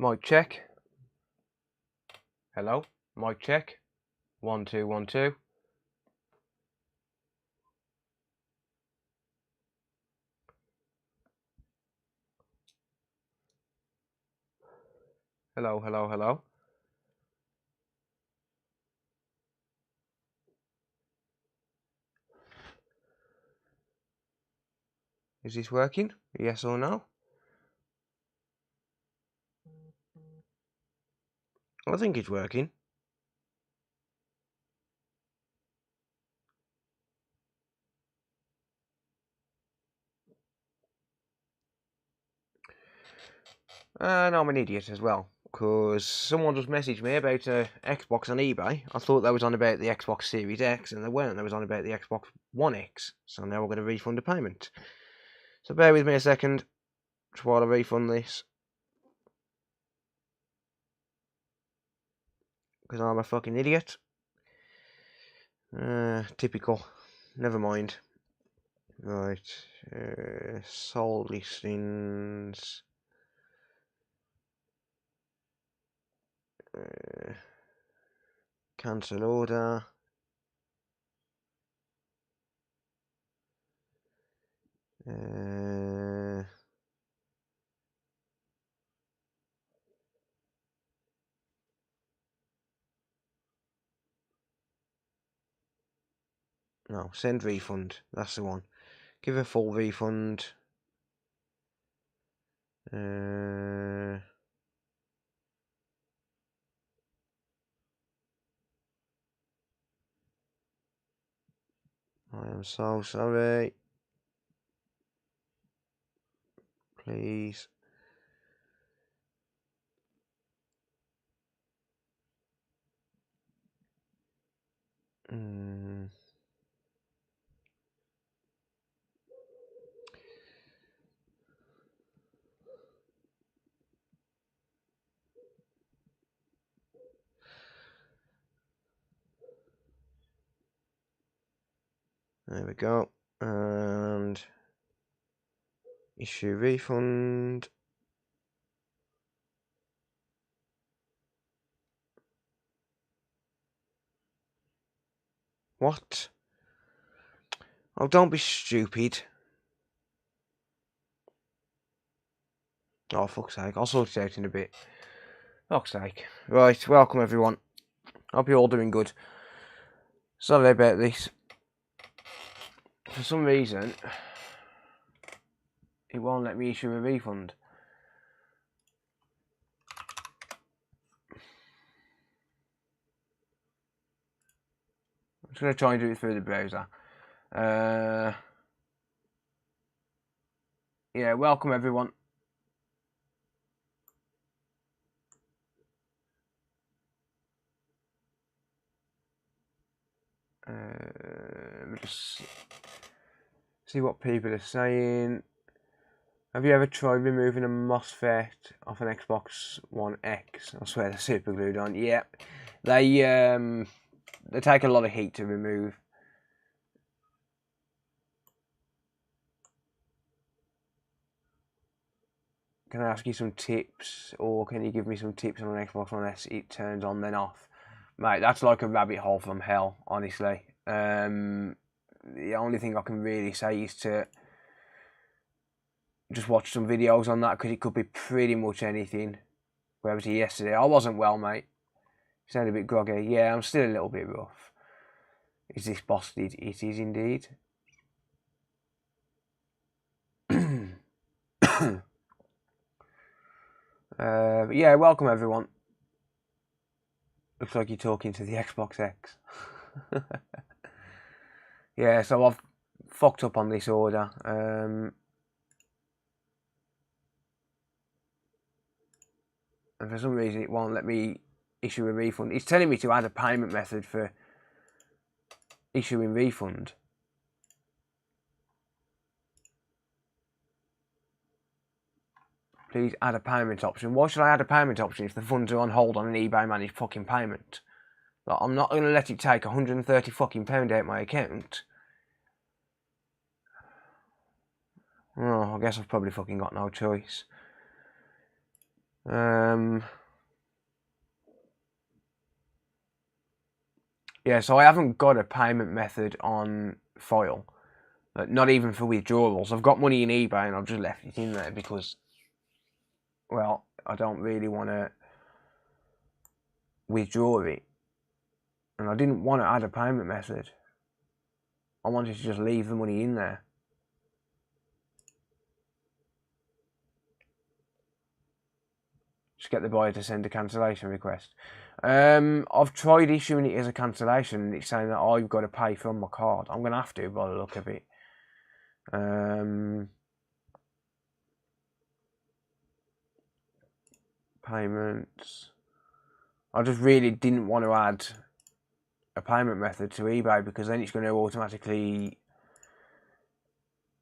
Mic check. Hello. Mic check. 1 2 1 2. Hello, hello, hello. Is this working? Yes or no? I think it's working. And I'm an idiot as well, because someone just messaged me about Xbox on eBay. I thought they was on about the Xbox Series X, and they weren't. They was on about the Xbox One X. So now we're going to refund the payment. So bear with me a second while I refund this, because I'm a fucking idiot. Typical. Never mind. Right. Sold listings. Cancel order. No, send refund. That's the one. Give a full refund. I am so sorry. Please. There we go. And issue refund. What? Oh, don't be stupid. Oh, fuck's sake. I'll sort it out in a bit. Fuck's sake. Right, welcome everyone. Hope you're all doing good. Sorry about this. For some reason, it won't let me issue a refund. I'm just going to try and do it through the browser. Yeah, welcome everyone. Just see what people are saying. Have you ever tried removing a MOSFET off an Xbox One X? I swear they're super glued on. Yeah, they take a lot of heat to remove. Can I ask you some tips, or can you give me some tips on an Xbox One S? It turns on then off, mate. That's like a rabbit hole from hell, honestly. The only thing I can really say is to just watch some videos on that, because it could be pretty much anything. Where was he yesterday? I wasn't well, mate. You sound a bit groggy. Yeah, I'm still a little bit rough. Is this busted? It is indeed. Yeah, welcome everyone. Looks like you're talking to the Xbox X. Yeah, so I've fucked up on this order. And for some reason it won't let me issue a refund. It's telling me to add a payment method for issuing refund. Please add a payment option. Why should I add a payment option if the funds are on hold on an eBay managed fucking payment? Like, I'm not going to let it take £130 fucking out my account. Oh, I guess I've probably fucking got no choice. Yeah, so I haven't got a payment method on file. Not even for withdrawals. I've got money in eBay and I've just left it in there because, well, I don't really want to withdraw it. And I didn't want to add a payment method. I wanted to just leave the money in there. Just get the buyer to send a cancellation request. I've tried issuing it as a cancellation and it's saying that I've got to pay from my card. I'm going to have to by the look of it. Payments. I just really didn't want to add a payment method to eBay because then it's going to automatically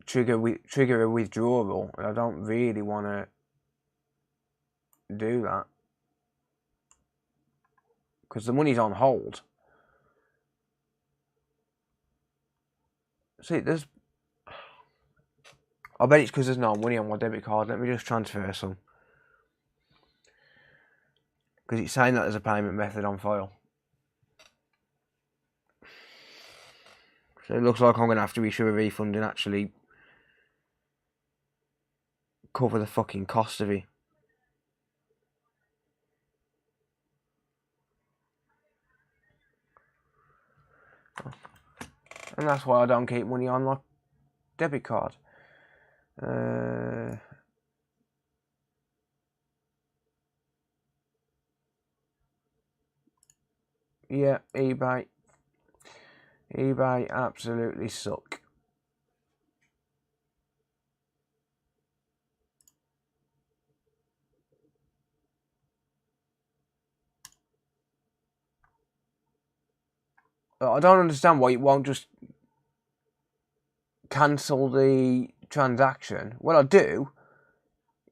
trigger a withdrawal, and I don't really want to do that because the money's on hold. See, I bet it's because there's no money on my debit card. Let me just transfer some. Because it's saying that there's a payment method on file. So it looks like I'm going to have to issue a refund and actually cover the fucking cost of it. And that's why I don't keep money on my debit card. Yeah, eBay. eBay absolutely suck. I don't understand why it won't just cancel the transaction. Well, I do.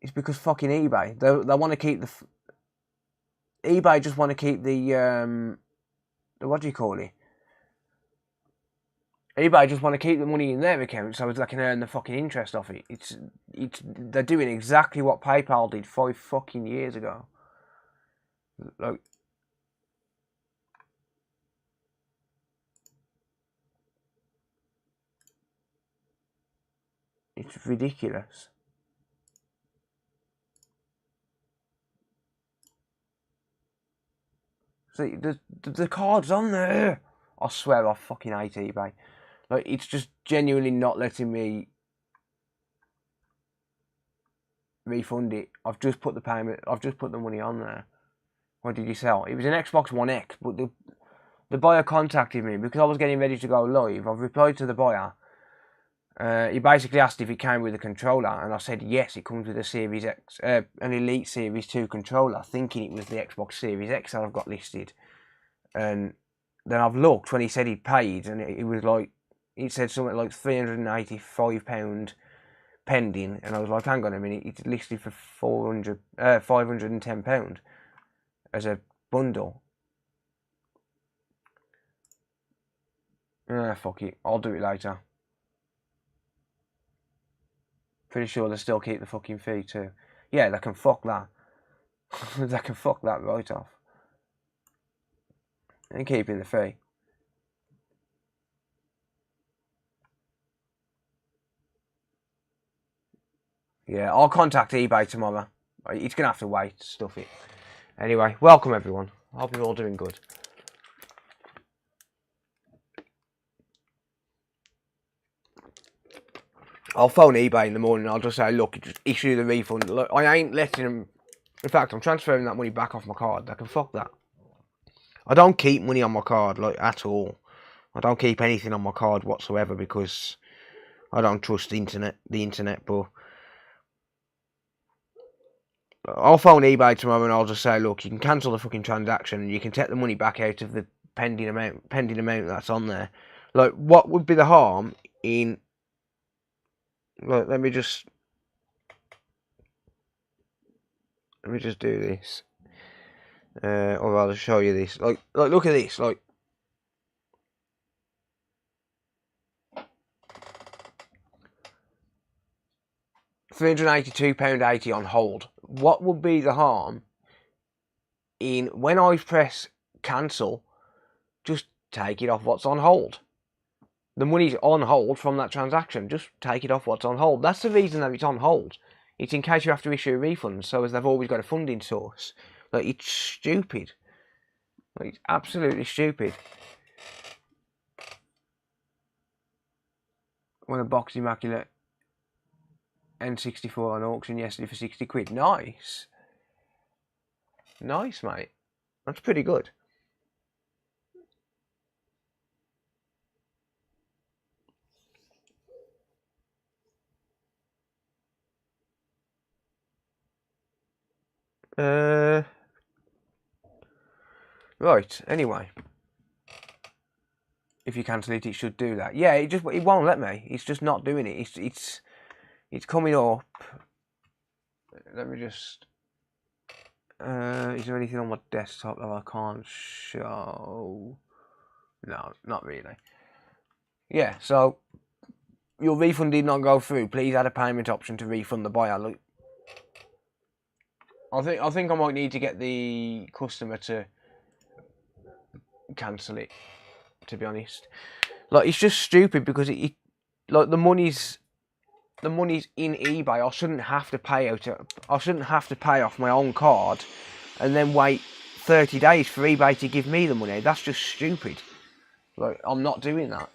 It's because fucking eBay. They want to keep the eBay just want to keep the what do you call it? eBay just want to keep the money in their account so they can earn the fucking interest off it. They're doing exactly what PayPal did 5 fucking years ago. Like, it's ridiculous. See, the card's on there. I swear I fucking hate eBay. Like, it's just genuinely not letting me refund it. I've just put the money on there. What did you sell? It was an Xbox One X, but the buyer contacted me because I was getting ready to go live. I've replied to the buyer. He basically asked if it came with a controller, and I said yes, it comes with a Series X, an Elite Series 2 controller, thinking it was the Xbox Series X that I've got listed. And then I've looked when he said he'd paid, and it was like, it said something like £385 pending, and I was like, hang on a minute, it's listed for £510 as a bundle. Fuck it, I'll do it later. Pretty sure they still keep the fucking fee too. Yeah, they can fuck that. They can fuck that right off. And keeping the fee. Yeah, I'll contact eBay tomorrow. It's going to have to wait to stuff it. Anyway, welcome everyone. I hope you're all doing good. I'll phone eBay in the morning. I'll just say, look, just issue the refund. Look, I ain't letting them. In fact, I'm transferring that money back off my card. They can fuck that. I don't keep money on my card, like, at all. I don't keep anything on my card whatsoever because I don't trust the internet, but I'll phone eBay tomorrow and I'll just say, look, you can cancel the fucking transaction and you can take the money back out of the pending amount that's on there. Like, what would be the harm in... Look, let me just do this. Or I'll show you this. Like, look at this. Like, £382.80 on hold. what would be the harm in, when I press cancel, just take it off what's on hold? The money's on hold from that transaction. Just take it off what's on hold. That's the reason that it's on hold. It's in case you have to issue refunds, so as they've always got a funding source. Like, it's stupid. Like, it's absolutely stupid. When a box immaculate N64 on auction yesterday for 60 quid. Nice. Nice, mate. That's pretty good. Right, anyway. If you cancel it, it should do that. Yeah, it won't let me. It's just not doing it. It's coming up. Let me just... is there anything on my desktop that I can't show? No, not really. Yeah, so your refund did not go through. Please add a payment option to refund the buyer. Look, I think I might need to get the customer to cancel it, to be honest. Like, it's just stupid because it like the money's in eBay. I shouldn't have to pay out. I shouldn't have to pay off my own card and then wait 30 days for eBay to give me the money. That's just stupid. Like, I'm not doing that.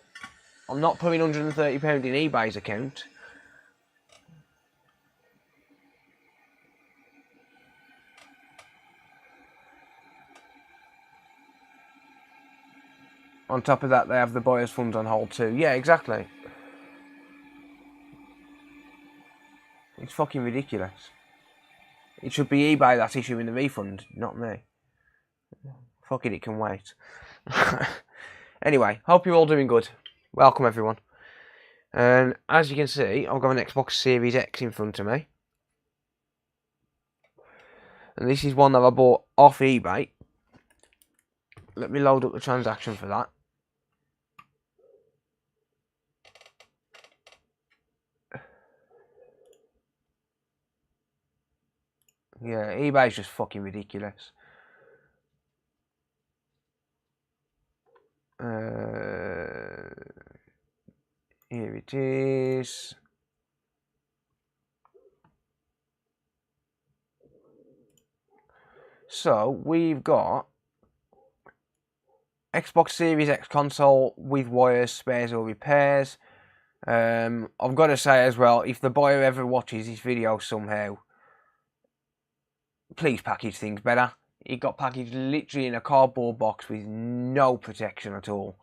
I'm not putting £130 in eBay's account. On top of that, they have the buyer's funds on hold too. Yeah, exactly. It's fucking ridiculous. It should be eBay that's issuing the refund, not me. Fuck it, it can wait. Anyway, hope you're all doing good. Welcome, everyone. And as you can see, I've got an Xbox Series X in front of me. And this is one that I bought off eBay. Let me load up the transaction for that. Yeah, eBay's just fucking ridiculous. Here it is. So, we've got Xbox Series X console with wires, spares or repairs. I've got to say as well, if the buyer ever watches this video somehow, please package things better. It got packaged literally in a cardboard box with no protection at all.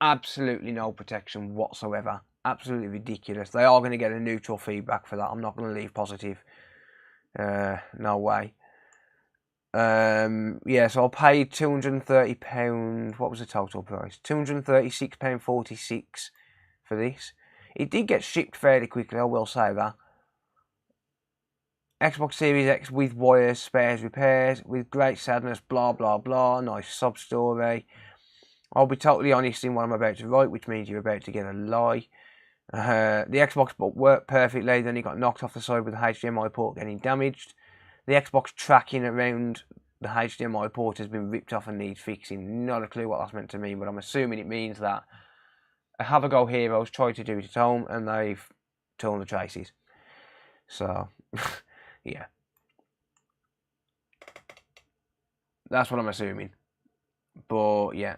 Absolutely no protection whatsoever. Absolutely ridiculous. They are going to get a neutral feedback for that. I'm not going to leave positive. No way. Yeah, so I paid £230. What was the total price? £236.46 for this. It did get shipped fairly quickly, I will say that. Xbox Series X with wires, spares, repairs, with great sadness, blah, blah, blah. Nice sub-story. I'll be totally honest in what I'm about to write, which means you're about to get a lie. The Xbox worked perfectly, then it got knocked off the side with the HDMI port getting damaged. The Xbox tracking around the HDMI port has been ripped off and needs fixing. Not a clue what that's meant to mean, but I'm assuming it means that Have a Go Heroes tried to do it at home and they've torn the traces. So, yeah. That's what I'm assuming. But, yeah.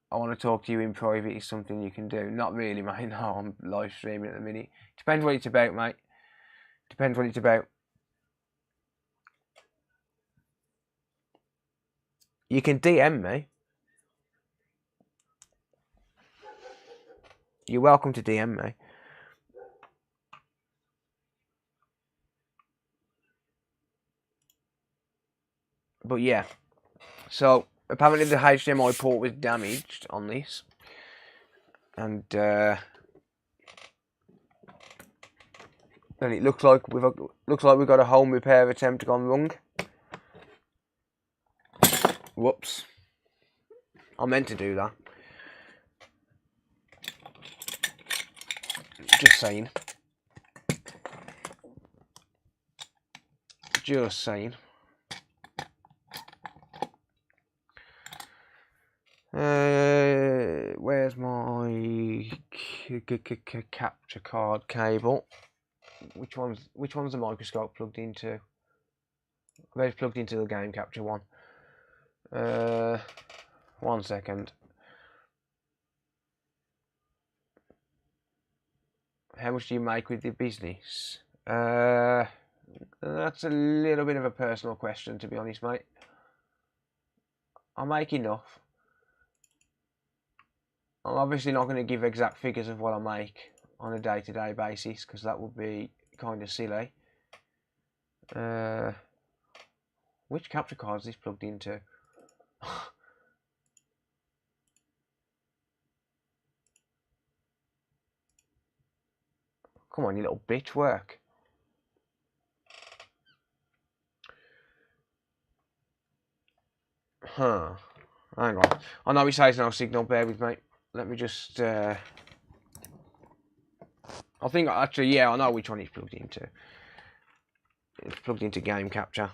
I want to talk to you in private is something you can do. Not really, mate. No, I'm live streaming at the minute. Depends what it's about, mate. Depends what it's about. You can DM me. You're welcome to DM me. But yeah. So, apparently the HDMI port was damaged on this. And then it looks like we've got a home repair attempt gone wrong. Whoops. I meant to do that. Just saying. Just saying. Where's my capture card cable? Which one's the microscope plugged into? I bet it's plugged into the game capture one. 1 second. How much do you make with your business? That's a little bit of a personal question, to be honest, mate. I make enough. I'm obviously not going to give exact figures of what I make on a day-to-day basis, because that would be kind of silly. Which capture card is this plugged into? Come on, you little bitch, work. Huh. Hang on. I know it says no signal, bear with me. Let me just... I think, actually, yeah, I know which one it's plugged into. It's plugged into game capture.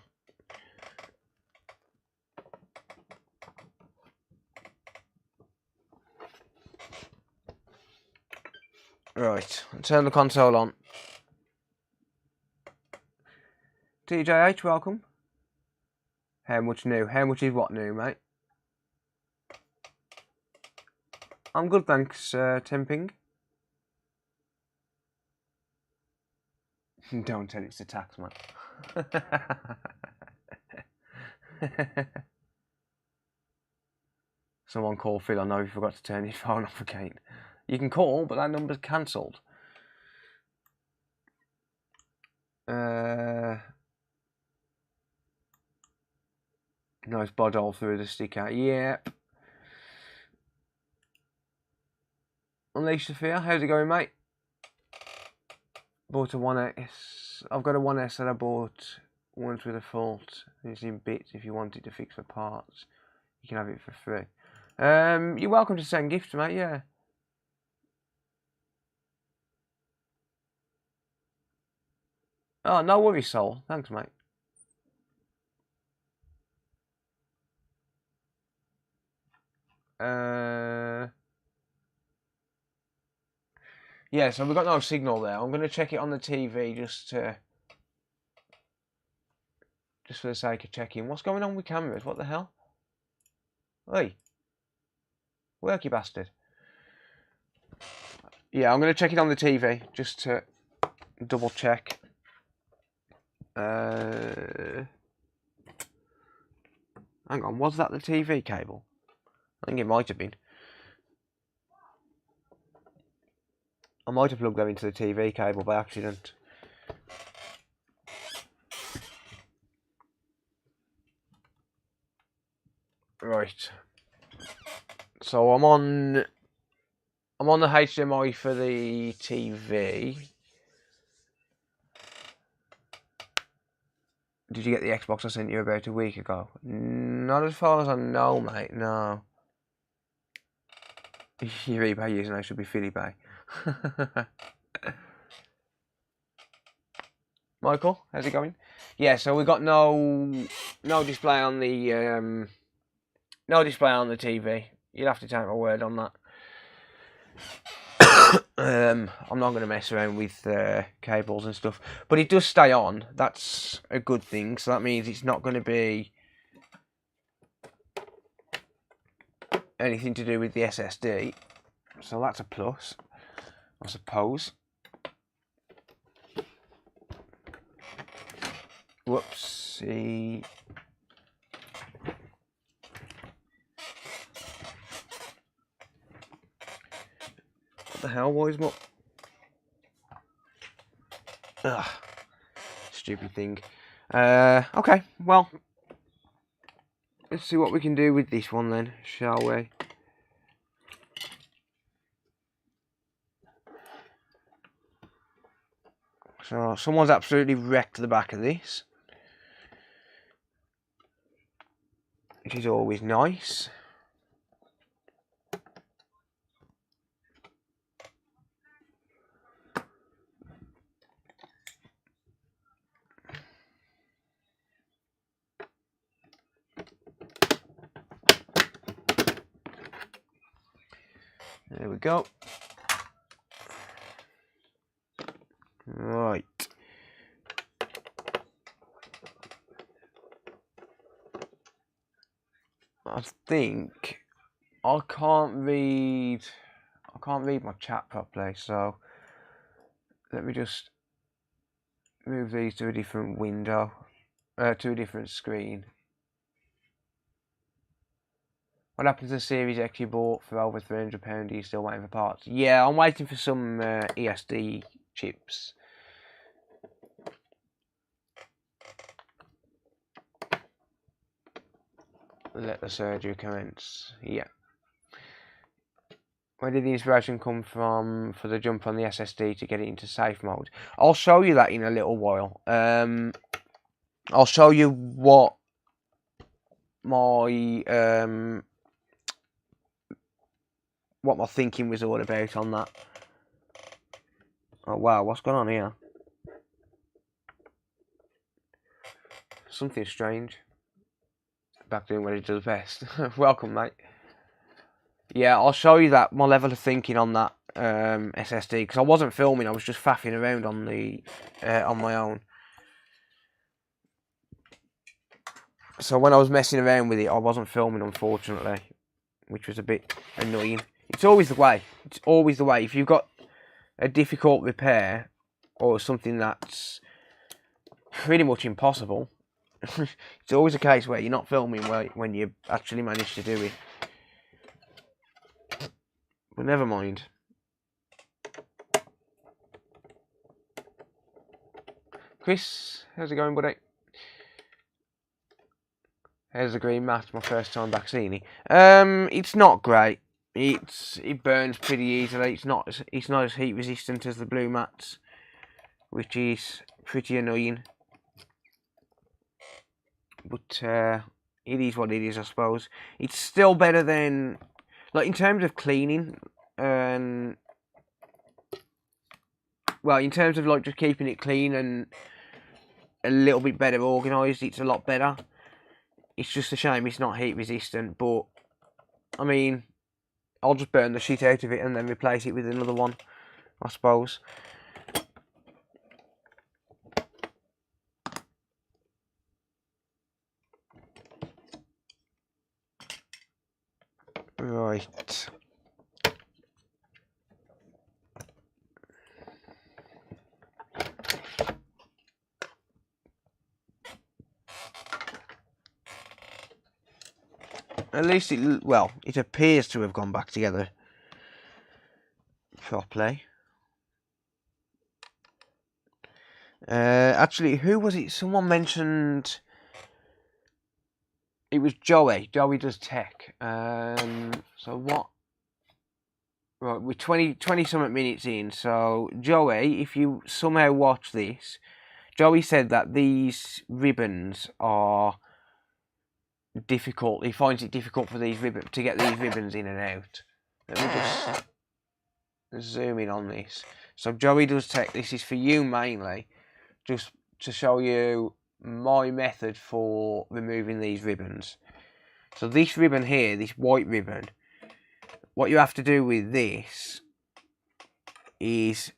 Right, turn the console on. TJH, welcome. How much new? How much is what new, mate? I'm good, thanks, Timping. Don't tell it's a tax, man. Someone call Phil, I know he forgot to turn his phone off again. You can call, but that number's cancelled. Nice bod hole through the sticker. Yep. Unleash the Fear, how's it going, mate? Bought a 1S. I've got a 1S that I bought once with a fault. It's in bits. If you want it to fix for parts, you can have it for free. You're welcome to send gifts, mate, yeah. Oh, no worries, Soul. Thanks, mate. Yeah, so we've got no signal there. I'm going to check it on the TV just for the sake of checking. What's going on with cameras? What the hell? Hey. Work, you bastard. Yeah, I'm going to check it on the TV just to double check. Hang on, was that the TV cable? I think it might have been. I might have plugged that into the TV cable by accident. Right. So I'm on the HDMI for the TV. Did you get the Xbox I sent you about a week ago? Not as far as I know, mate, no. Your eBay username should be PhillyBay. Michael, how's it going? Yeah, so we got no display on the TV. You'll have to take my word on that. I'm not going to mess around with cables and stuff, but it does stay on. That's a good thing. So that means it's not going to be anything to do with the SSD. So that's a plus, I suppose. Whoopsie. What the hell, boys? What? Ugh. Stupid thing. Okay, well, let's see what we can do with this one then, shall we? So, someone's absolutely wrecked the back of this, which is always nice. There we go. Right. I think I can't read my chat properly, so let me just move these to a different window, to a different screen. What happens to the Series X you bought for over £300? Are you still waiting for parts? Yeah, I'm waiting for some ESD chips. Let the surgery commence. Yeah. Where did the inspiration come from for the jump on the SSD to get it into safe mode? I'll show you that in a little while. I'll show you what my thinking was all about on that. Oh wow, what's going on here? Something strange. Back doing what it does best. Welcome, mate. Yeah, I'll show you that, my level of thinking on that SSD, because I wasn't filming, I was just faffing around on the on my own. So when I was messing around with it, I wasn't filming, unfortunately, which was a bit annoying. It's always the way. It's always the way. If you've got a difficult repair or something that's pretty much impossible, it's always a case where you're not filming when you actually manage to do it. But never mind. Chris, how's it going, buddy? How's the green mat? My first time back seeing it. It's not great. It burns pretty easily. It's not as heat resistant as the blue mats, which is pretty annoying. But it is what it is, I suppose. It's still better than, like, in terms of cleaning, well, in terms of like just keeping it clean and a little bit better organised, it's a lot better. It's just a shame it's not heat resistant, but I mean, I'll just burn the shit out of it and then replace it with another one, I suppose. Right. At least it appears to have gone back together properly. Actually, who was it? Someone mentioned it was Joey. Joey does tech. So what? Right, we're 20 something minutes in. So Joey, if you somehow watch this, Joey said that these ribbons are difficult. He finds it difficult for these to get these ribbons in and out. Let me just zoom in on this. So Joey does tech. This is for you mainly, just to show you my method for removing these ribbons. So this ribbon here, this white ribbon, what you have to do with this is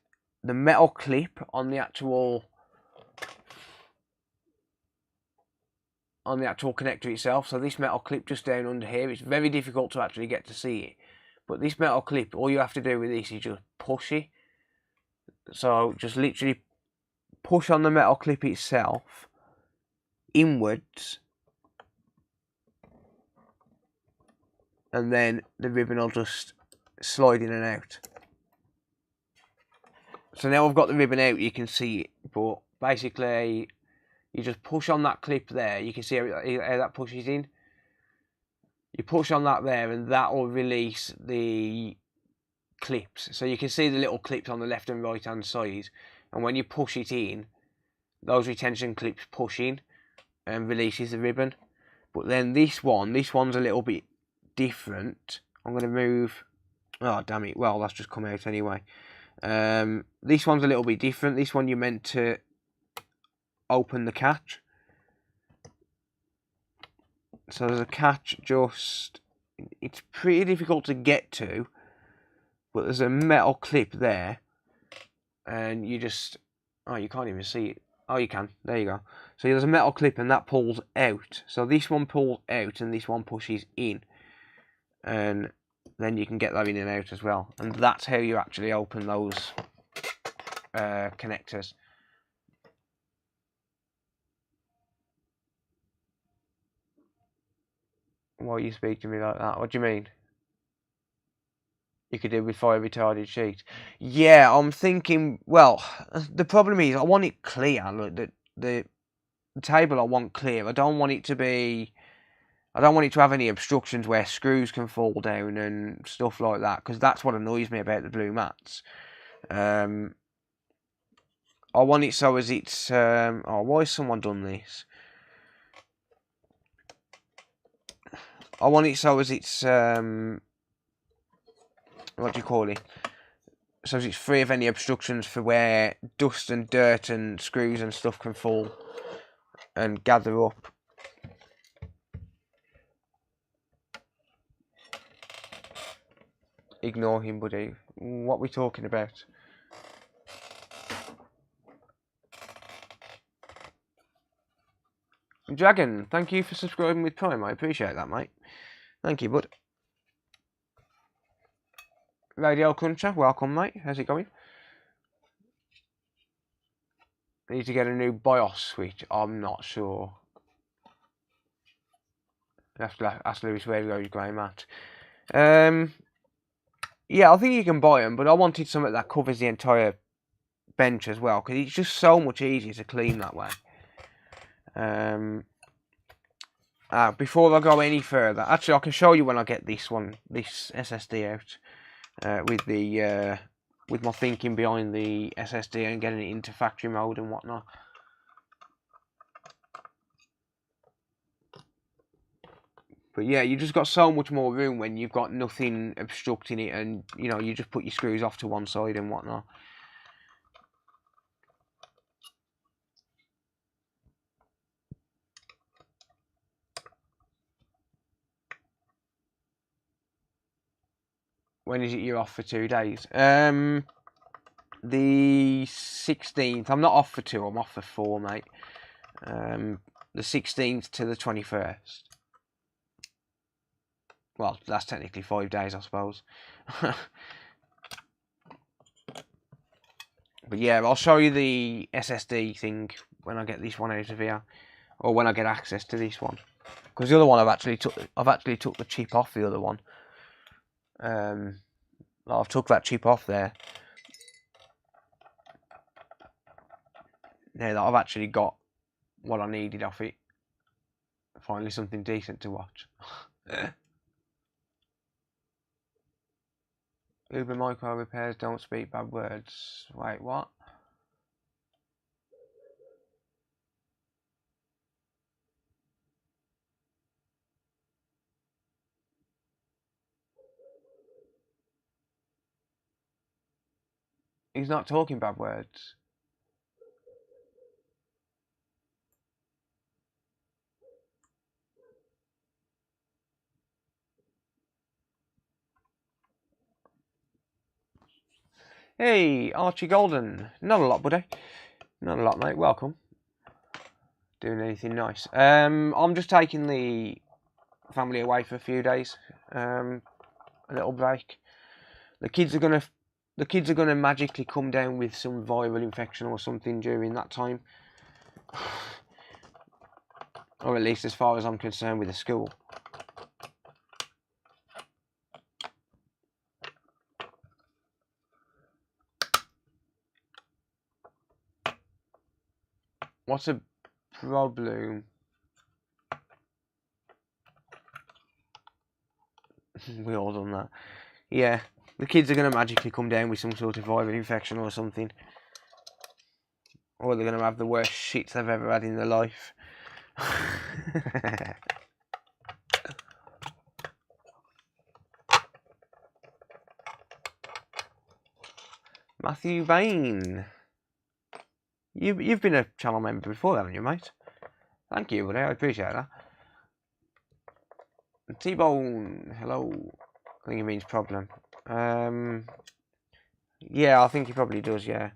the metal clip on the actual connector itself. So this metal clip just down under here, it's very difficult to actually get to see it. But this metal clip, all you have to do with this is just push it. So just literally push on the metal clip itself inwards, and then the ribbon will just slide in and out. So now I've got the ribbon out, you can see it, but basically you just push on that clip there. You can see how that pushes in. You push on that there and that will release the clips. So you can see the little clips on the left and right hand side, and when you push it in, those retention clips push in and releases the ribbon. But then this one's a little bit different. I'm going to move, oh damn it, well that's just come out anyway. This one's a little bit different. This one you're meant to open the catch. So there's a catch, just, it's pretty difficult to get to, but there's a metal clip there, and you just, oh, you can't even see it. Oh, you can. There you go. So there's a metal clip, and that pulls out. So this one pulls out, and this one pushes in, and then you can get that in and out as well. And that's how you actually open those connectors. Why you speak to me like that? What do you mean? You could do with fire retarded sheet. Yeah, I'm thinking. Well, the problem is I want it clear. Look, the table I want clear. I don't want it to be. I don't want it to have any obstructions where screws can fall down and stuff like that, because that's what annoys me about the blue mats. I want it so as it's. Oh, why has someone done this? I want it so as it's. What do you call it? So it's free of any obstructions for where dust and dirt and screws and stuff can fall and gather up. Ignore him, buddy. What are we talking about? Dragon, thank you for subscribing with Prime. I appreciate that, mate. Thank you, bud. Radio Cruncher, welcome, mate. How's it going? Need to get a new BIOS switch. I'm not sure. I'll have to ask Lewis where he goes going at. Yeah, I think you can buy them, but I wanted something that covers the entire bench as well, because it's just so much easier to clean that way. Before I go any further, actually I can show you when I get this SSD out. With my thinking behind the SSD and getting it into factory mode and whatnot. But yeah, you just got so much more room when you've got nothing obstructing it, and you know, you just put your screws off to one side and whatnot. When is it you're off for 2 days? The 16th. I'm not off for 2, I'm off for 4, mate. The 16th to the 21st. Well, that's technically 5 days, I suppose. But yeah, I'll show you the SSD thing when I get this one out of here, or when I get access to this one. Because the other one I've actually took the chip off the other one. I've took that chip off there. Now that I've actually got what I needed off it. Finally something decent to watch. Uber micro repairs don't speak bad words. Wait, what? He's not talking bad words. Hey, Archie Golden. Not a lot, buddy. Not a lot, mate. Welcome. Doing anything nice. I'm just taking the family away for a few days. A little break. The kids are gonna magically come down with some viral infection or something during that time. Or at least as far as I'm concerned with the school. What's a problem? We all done that. Yeah, the kids are going to magically come down with some sort of viral infection or something. Or they're going to have the worst shits they've ever had in their life. Matthew Bain. You've been a channel member before, haven't you, mate? Thank you, buddy. I appreciate that. T-Bone, hello. I think it means problem. Yeah, I think he probably does, yeah.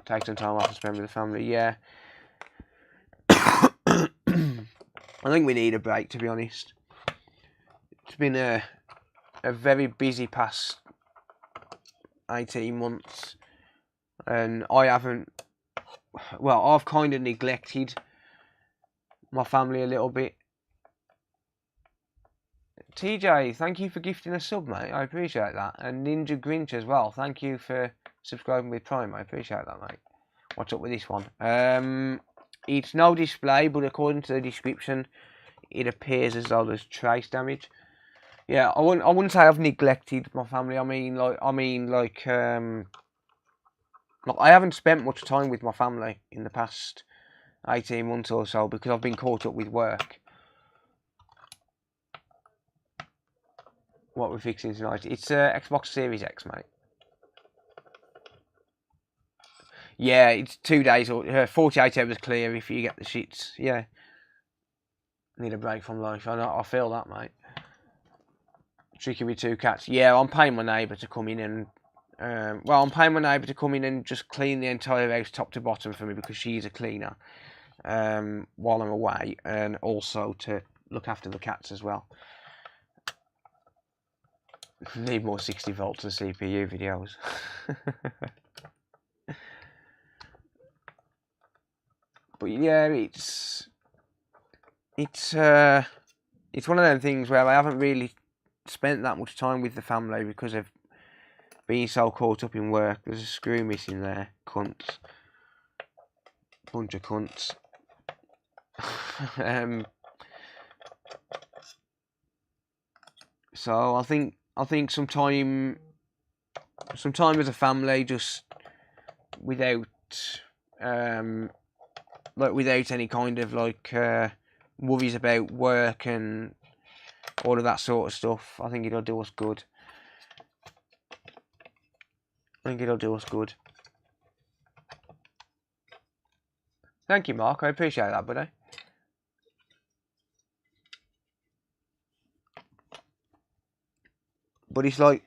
Take some time off and spend with the family, yeah. I think we need a break, to be honest. It's been a very busy past 18 months, and I've kind of neglected my family a little bit. TJ, thank you for gifting a sub, mate. I appreciate that. And Ninja Grinch as well. Thank you for subscribing with Prime. I appreciate that, mate. What's up with this one? It's no display, but according to the description, it appears as though there's trace damage. Yeah, I wouldn't say I've neglected my family. I haven't spent much time with my family in the past 18 months or so because I've been caught up with work. What we're fixing tonight? It's Xbox Series X, mate. Yeah, it's 2 days or 48 hours clear if you get the shits. Yeah, need a break from life. I feel that, mate. Tricky with 2 cats. Yeah, I'm paying my neighbour to come in and I'm paying my neighbour to come in and just clean the entire house top to bottom for me because she's a cleaner while I'm away, and also to look after the cats as well. Need more 60 volts of CPU videos. But yeah, it's one of them things where I haven't really spent that much time with the family because of being so caught up in work. There's a screw missing there. Cunts. Bunch of cunts. So I think some time as a family, just without without any kind of worries about work and all of that sort of stuff. I think it'll do us good. Thank you, Mark. I appreciate that, buddy. But it's like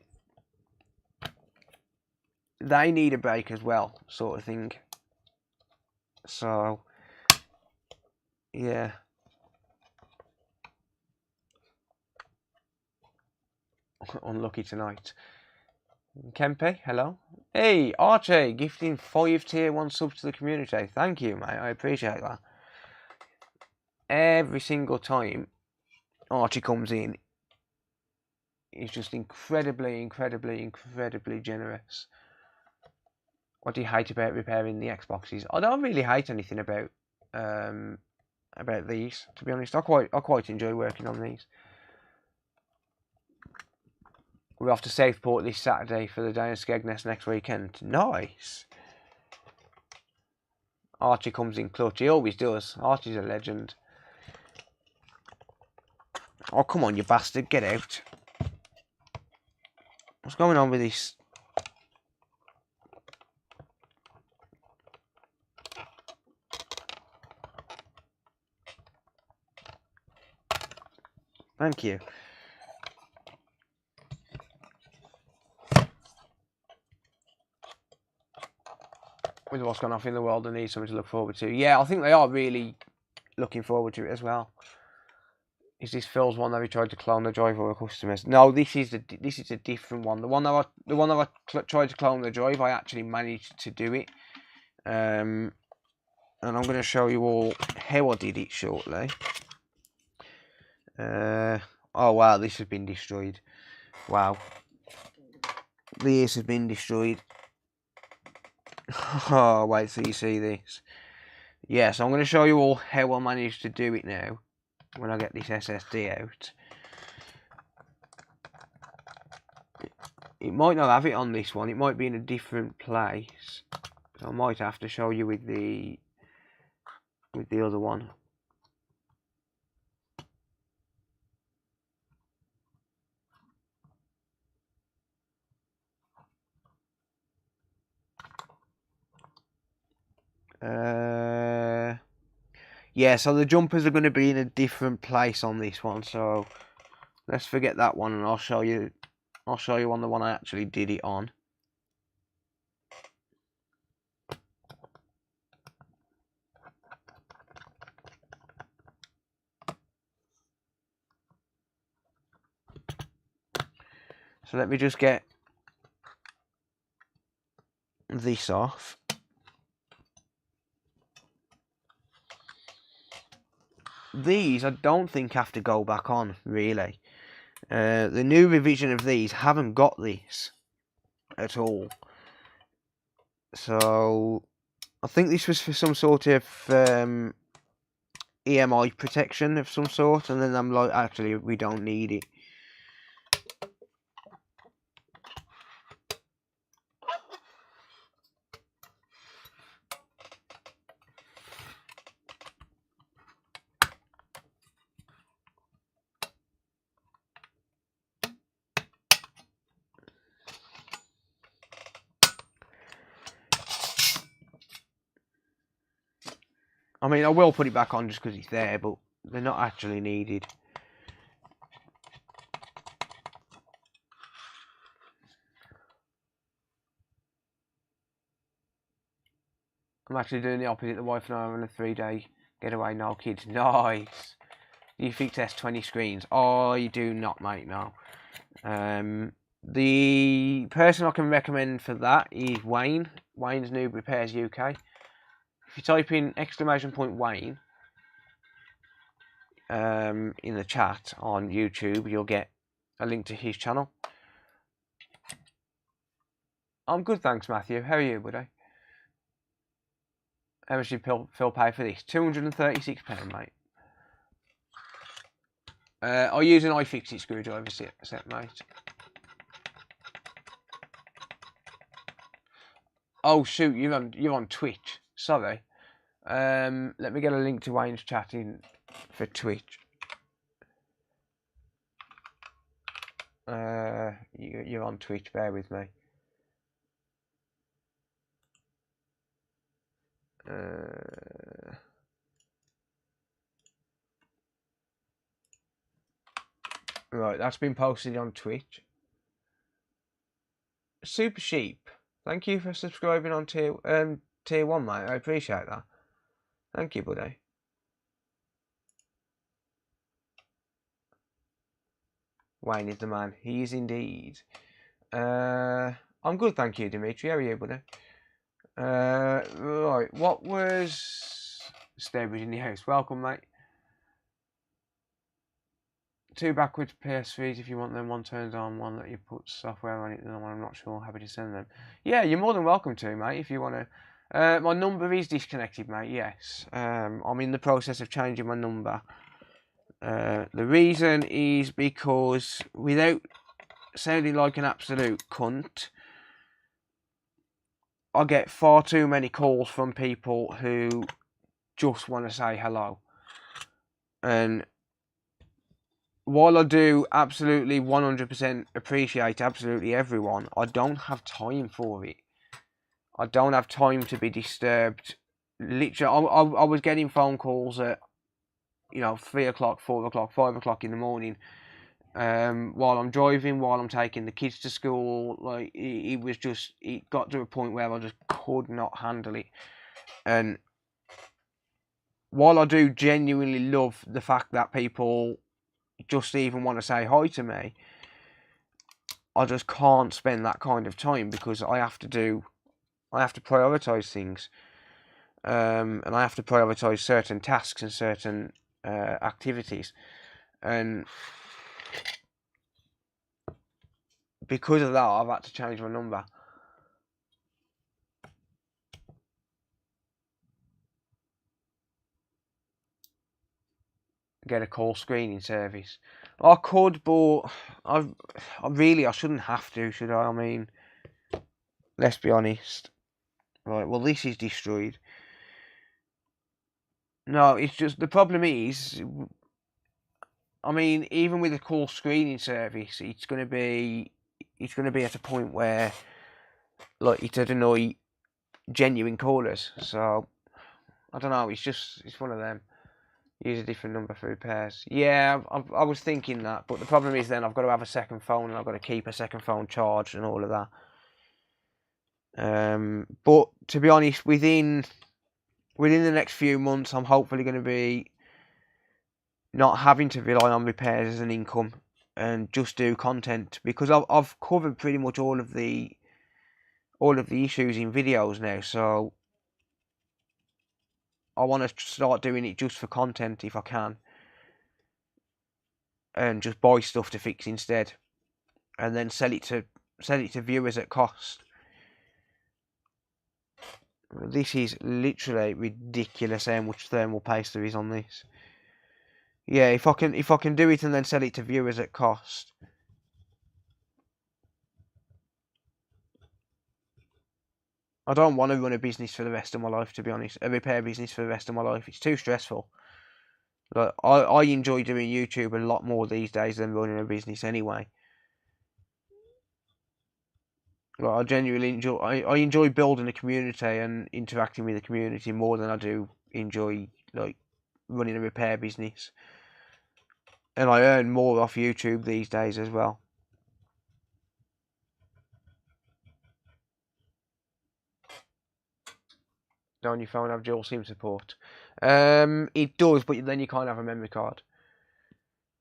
they need a break as well, sort of thing. So yeah. Unlucky tonight. Kempe, hello. Hey, Archie, gifting 5 tier 1 subs to the community. Thank you, mate. I appreciate that. Every single time Archie comes in, he's just incredibly generous. What do you hate about repairing the Xboxes? I don't really hate anything about these, to be honest. I quite enjoy working on these. We're off to Southport this Saturday for the day in Skegness next weekend. Nice. Archie comes in clutch. He always does. Archie's a legend. Oh, come on, you bastard. Get out. What's going on with this? Thank you. With what's gone off in the world, they need something to look forward to. Yeah, I think they are really looking forward to it as well. Is this Phil's one that he tried to clone the drive over customers? No, this is a different one. The one that I tried to clone the drive, I actually managed to do it. And I'm going to show you all how I did it shortly. Oh wow, this has been destroyed. Wow, this has been destroyed. Oh, wait till you see this. Yeah, so I'm going to show you all how I managed to do it now when I get this SSD out. It might not have it on this one. It might be in a different place. So I might have to show you with the other one. Yeah, so the jumpers are going to be in a different place on this one, so let's forget that one, and I'll show you on the one I actually did it on. So let me just get this off. These I don't think have to go back on, really. The new revision of these haven't got this at all. So I think this was for some sort of EMI protection of some sort, and then I'm like, actually, we don't need it. I mean, I will put it back on just because it's there, but they're not actually needed. I'm actually doing the opposite. The wife and I are on a 3-day getaway. No kids. Nice. Do you think test 20 screens? I do not, mate, no. The person I can recommend for that is Wayne. Wayne's Noob Repairs UK. If you type in !Wayne in the chat on YouTube, you'll get a link to his channel. I'm good, thanks, Matthew. How are you, buddy? How much did Phil pay for this? £236, mate. I use an iFixit screwdriver set, mate. Oh shoot, you're on Twitch. Sorry. Let me get a link to Wayne's chat in for Twitch. You're on Twitch. Bear with me. Right, that's been posted on Twitch. Super Sheep, thank you for subscribing on tier 1, mate. I appreciate that. Thank you, buddy. Wayne is the man. He is indeed. I'm good, thank you, Dimitri. How are you, buddy? Right, what was Stabbage in the house? Welcome, mate. 2 backwards PS3s if you want them. One turns on, one that you put software on it, and I'm not sure. Happy to send them. Yeah, you're more than welcome to, mate, if you want to. My number is disconnected, mate, yes. I'm in the process of changing my number. The reason is because, without sounding like an absolute cunt, I get far too many calls from people who just want to say hello. And while I do absolutely 100% appreciate absolutely everyone, I don't have time for it. I don't have time to be disturbed. Literally, I was getting phone calls at, 3 o'clock, 4 o'clock, 5 o'clock in the morning, while I'm driving, while I'm taking the kids to school. Like, it got to a point where I just could not handle it. And while I do genuinely love the fact that people just even want to say hi to me, I just can't spend that kind of time because I have to prioritise things, and I have to prioritise certain tasks and certain activities, and because of that, I've had to change my number. Get a call screening service. I could, but I shouldn't have to, should I? I mean, let's be honest. Right, well, this is destroyed. No, it's just, the problem is, I mean, even with a call screening service, it's going to be at a point where, like, it'd annoy genuine callers. So I don't know. It's one of them. Use a different number for repairs. Yeah, I was thinking that, but the problem is then I've got to have a second phone and I've got to keep a second phone charged and all of that. But to be honest, within the next few months, I'm hopefully going to be not having to rely on repairs as an income and just do content, because I've covered pretty much all of the issues in videos now. So I want to start doing it just for content if I can, and just buy stuff to fix instead, and then sell it to viewers at cost. This is literally ridiculous how much thermal paste there is on this. Yeah, if I can do it and then sell it to viewers at cost. I don't want to run a business for the rest of my life, to be honest. A repair business for the rest of my life. It's too stressful. Like I enjoy doing YouTube a lot more these days than running a business anyway. Like I genuinely enjoy I enjoy building a community and interacting with the community more than I do enjoy like running a repair business. And I earn more off YouTube these days as well. Don't your phone have dual SIM support? It does, but then you can't have a memory card.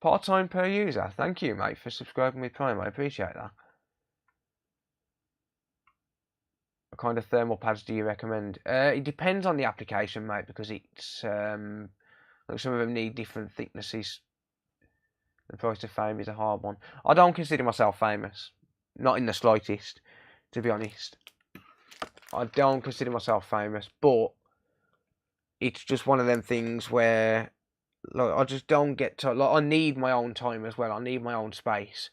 Part-time per user. Thank you, mate, for subscribing with Prime. I appreciate that. What kind of thermal pads do you recommend? It depends on the application, mate, because it's like some of them need different thicknesses. The price of fame is a hard one. I don't consider myself famous, not in the slightest, to be honest. I don't consider myself famous, but it's just one of them things where like I just don't get to. Like I need my own time as well. I need my own space.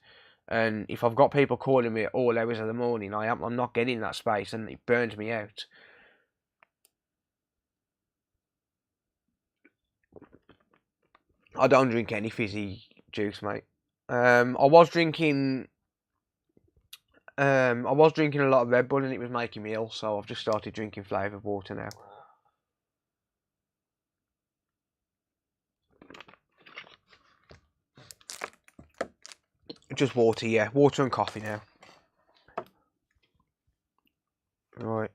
And if I've got people calling me at all hours of the morning, I'm not getting that space, and it burns me out. I don't drink any fizzy juice, mate. I was drinking a lot of Red Bull, and it was making me ill, so I've just started drinking flavoured water now. Just water, yeah. Water and coffee now. Right.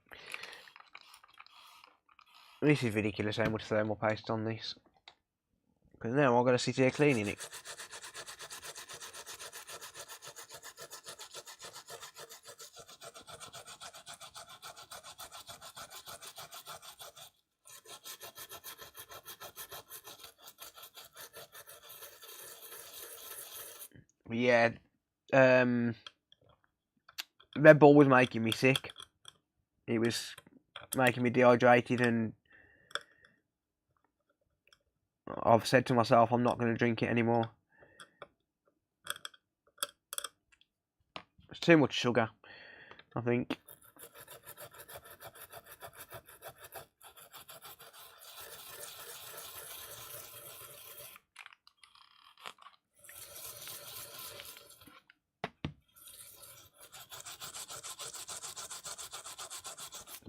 This is ridiculous how much thermal paste on this. Because now I've got to sit here cleaning it. Yeah, Red Bull was making me sick. It was making me dehydrated, and I've said to myself I'm not going to drink it anymore. It's too much sugar, I think.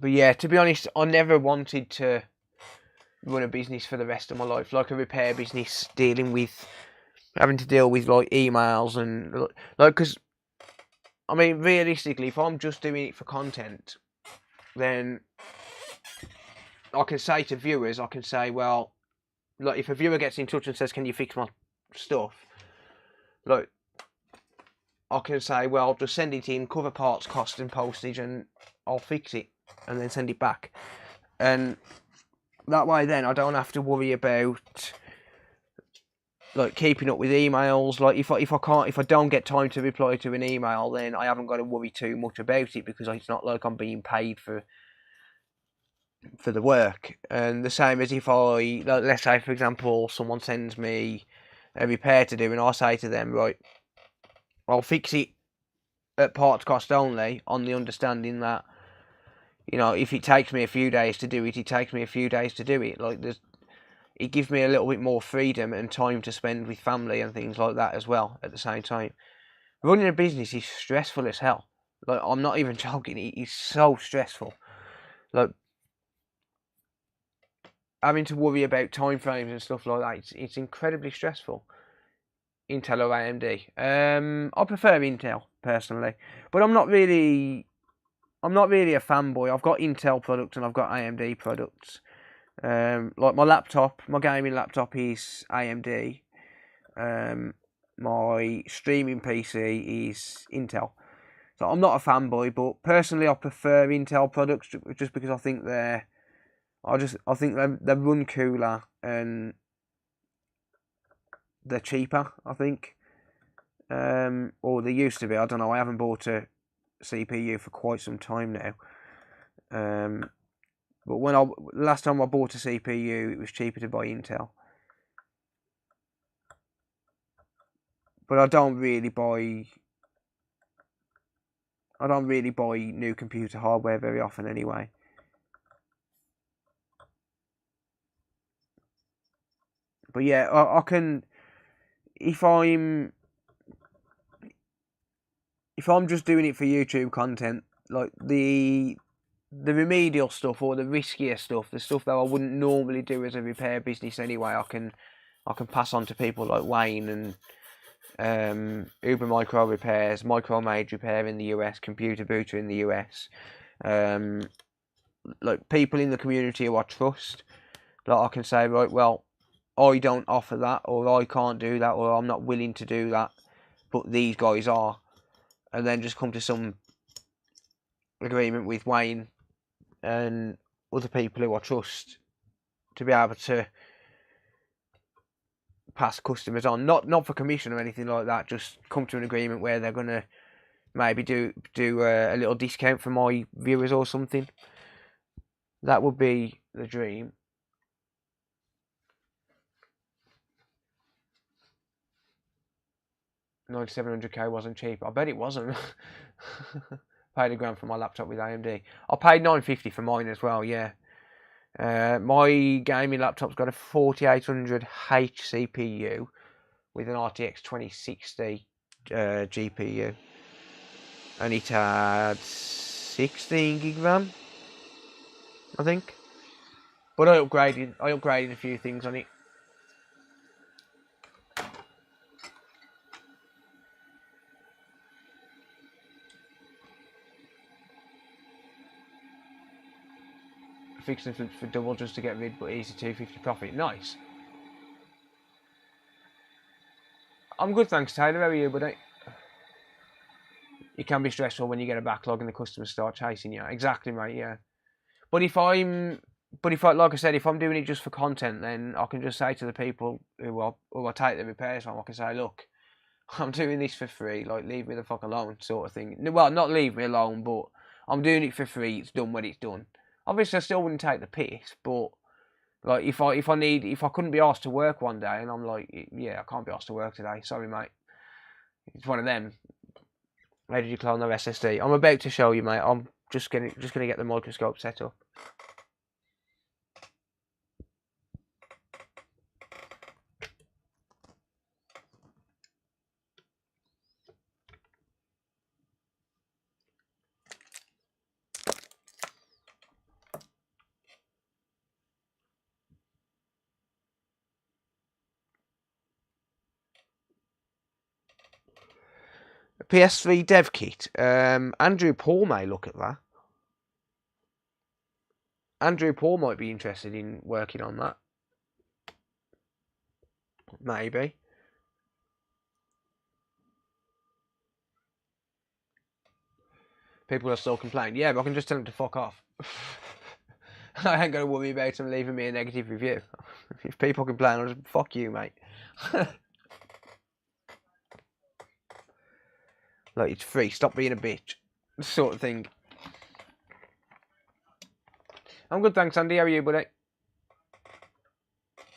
But yeah, to be honest, I never wanted to run a business for the rest of my life, like a repair business, having to deal with like emails and like, because I mean, realistically, if I'm just doing it for content, then I can say to viewers, I can say, well, like if a viewer gets in touch and says, can you fix my stuff, like I can say, well, just send it in, cover parts, cost and postage, and I'll fix it and then send it back. And that way then I don't have to worry about like keeping up with emails. Like if I don't get time to reply to an email, then I haven't got to worry too much about it, because it's not like I'm being paid for the work. And the same as if let's say for example someone sends me a repair to do, and I say to them, right, I'll fix it at parts cost only, on the understanding that, you know, if it takes me a few days to do it, it takes me a few days to do it. Like it gives me a little bit more freedom and time to spend with family and things like that as well at the same time. Running a business is stressful as hell. Like, I'm not even joking, it is so stressful. Like, having to worry about time frames and stuff like that. It's incredibly stressful. Intel or AMD. I prefer Intel personally, but I'm not really a fanboy. I've got Intel products and I've got AMD products. Like my gaming laptop is AMD. My streaming PC is Intel. So I'm not a fanboy, but personally I prefer Intel products just because I think they run cooler and they're cheaper, I think. Or they used to be. I don't know. I haven't bought a CPU for quite some time now. But last time I bought a CPU, it was cheaper to buy Intel. But I don't really buy new computer hardware very often anyway. But yeah, I can, if I'm just doing it for YouTube content, like the remedial stuff or the riskier stuff, the stuff that I wouldn't normally do as a repair business anyway, I can pass on to people like Wayne and Uber Micro Repairs, Micro Made Repair in the US, Computer Booter in the US, like people in the community who I trust. Like I can say, right, well, I don't offer that, or I can't do that, or I'm not willing to do that, but these guys are, and then just come to some agreement with Wayne and other people who I trust to be able to pass customers on, not for commission or anything like that. Just come to an agreement where they're gonna maybe do a little discount for my viewers or something. That would be the dream. $9,700K wasn't cheap. I bet it wasn't. Paid $1,000 for my laptop with AMD. I paid $950 for mine as well. Yeah. My gaming laptop's got a 4800H CPU with an RTX 2060 GPU, and it had 16 gig RAM, I think. But I upgraded a few things on it. Fixed them for double just to get rid, but easy 250 profit. Nice. I'm good, thanks, Taylor. How are you, buddy? It can be stressful when you get a backlog and the customers start chasing you. Exactly, mate. Yeah. But if like I said, if I'm doing it just for content, then I can just say to the people who I take the repairs from, I can say, look, I'm doing this for free. Like, leave me the fuck alone, sort of thing. Well, not leave me alone, but I'm doing it for free. It's done when it's done. Obviously, I still wouldn't take the piss, but like if I couldn't be asked to work one day, and I'm like, yeah, I can't be asked to work today. Sorry, mate. It's one of them. How did you clone their SSD? I'm about to show you, mate. I'm just gonna get the microscope set up. PS3 dev kit. Andrew Paul may look at that. Andrew Paul might be interested in working on that. Maybe. People are still complaining. Yeah, but I can just tell them to fuck off. I ain't gonna worry about them leaving me a negative review. If people complain, I'll just fuck you, mate. Like, it's free. Stop being a bitch. Sort of thing. I'm good, thanks, Andy. How are you, buddy?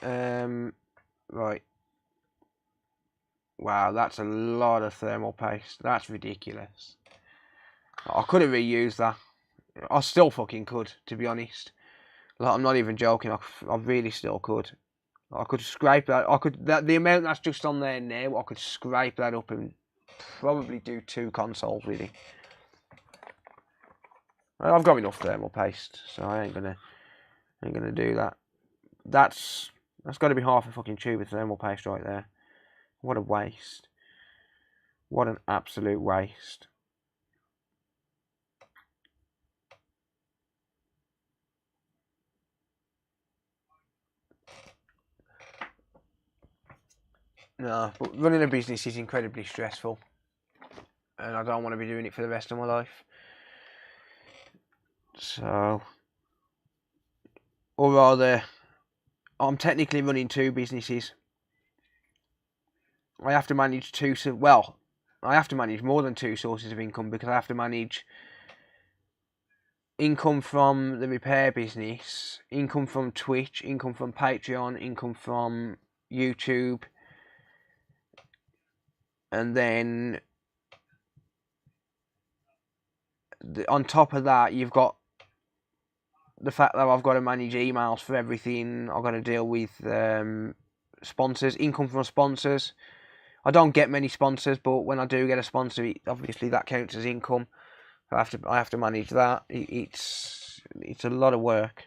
Right. Wow, that's a lot of thermal paste. That's ridiculous. I could have reused that. I still fucking could, to be honest. Like, I'm not even joking. I really still could. I could scrape that. The amount that's just on there now, I could scrape that up and probably do 2 consoles with it. I've got enough thermal paste, so I ain't gonna do that. That's got to be half a fucking tube of thermal paste right there. What a waste. What an absolute waste. No, but running a business is incredibly stressful. And I don't want to be doing it for the rest of my life. So, or rather, I'm technically running 2 businesses. I have to manage I have to manage more than 2 sources of income, because I have to manage income from the repair business, income from Twitch, income from Patreon, income from YouTube, and then on top of that, you've got the fact that I've got to manage emails for everything. I've got to deal with sponsors, income from sponsors. I don't get many sponsors, but when I do get a sponsor, obviously that counts as income. I have to manage that. It's a lot of work.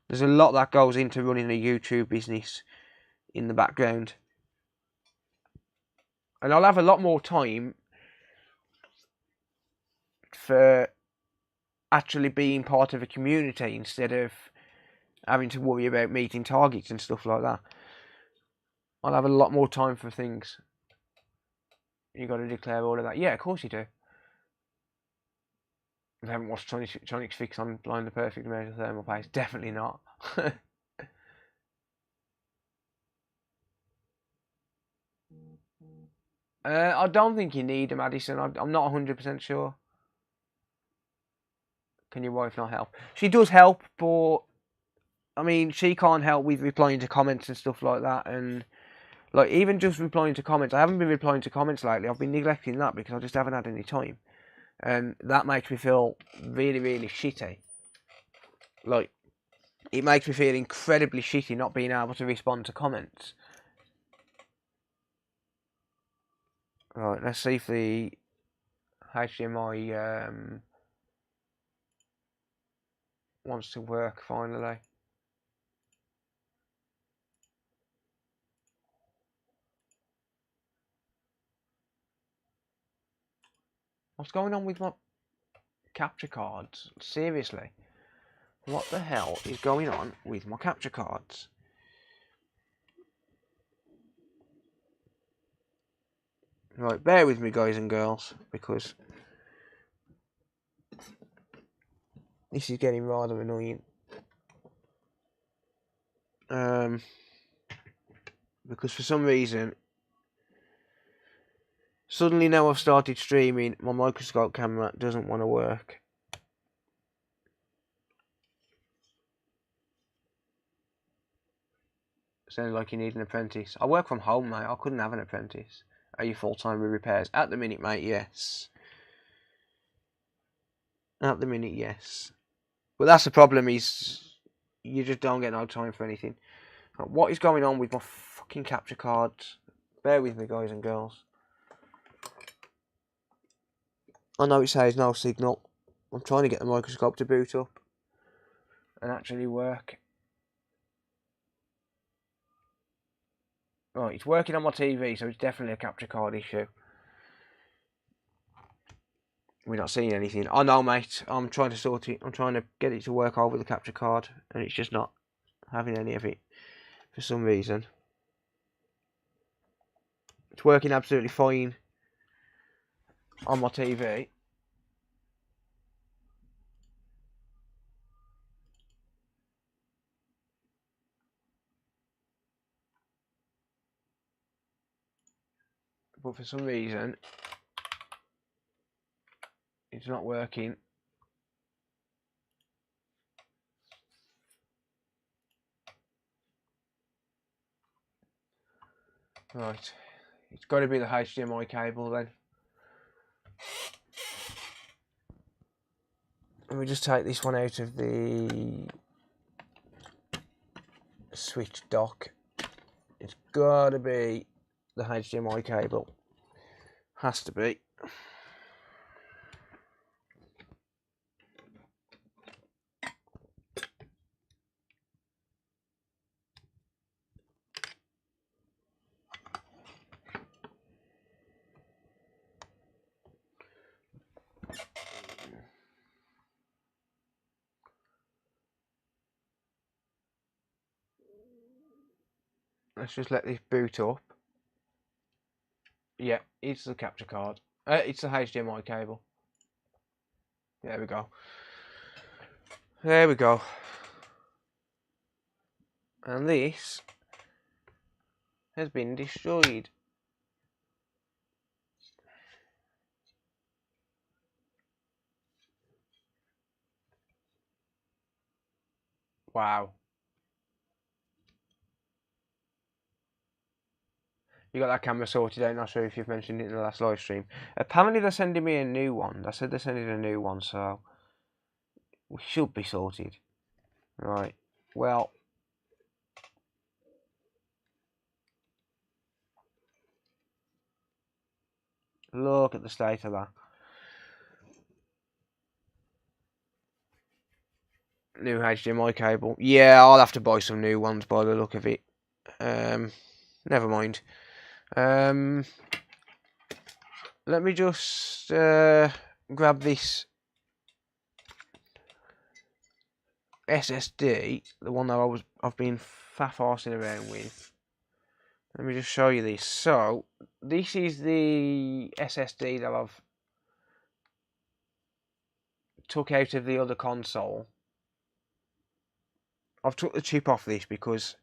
There's a lot that goes into running a YouTube business in the background, and I'll have a lot more time for actually being part of a community instead of having to worry about meeting targets and stuff like that. I'll have a lot more time for things. You got to declare all of that. Yeah, of course you do. I haven't watched Tronic's fix on Blind the Perfect Amount of Thermal Paste. Definitely not. I don't think you need a Madison. I'm not 100% sure. Can your wife not help? She does help, but I mean, she can't help with replying to comments and stuff like that. And like, even just replying to comments, I haven't been replying to comments lately. I've been neglecting that because I just haven't had any time, and that makes me feel really, really shitty. Like, it makes me feel incredibly shitty not being able to respond to comments. Right, let's see if the HDMI wants to work finally. What's going on with my capture cards? Seriously, what the hell is going on with my capture cards? Right, bear with me, guys and girls, because this is getting rather annoying. Because for some reason, suddenly now I've started streaming, my microscope camera doesn't want to work. Sounds like you need an apprentice. I work from home, mate. I couldn't have an apprentice. Are you full-time with repairs? At the minute, mate, yes. At the minute, yes. But that's the problem, is you just don't get no time for anything. What is going on with my fucking capture cards? Bear with me, guys and girls. I know it says no signal. I'm trying to get the microscope to boot up and actually work. Right, it's working on my TV, so it's definitely a capture card issue. We're not seeing anything. I know, mate. I'm trying to sort it. I'm trying to get it to work over the capture card, and it's just not having any of it for some reason. It's working absolutely fine on my TV. But for some reason, it's not working. Right. It's got to be the HDMI cable then. Let me just take this one out of the switch dock. It's got to be the HDMI cable. Has to be. Let's just let this boot up. Yeah, it's the capture card. It's the HDMI cable. There we go. There we go. And this has been destroyed. Wow. You got that camera sorted out, not sure if you've mentioned it in the last live stream. Apparently they're sending me a new one. They said they're sending a new one, so we should be sorted. Right. Well, look at the state of that. New HDMI cable. Yeah, I'll have to buy some new ones by the look of it. Never mind. Let me just grab this SSD, the one that I've been faff-arsing around with. Let me just show you this. So, this is the SSD that I've took out of the other console. I've took the chip off this because,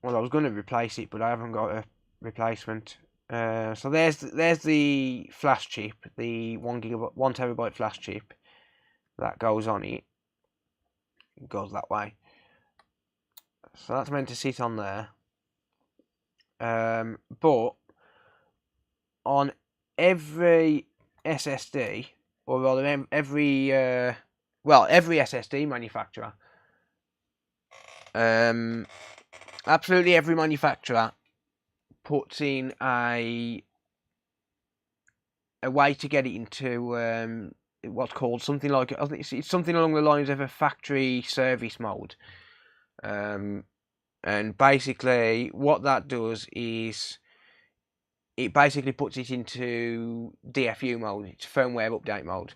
well, I was going to replace it, but I haven't got a replacement. So there's the flash chip, the 1 terabyte flash chip that goes on it. It goes that way. So that's meant to sit on there. But on every SSD, or rather every SSD manufacturer, absolutely every manufacturer puts in a way to get it into what's called something like, I think it's something along the lines of a factory service mode. And basically what that does is it basically puts it into DFU mode, it's firmware update mode,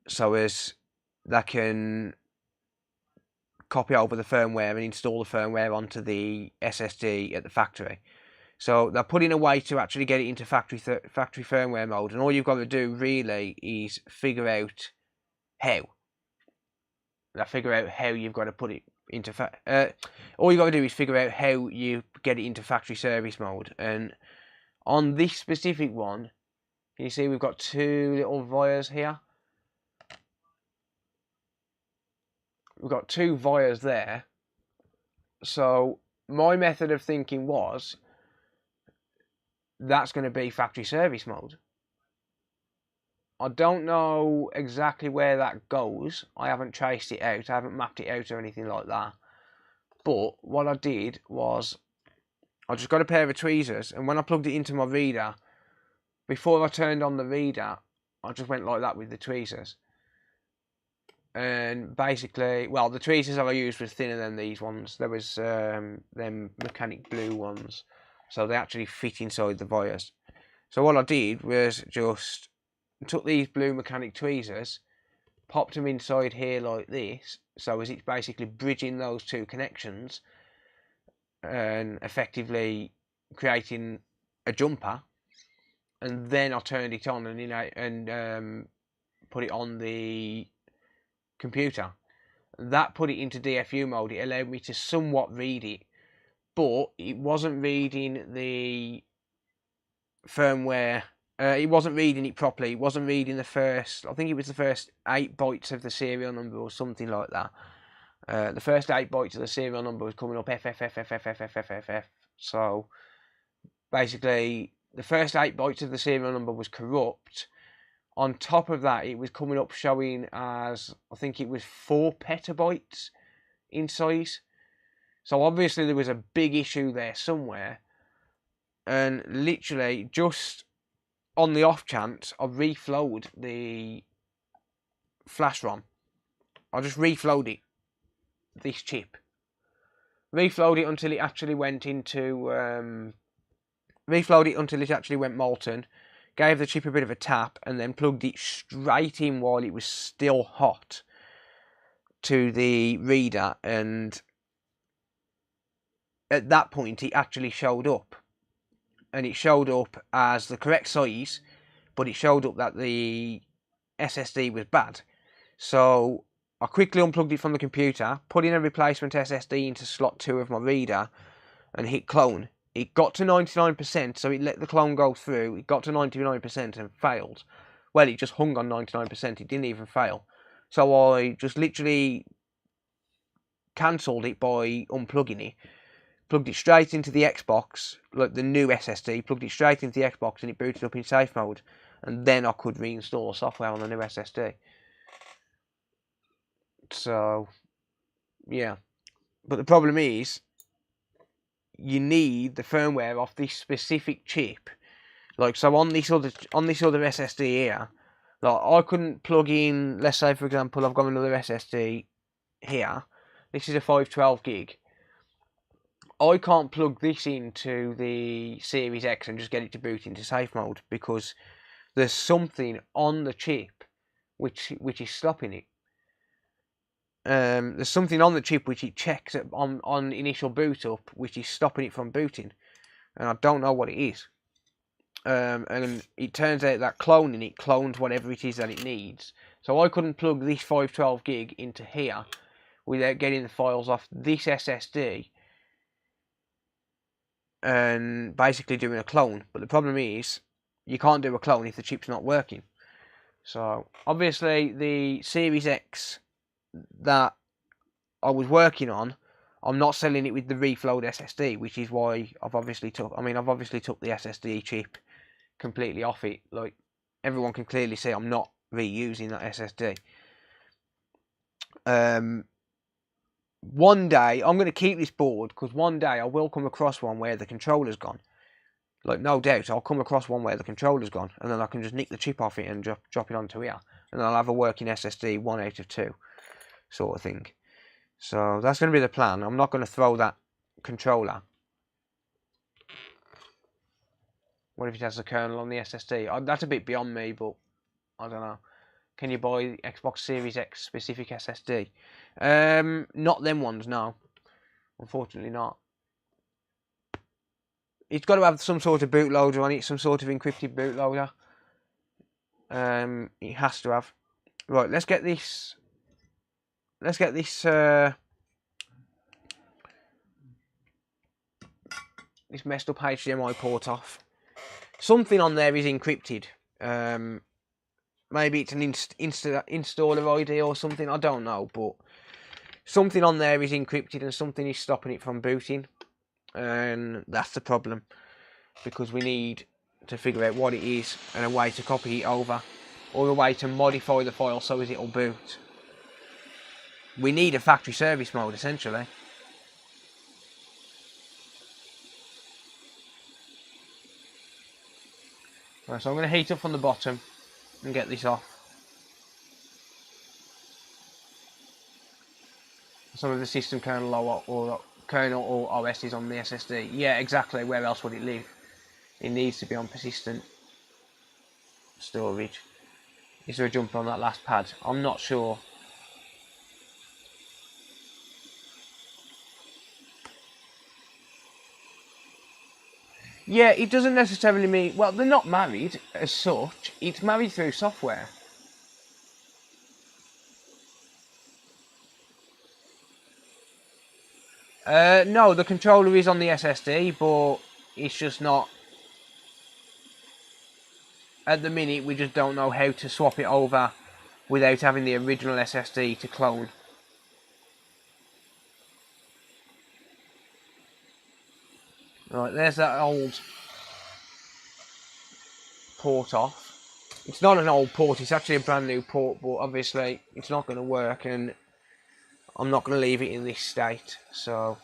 so as that can copy over the firmware and install the firmware onto the SSD at the factory. So they're putting a way to actually get it into factory firmware mode, and all you've got to do really is figure out how. Figure out how you've got to put it into all you got to do is figure out how you get it into factory service mode. And on this specific one, can you see we've got two little wires here? We've got two wires there. So my method of thinking was that's going to be factory service mode. I don't know exactly where that goes. I haven't traced it out. I haven't mapped it out or anything like that. But what I did was I just got a pair of tweezers, and when I plugged it into my reader, before I turned on the reader, I just went like that with the tweezers. And basically, well, the tweezers that I used was thinner than these ones. There was them mechanic blue ones, so they actually fit inside the wires. So what I did was just took these blue mechanic tweezers, popped them inside here like this, so as it's basically bridging those two connections and effectively creating a jumper. And then I turned it on and put it on the computer. That put it into DFU mode. It allowed me to somewhat read it, but it wasn't reading the firmware. It wasn't reading it properly. It wasn't reading the first, I think it was the first 8 bytes of the serial number or something like that. The first 8 bytes of the serial number was coming up FFFFFFFFFF. So basically, the first 8 bytes of the serial number was corrupt. On top of that, it was coming up showing as, I think it was 4 petabytes in size. So obviously there was a big issue there somewhere. And literally, just on the off chance, I reflowed the flash ROM. I just reflowed it, this chip. Reflowed it until it actually went into... reflowed it until it actually went molten. gave the chip a bit of a tap, and then plugged it straight in while it was still hot to the reader, and at that point it actually showed up. And it showed up as the correct size, but it showed up that the SSD was bad. So I quickly unplugged it from the computer, put in a replacement SSD into slot 2 of my reader, and hit clone. It got to 99%, so it let the clone go through. It got to 99% and failed. Well, it just hung on 99%. It didn't even fail. So I just literally cancelled it by unplugging it. Plugged it straight into the Xbox, like the new SSD, plugged it straight into the Xbox, and it booted up in safe mode. And then I could reinstall the software on the new SSD. So, yeah. But the problem is, you need the firmware off this specific chip. Like, so on this other SSD here, like, I couldn't plug in, let's say for example I've got another SSD here. This is a 512 gig. I can't plug this into the Series X and just get it to boot into safe mode, because there's something on the chip which is stopping it. There's something on the chip which it checks on initial boot up, which is stopping it from booting, and I don't know what it is. And it turns out that cloning it clones whatever it is that it needs. So I couldn't plug this 512 gig into here without getting the files off this SSD and basically doing a clone. But the problem is, you can't do a clone if the chip's not working. So obviously the Series X that I was working on, I'm not selling it with the reflowed SSD, which is why I've obviously took the SSD chip completely off it. Like, everyone can clearly see I'm not reusing that SSD. One day I'm going to keep this board, because one day I will come across one where the controller's gone. Like, no doubt I'll come across one where the controller's gone, and then I can just nick the chip off it and drop it onto here, and I'll have a working SSD 1 out of 2 sort of thing. So that's going to be the plan. I'm not going to throw that controller. What if it has a kernel on the SSD? That's a bit beyond me, but I don't know. Can you buy Xbox Series X specific SSD? Not them ones, no. Unfortunately not. It's got to have some sort of bootloader on it, some sort of encrypted bootloader. It has to have. Right, let's get this messed up HDMI port off. Something on there is encrypted. Maybe it's an installer ID or something, I don't know, but something on there is encrypted and something is stopping it from booting, and that's the problem, because we need to figure out what it is and a way to copy it over, or a way to modify the file so as it'll boot. We need a factory service mode, essentially. Right, so I'm going to heat up from the bottom and get this off. Some of the system kernel or OS is on the SSD. Yeah, exactly. Where else would it live? It needs to be on persistent storage. Is there a jumper on that last pad? I'm not sure. Yeah, it doesn't necessarily mean... Well, they're not married as such. It's married through software. No, the controller is on the SSD, but it's just not... At the minute, we just don't know how to swap it over without having the original SSD to clone. Right, there's that old port off. It's not an old port, it's actually a brand new port, but obviously it's not going to work, and I'm not going to leave it in this state, so...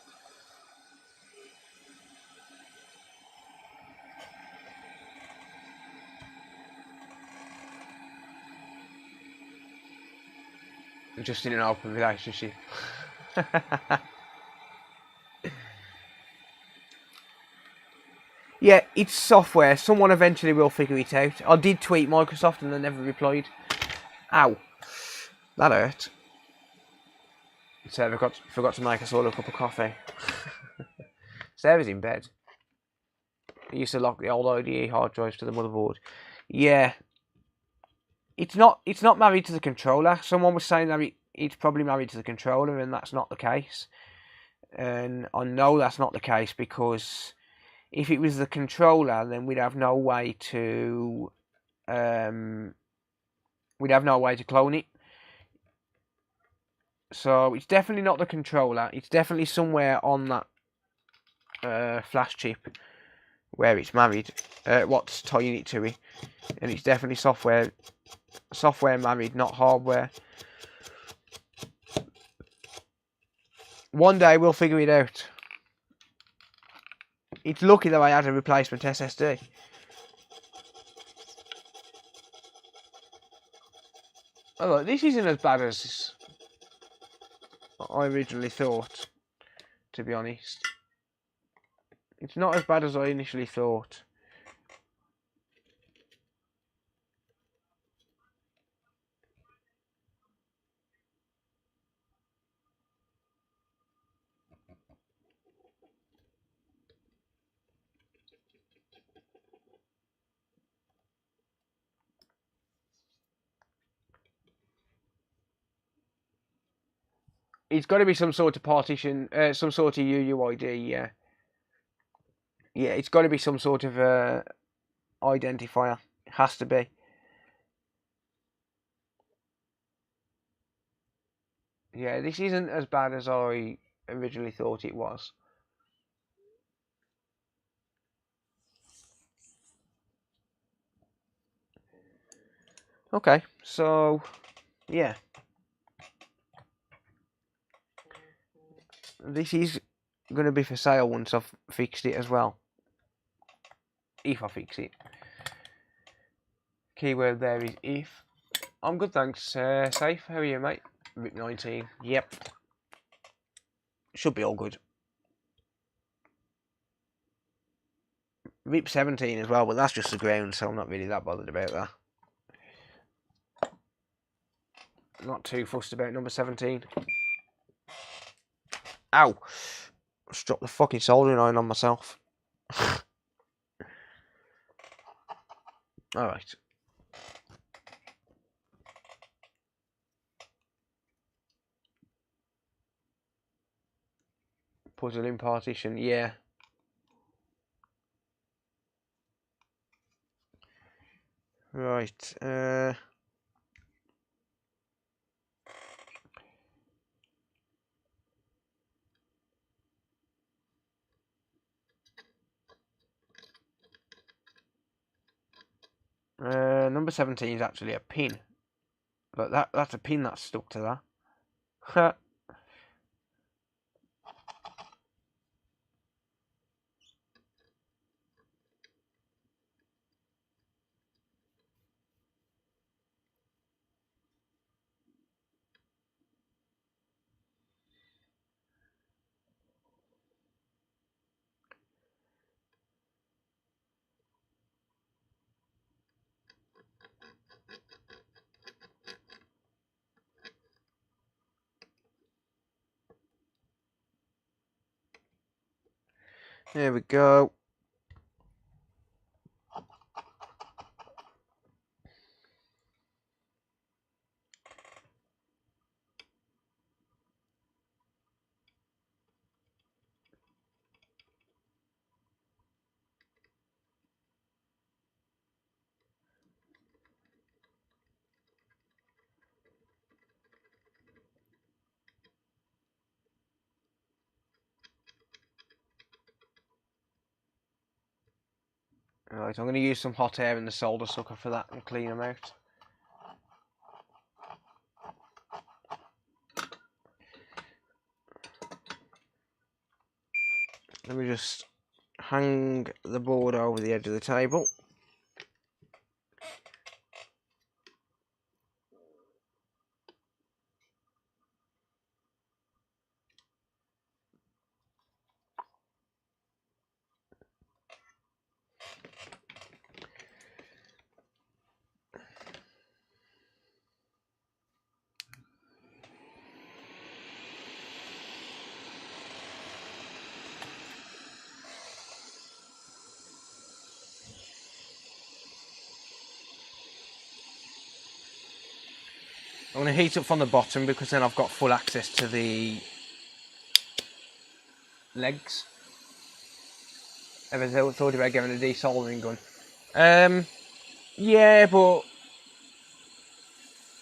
I'm just in an open relationship. Yeah, it's software. Someone eventually will figure it out. I did tweet Microsoft and they never replied. Ow. That hurt. Sarah forgot to make us all a cup of coffee. Sarah's in bed. I used to lock the old IDE hard drives to the motherboard. Yeah. It's not married to the controller. Someone was saying that it's probably married to the controller, and that's not the case. And I know that's not the case because if it was the controller, then we'd have no way to clone it. So it's definitely not the controller. It's definitely somewhere on that flash chip where it's married. What's tying it to it, and it's definitely software married, not hardware. One day we'll figure it out. It's lucky that I had a replacement SSD. Oh, this isn't as bad as I originally thought, to be honest. It's not as bad as I initially thought. It's got to be some sort of partition, some sort of UUID, yeah. Yeah, it's got to be some sort of identifier. It has to be. Yeah, this isn't as bad as I originally thought it was. Okay, so, yeah. This is going to be for sale once I've fixed it as well. If I fix it. Keyword there is if. I'm good, thanks. Safe, how are you, mate? RIP 19, yep. Should be all good. RIP 17 as well, but that's just the ground, so I'm not really that bothered about that. Not too fussed about number 17. Ow! Just dropped the fucking soldering iron on myself. Alright. Puzzle in partition, yeah. Right, number 17 is actually a pin. But that's a pin that's stuck to that. There we go. Right, I'm going to use some hot air in the solder sucker for that and clean them out. Let me just hang the board over the edge of the table. I'm going to heat up from the bottom because then I've got full access to the legs. Ever thought about getting a desoldering gun? Yeah, but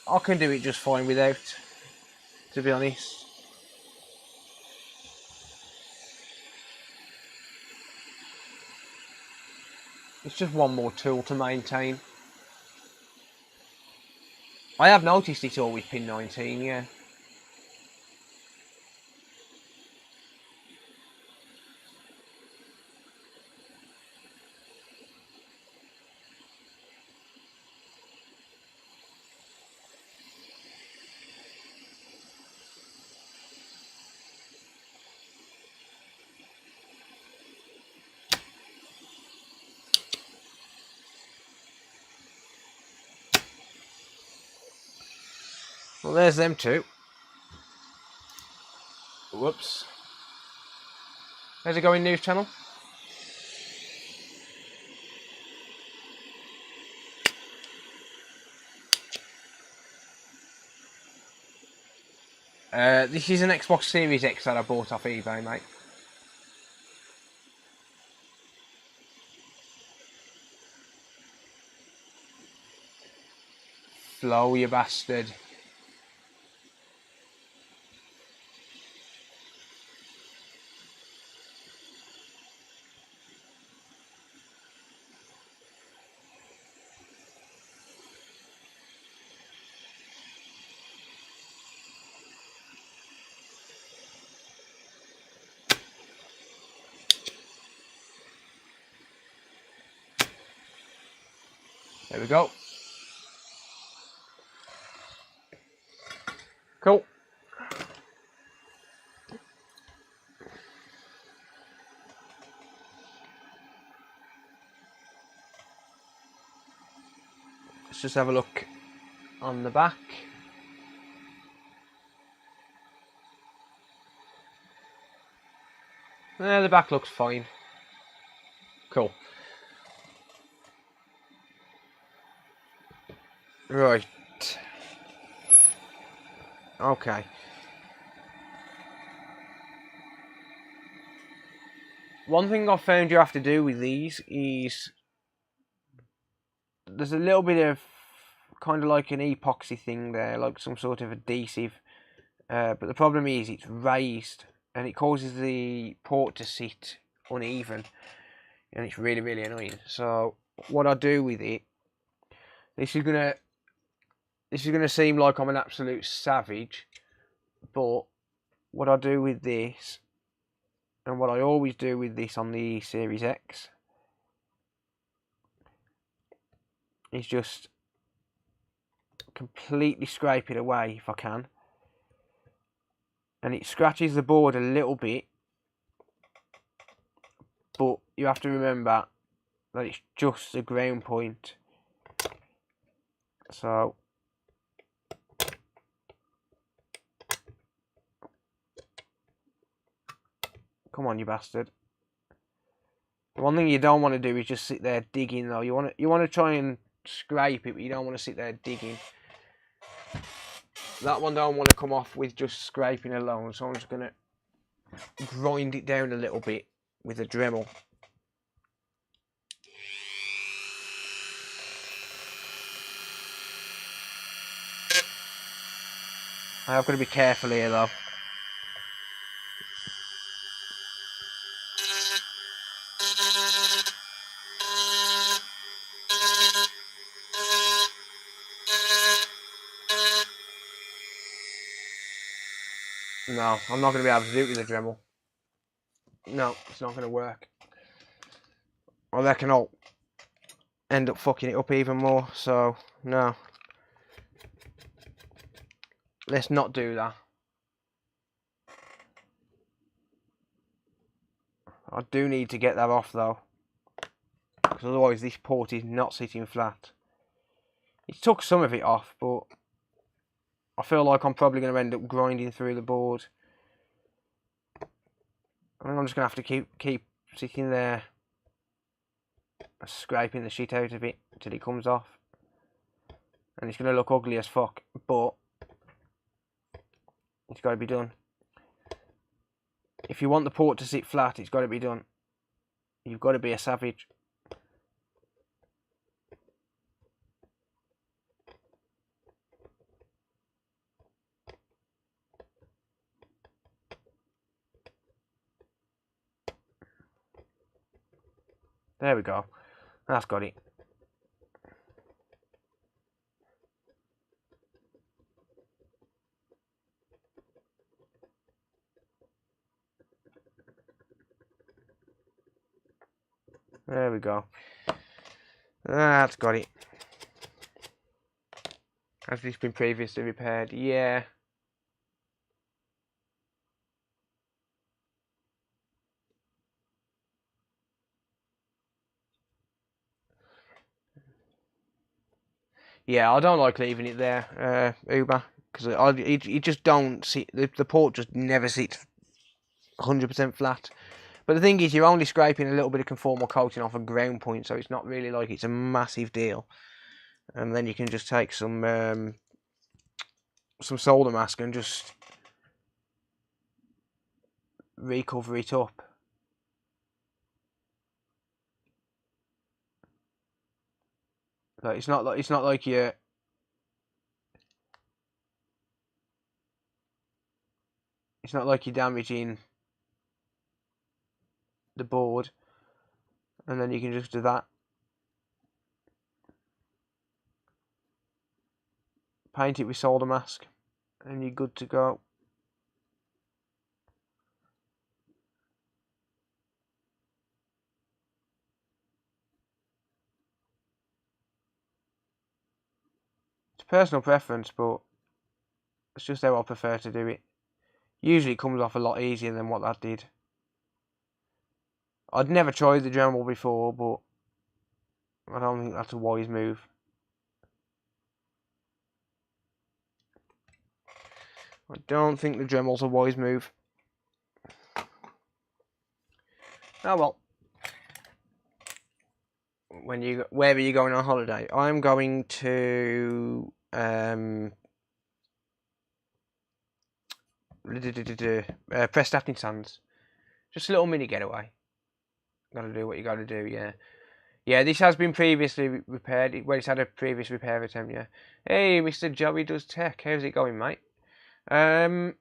I can do it just fine without, to be honest. It's just one more tool to maintain. I have noticed it all with pin 19, yeah. Well, there's them two. Whoops. How's it going, news channel? This is an Xbox Series X that I bought off eBay, mate. Flow, you bastard. There we go. Cool. Let's just have a look on the back. The back looks fine. Cool. Right. Okay. One thing I found you have to do with these is there's a little bit of kind of like an epoxy thing there, like some sort of adhesive. But the problem is it's raised and it causes the port to sit uneven, and it's really, really annoying. So what I do with it, this is gonna seem like I'm an absolute savage, but what I do with this, and what I always do with this on the Series X, is just completely scrape it away if I can. And it scratches the board a little bit, but you have to remember that it's just a ground point. So come on, you bastard. The one thing you don't want to do is just sit there digging, though. You want to try and scrape it, but you don't want to sit there digging. That one don't want to come off with just scraping alone, so I'm just going to grind it down a little bit with a Dremel. I've got to be careful here, though. No, I'm not going to be able to do it with a Dremel. No, it's not going to work. I reckon I'll end up fucking it up even more, so no. Let's not do that. I do need to get that off, though, because otherwise this port is not sitting flat. It took some of it off, but I feel like I'm probably going to end up grinding through the board. I think I'm just going to have to keep sitting there scraping the shit out of it until it comes off. And it's going to look ugly as fuck, but It's got to be done. If you want the port to sit flat, it's got to be done. You've got to be a savage. There we go. That's got it. There we go. That's got it. Has this been previously repaired? Yeah. Yeah, I don't like leaving it there, Uber, because you just don't see the port just never sits 100% flat. But the thing is, you're only scraping a little bit of conformal coating off a ground point, so it's not really like it's a massive deal. And then you can just take some solder mask and just recover it up. Like it's not like you're damaging the board, and then you can just do that. Paint it with solder mask, and you're good to go. It's personal preference, but it's just how I prefer to do it. Usually it comes off a lot easier than what that did. I'd never tried the Dremel before, but I don't think that's a wise move. I don't think the Dremel's a wise move. Oh well. Where are you going on holiday? I'm going to Prestafton Sands. Just a little mini getaway. Gotta do what you gotta do, yeah. Yeah, this has been previously repaired. Well, it's had a previous repair attempt, yeah. Hey, Mr. Joey Does Tech. How's it going, mate?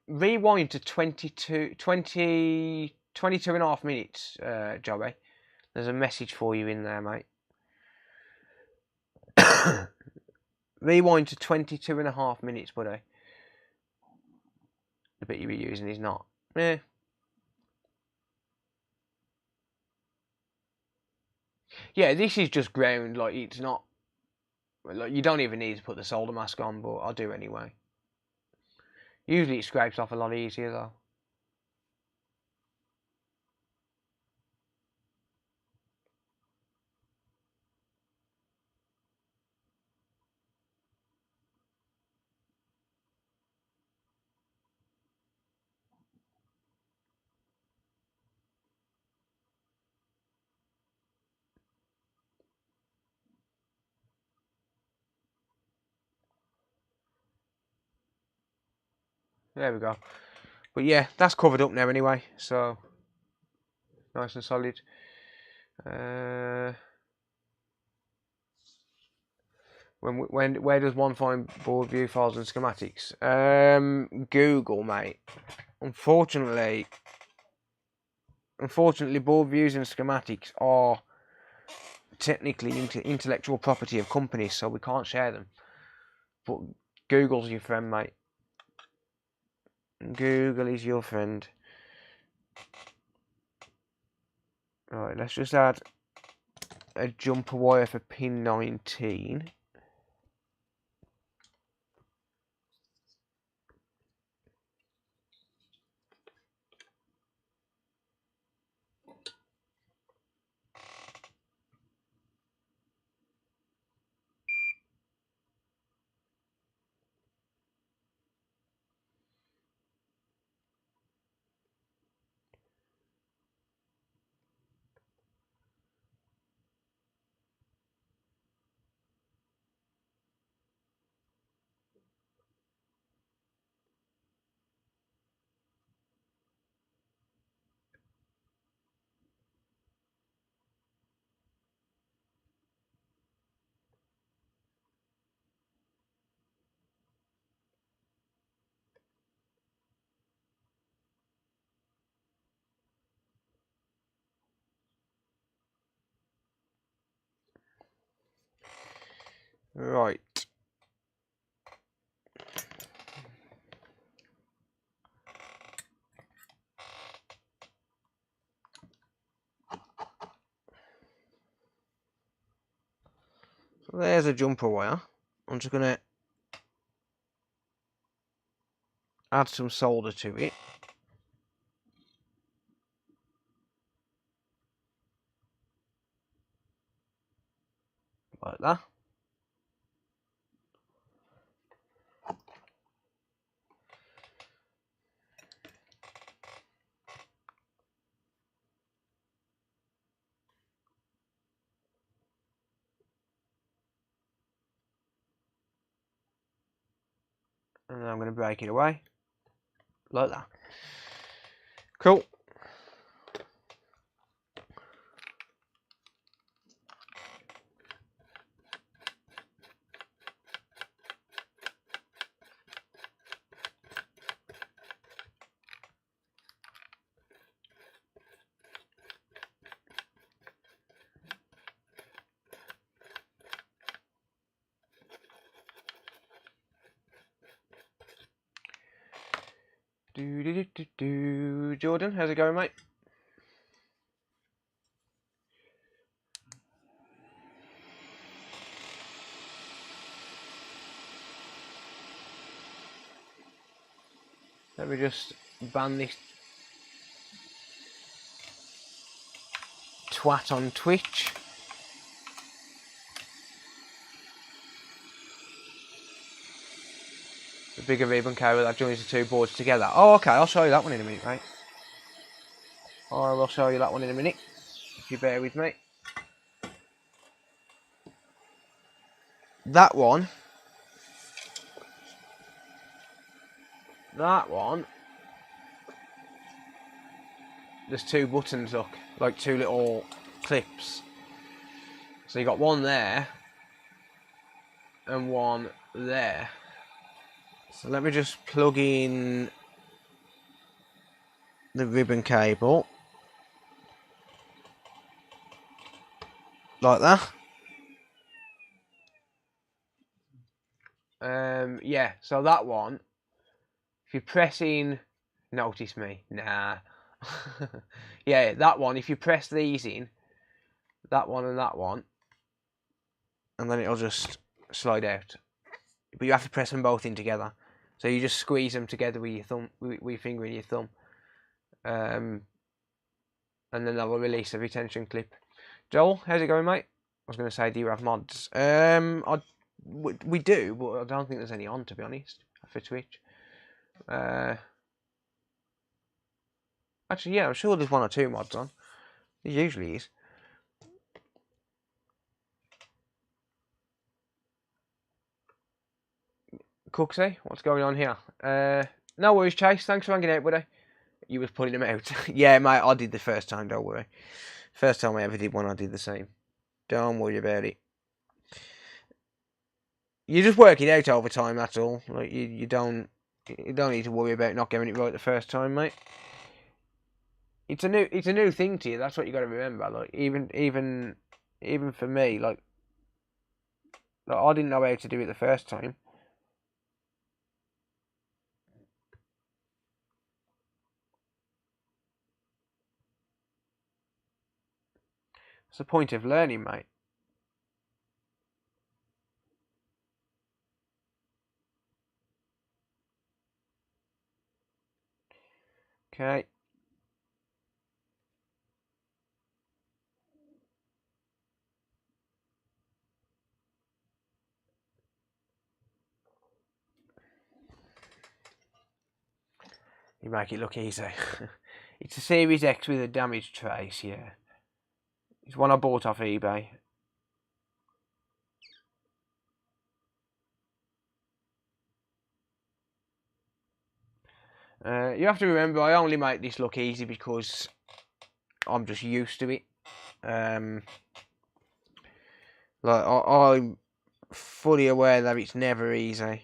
Rewind to 22 and a half minutes, Joey. There's a message for you in there, mate. Rewind to 22 and a half minutes, buddy. The bit you were using is not. Eh. Yeah, this is just ground. Like, it's not. Like, you don't even need to put the solder mask on, but I'll do anyway. Usually it scrapes off a lot easier, though. There we go. But yeah, that's covered up now anyway, so nice and solid. Where does one find board view files and schematics? Google, mate. Unfortunately, board views and schematics are technically intellectual property of companies, so we can't share them. But Google's your friend, mate. Google is your friend. Alright, let's just add a jumper wire for pin 19. Right. So there's a jumper wire. I'm just going to add some solder to it. Like that. And then I'm going to break it away. Like that. Cool. Jordan, how's it going, mate? Let me just ban this twat on Twitch. The bigger ribbon cable that joins the two boards together. Oh, okay, I'll show you that one in a minute, mate. I will show you that one in a minute, if you bear with me. That one, there's two buttons, look, like two little clips. So you got one there and one there. So let me just plug in the ribbon cable like that. Yeah, so that one, if you're pressing, notice me, nah. Yeah, that one, if you press these in, that one and that one, and then it'll just slide out. But you have to press them both in together. So you just squeeze them together with your thumb, with your finger and your thumb. And then that will release the retention clip. Joel, how's it going, mate? I was going to say, do you have mods? We do, but I don't think there's any on, to be honest, for Twitch. Actually, yeah, I'm sure there's one or two mods on. There usually is. Cooksy, what's going on here? No worries, Chase. Thanks for hanging out, buddy. You was putting them out. Yeah, mate, I did the first time, don't worry. First time I ever did one, I did the same. Don't worry about it. You just work it out over time, that's all. Like you don't need to worry about not getting it right the first time, mate. It's a new thing to you. That's what you got to remember. Like even for me, like I didn't know how to do it the first time. It's the point of learning, mate. Okay. You make it look easy. It's a Series X with a damage trace, yeah. It's one I bought off eBay. You have to remember, I only make this look easy because I'm just used to it. Like I'm fully aware that it's never easy.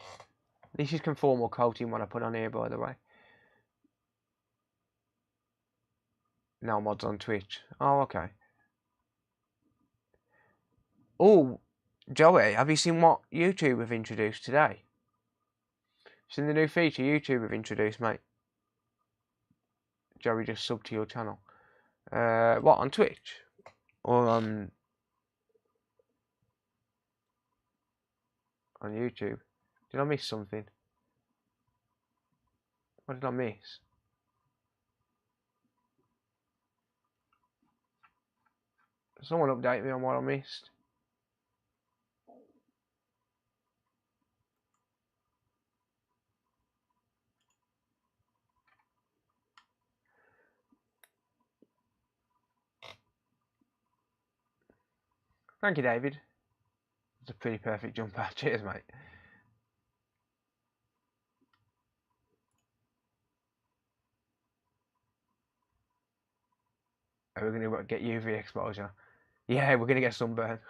This is conformal coating what I put on here, by the way. No mods on Twitch. Oh, okay. Oh, Joey, have you seen what YouTube have introduced today? Seen the new feature YouTube have introduced, mate? Joey just subbed to your channel. What, on Twitch? Or on YouTube? Did I miss something? What did I miss? Someone update me on what I missed. Thank you, David. It's a pretty perfect jumper. Cheers, mate. Are we going to get UV exposure? Yeah, we're going to get sunburn.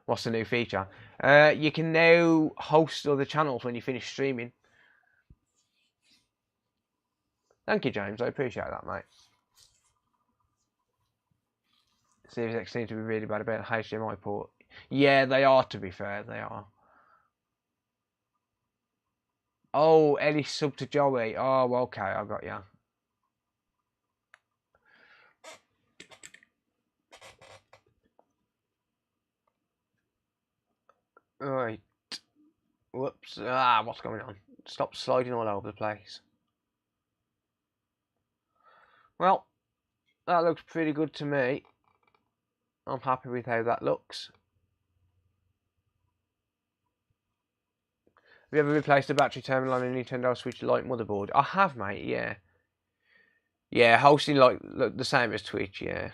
What's the new feature? You can now host other channels when you finish streaming. Thank you, James. I appreciate that, mate. Series X seem to be really bad about HDMI port. Yeah, they are, to be fair. They are. Oh, Ellie sub to Joey. Oh, okay. I got ya. Right. Whoops. What's going on? Stop sliding all over the place. Well, that looks pretty good to me. I'm happy with how that looks. Have you ever replaced a battery terminal on a Nintendo Switch Lite motherboard? I have, mate, yeah. Yeah, hosting like the same as Twitch, yeah.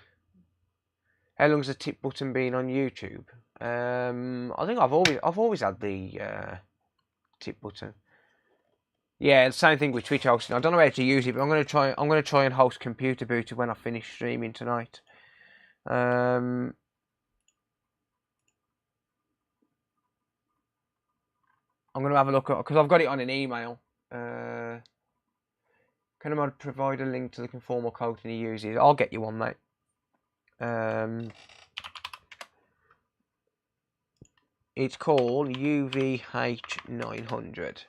How long's the tip button been on YouTube? I think I've always had the tip button. Yeah, the same thing with Twitch hosting. I don't know how to use it, but I'm gonna try and host Computer Booted when I finish streaming tonight. I'm gonna have a look at, because I've got it on an email. Can I provide a link to the conformal code he uses? I'll get you one, mate. It's called UVH900.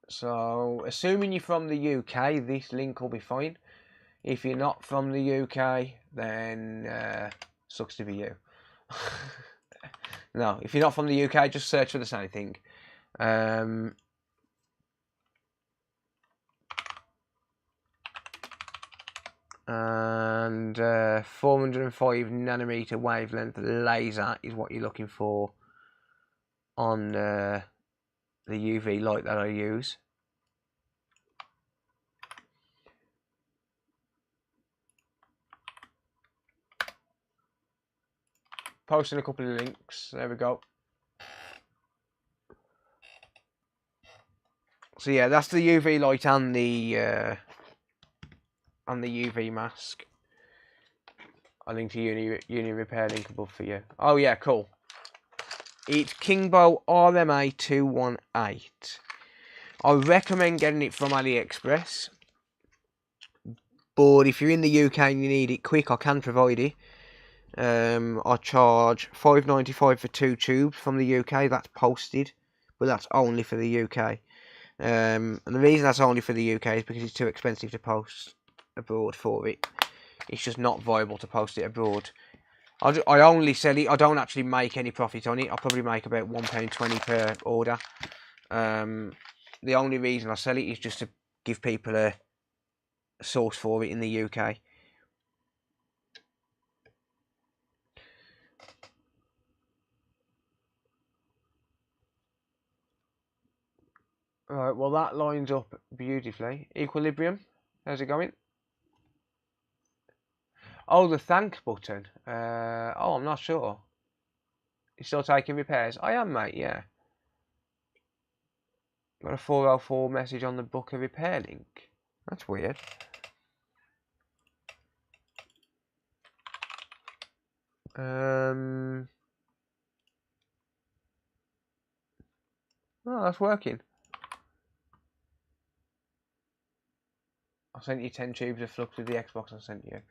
So, assuming you're from the UK, this link will be fine. If you're not from the UK, then sucks to be you. No, if you're not from the UK, just search for the same thing. And 405 nanometer wavelength laser is what you're looking for on the UV light that I use. Posting a couple of links. There we go. So yeah, that's the UV light and the UV mask. I'll link to uni repair link above for you. Oh yeah, cool. It's Kingbo RMA 218. I recommend getting it from AliExpress. But if you're in the UK and you need it quick, I can provide it. I charge £5.95 for 2 tubes from the UK. That's posted, but that's only for the UK. And the reason that's only for the UK is because it's too expensive to post abroad for it. It's just not viable to post it abroad. I only sell it. I don't actually make any profit on it. I probably make about £1.20 per order. The only reason I sell it is just to give people a source for it in the UK. Alright, well that lines up beautifully. Equilibrium, how's it going? Oh, the thank button. Oh, I'm not sure. You still taking repairs? I am, mate, yeah. Got a 404 message on the book a repair link. That's weird. Oh, that's working. I sent you 10 tubes of flux with the Xbox I sent you.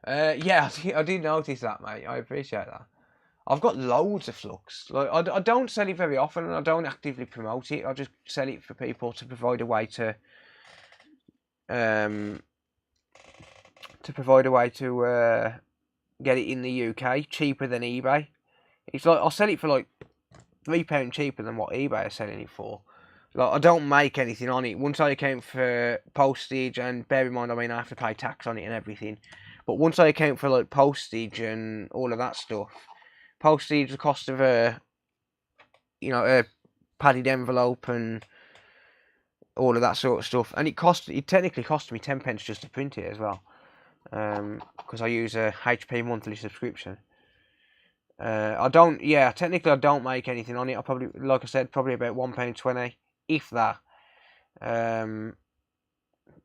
Yeah, I did notice that, mate. I appreciate that. I've got loads of flux. Like I don't sell it very often, and I don't actively promote it. I just sell it for people to provide a way to get it in the UK cheaper than eBay. It's like I'll sell it for like £3 cheaper than what eBay is selling it for. Like I don't make anything on it. Once I account for postage, and bear in mind, I mean I have to pay tax on it and everything. But once I account for like postage and all of that stuff, postage, the cost of a padded envelope and all of that sort of stuff, and it technically cost me 10p just to print it as well, because I use a HP monthly subscription. Technically I don't make anything on it. I probably, like I said, probably about £1.20, if that.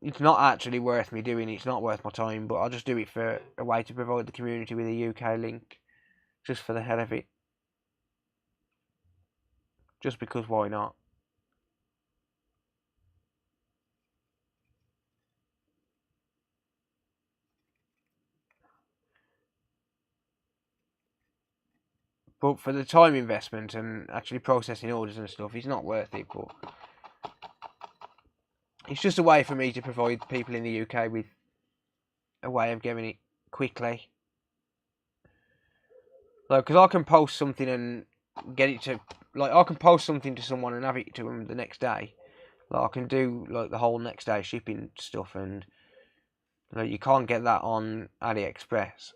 It's not actually worth me doing it. It's not worth my time, but I'll just do it for a way to provide the community with a UK link, just for the hell of it. Just because, why not? But for the time investment and actually processing orders and stuff, it's not worth it. But it's just a way for me to provide people in the UK with a way of getting it quickly. Like, because I can post something and get it to, like, I can post something to someone and have it to them the next day. Like, I can do like the whole next day shipping stuff, and you can't get that on AliExpress.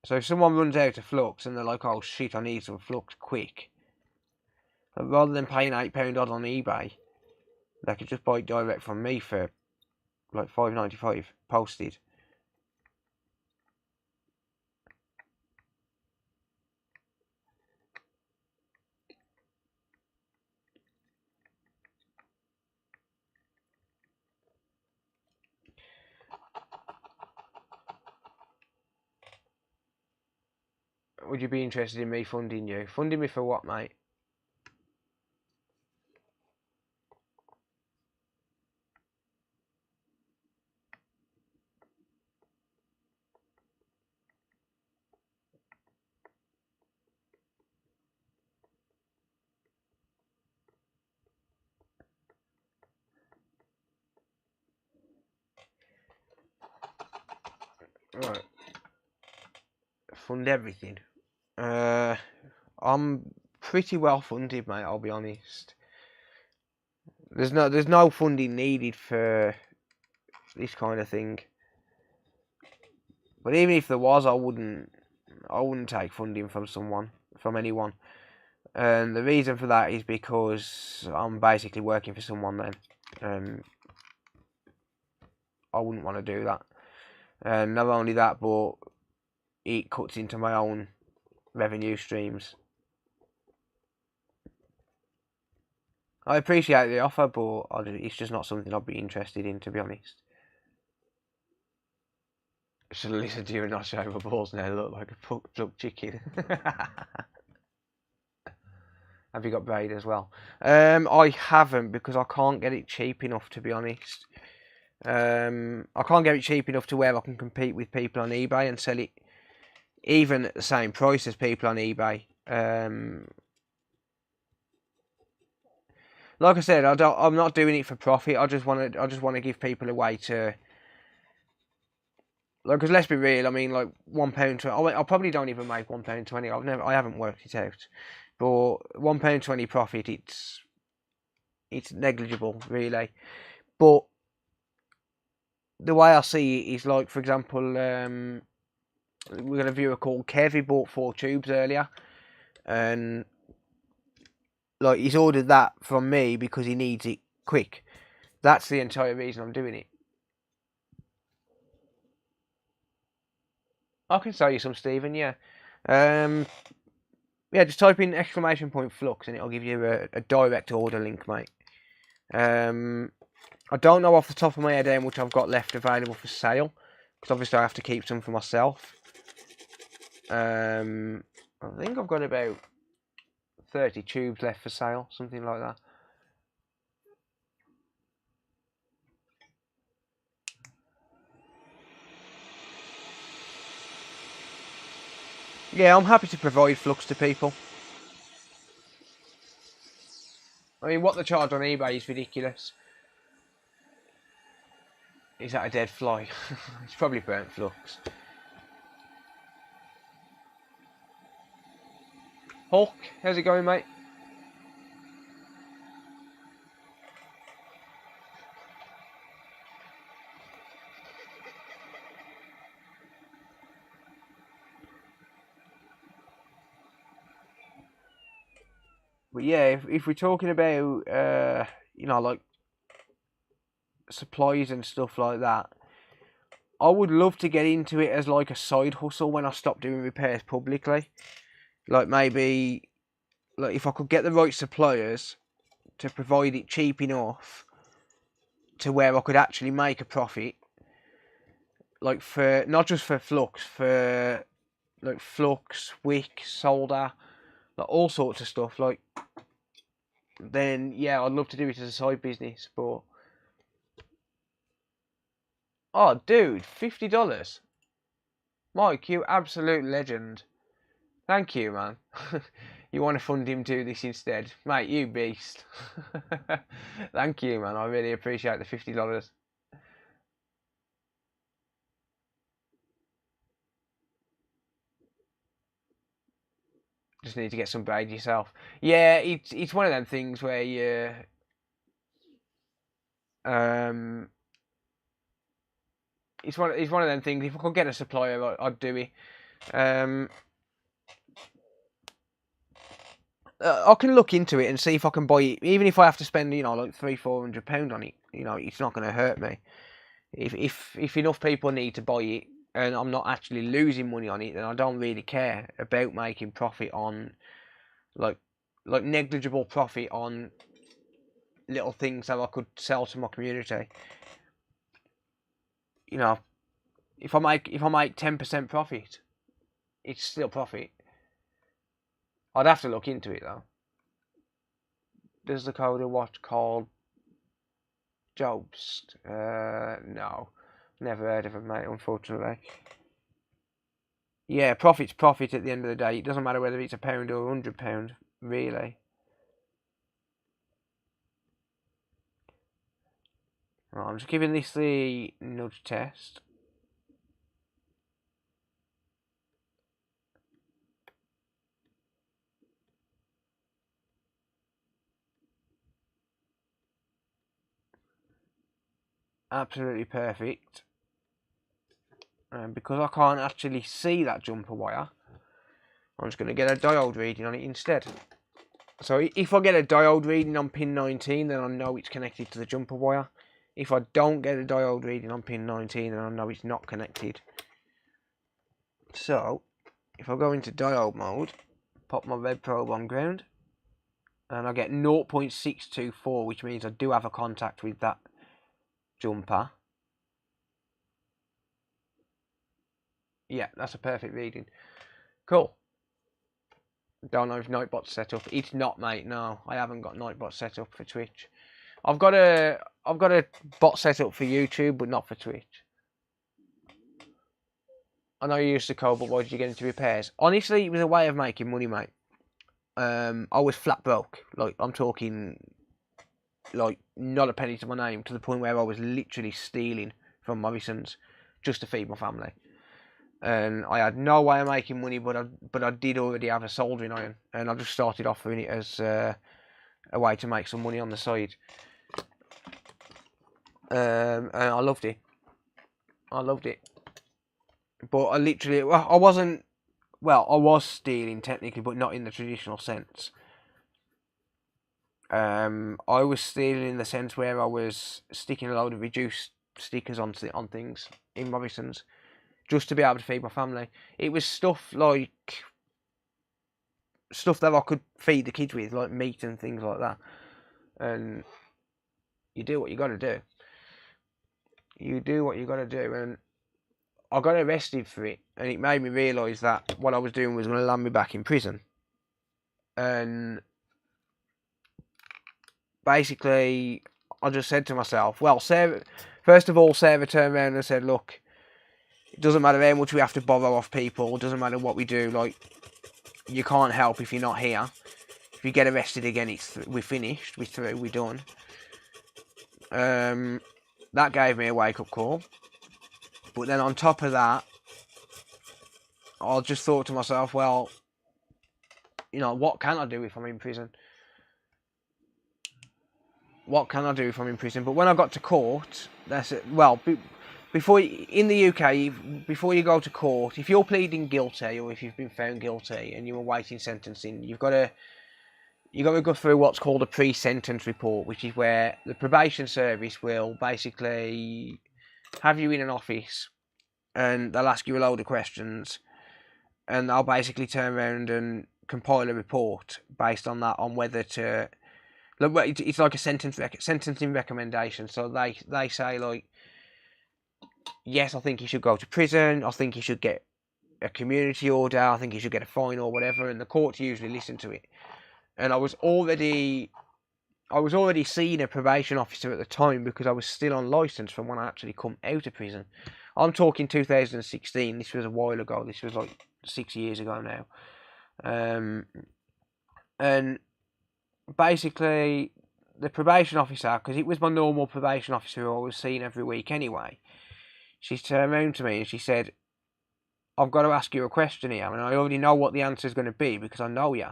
So if someone runs out of flux and they're like, oh shit, I need some flux quick, rather than paying £8 odd on eBay, they could just buy it direct from me for like £5.95 posted. Would you be interested in me funding you? Funding me for what, mate? Right. Fund everything. I'm pretty well funded, mate, I'll be honest. There's no funding needed for this kind of thing. But even if there was, I wouldn't take funding from anyone. And the reason for that is because I'm basically working for someone then. I wouldn't want to do that. And not only that, but it cuts into my own revenue streams. I appreciate the offer, but it's just not something I'd be interested in, to be honest. I should listen to you and not show my balls now. Look like a plucked chicken. Have you got braid as well? I haven't, because I can't get it cheap enough, to be honest. I can't get it cheap enough to where I can compete with people on eBay and sell it even at the same price as people on eBay. Like I said, I'm not doing it for profit. I just want to give people a way to, like, because let's be real. I mean, like £1.20. I probably don't even make £1.20. I haven't worked it out, but £1.20 profit. It's negligible, really. But the way I see it is, like, for example, we got a viewer called Kev. He bought 4 tubes earlier, and like, he's ordered that from me because he needs it quick. That's the entire reason I'm doing it. I can sell you some, Stephen. Yeah. Yeah, just type in !flux and it'll give you a direct order link, mate. I don't know off the top of my head how much I've got left available for sale, because obviously I have to keep some for myself. I think I've got about 30 tubes left for sale, something like that. Yeah, I'm happy to provide flux to people. I mean, what they charge on eBay is ridiculous. Is that a dead fly? It's probably burnt flux. Hulk, how's it going, mate? But yeah, if we're talking about, you know, like supplies and stuff like that, I would love to get into it as like a side hustle when I stop doing repairs publicly. Like maybe, like if I could get the right suppliers to provide it cheap enough to where I could actually make a profit. Like for, not just for flux, for like flux, wick, solder, like all sorts of stuff. Like, then yeah, I'd love to do it as a side business. But oh, dude, $50, Mike, you absolute legend. Thank you, man. You want to fund him do this instead, mate? You beast. Thank you, man. I really appreciate the $50. Just need to get some braid yourself. Yeah, it's one of them things where you it's one of them things. If I could get a supplier, I'd do it. I can look into it and see if I can buy it, even if I have to spend, you know, like £300-400 on it. You know, it's not going to hurt me. If enough people need to buy it and I'm not actually losing money on it, then I don't really care about making profit on like negligible profit on little things that I could sell to my community. You know, if I make 10% profit, it's still profit. I'd have to look into it though. Does the coder watch called Jobst? No, never heard of him, mate. Unfortunately. Yeah, profit's profit at the end of the day. It doesn't matter whether it's £1 or £100, really. Right, I'm just giving this the nudge test. Absolutely perfect. And because I can't actually see that jumper wire, I'm just going to get a diode reading on it instead. So if I get a diode reading on pin 19, then I know it's connected to the jumper wire. If I don't get a diode reading on pin 19, then I know it's not connected. So, if I go into diode mode, pop my red probe on ground, and I get 0.624, which means I do have a contact with that jumper. Yeah, that's a perfect reading. Cool. Don't know if Nightbot's set up. It's not, mate. No, I haven't got Nightbot set up for Twitch. I've got a bot set up for YouTube, but not for Twitch. I know you used to code, but why did you get into repairs? Honestly, it was a way of making money, mate. I was flat broke. Like, I'm talking, like, not a penny to my name, to the point where I was literally stealing from Morrison's just to feed my family. And I had no way of making money, but I did already have a soldering iron, and I just started offering it as a way to make some money on the side. And I loved it. But I literally, I wasn't, well, I was stealing technically, but not in the traditional sense. I was stealing in the sense where I was sticking a load of reduced stickers on things in Morrison's, just to be able to feed my family. It was stuff that I could feed the kids with, like meat and things like that. And you do what you got to do. And I got arrested for it, and it made me realise that what I was doing was going to land me back in prison. And basically, I just said to myself, well, Sarah, first of all, Sarah turned around and said, look, It doesn't matter how much we have to borrow off people. It doesn't matter what we do. Like, you can't help if you're not here. If you get arrested again, we're finished. We're through. We're done. That gave me a wake-up call. But then on top of that, I just thought to myself, well, you know, what can I do if I'm in prison? What can I do if I'm in prison? But when I got to court, that's it. Well, before in the UK, before you go to court, if you're pleading guilty or if you've been found guilty and you're awaiting sentencing, you've got to go through what's called a pre-sentence report, which is where the probation service will basically have you in an office and they'll ask you a load of questions and they'll basically turn around and compile a report based on that, on whether to... It's like a sentencing recommendation. So they say, like, yes, I think he should go to prison. I think he should get a community order. I think he should get a fine or whatever. And the courts usually listen to it. And I was already seeing a probation officer at the time because I was still on licence from when I actually come out of prison. I'm talking 2016. This was a while ago. This was like 6 years ago now. And basically, the probation officer, because it was my normal probation officer who I was seeing every week anyway, she turned around to me and she said, I've got to ask you a question here, and I already know what the answer is going to be because I know you.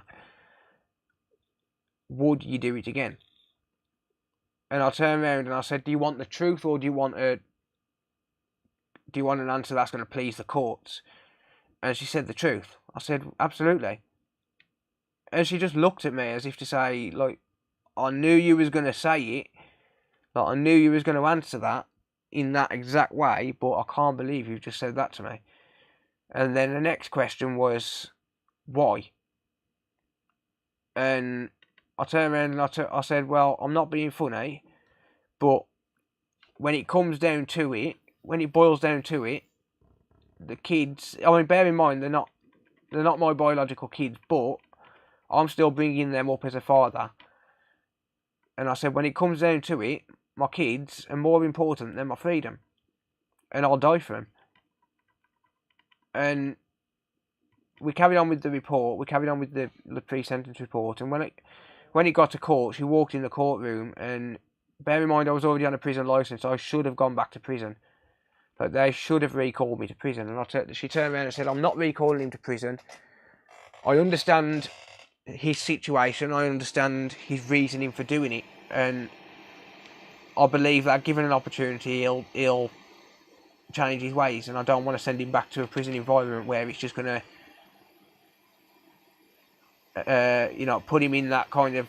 Would you do it again? And I turned around and I said, do you want the truth or do you want an answer that's going to please the courts? And she said the truth. I said, absolutely. And she just looked at me as if to say, like, I knew you was going to say it. Like, I knew you was going to answer that in that exact way, but I can't believe you just said that to me. And then the next question was, why? And I turned around and I said, well, I'm not being funny, but when it comes down to it, when it boils down to it, the kids, I mean, bear in mind, they're not my biological kids, but I'm still bringing them up as a father. And I said, when it comes down to it, my kids are more important than my freedom. And I'll die for them. And we carried on with the report. We carried on with the pre-sentence report. And when it got to court, she walked in the courtroom. And bear in mind, I was already on a prison licence. So I should have gone back to prison. But they should have recalled me to prison. And she turned around and said, I'm not recalling him to prison. I understand his situation, I understand his reasoning for doing it, and I believe that given an opportunity he'll change his ways, and I don't want to send him back to a prison environment where it's just going to put him in that kind of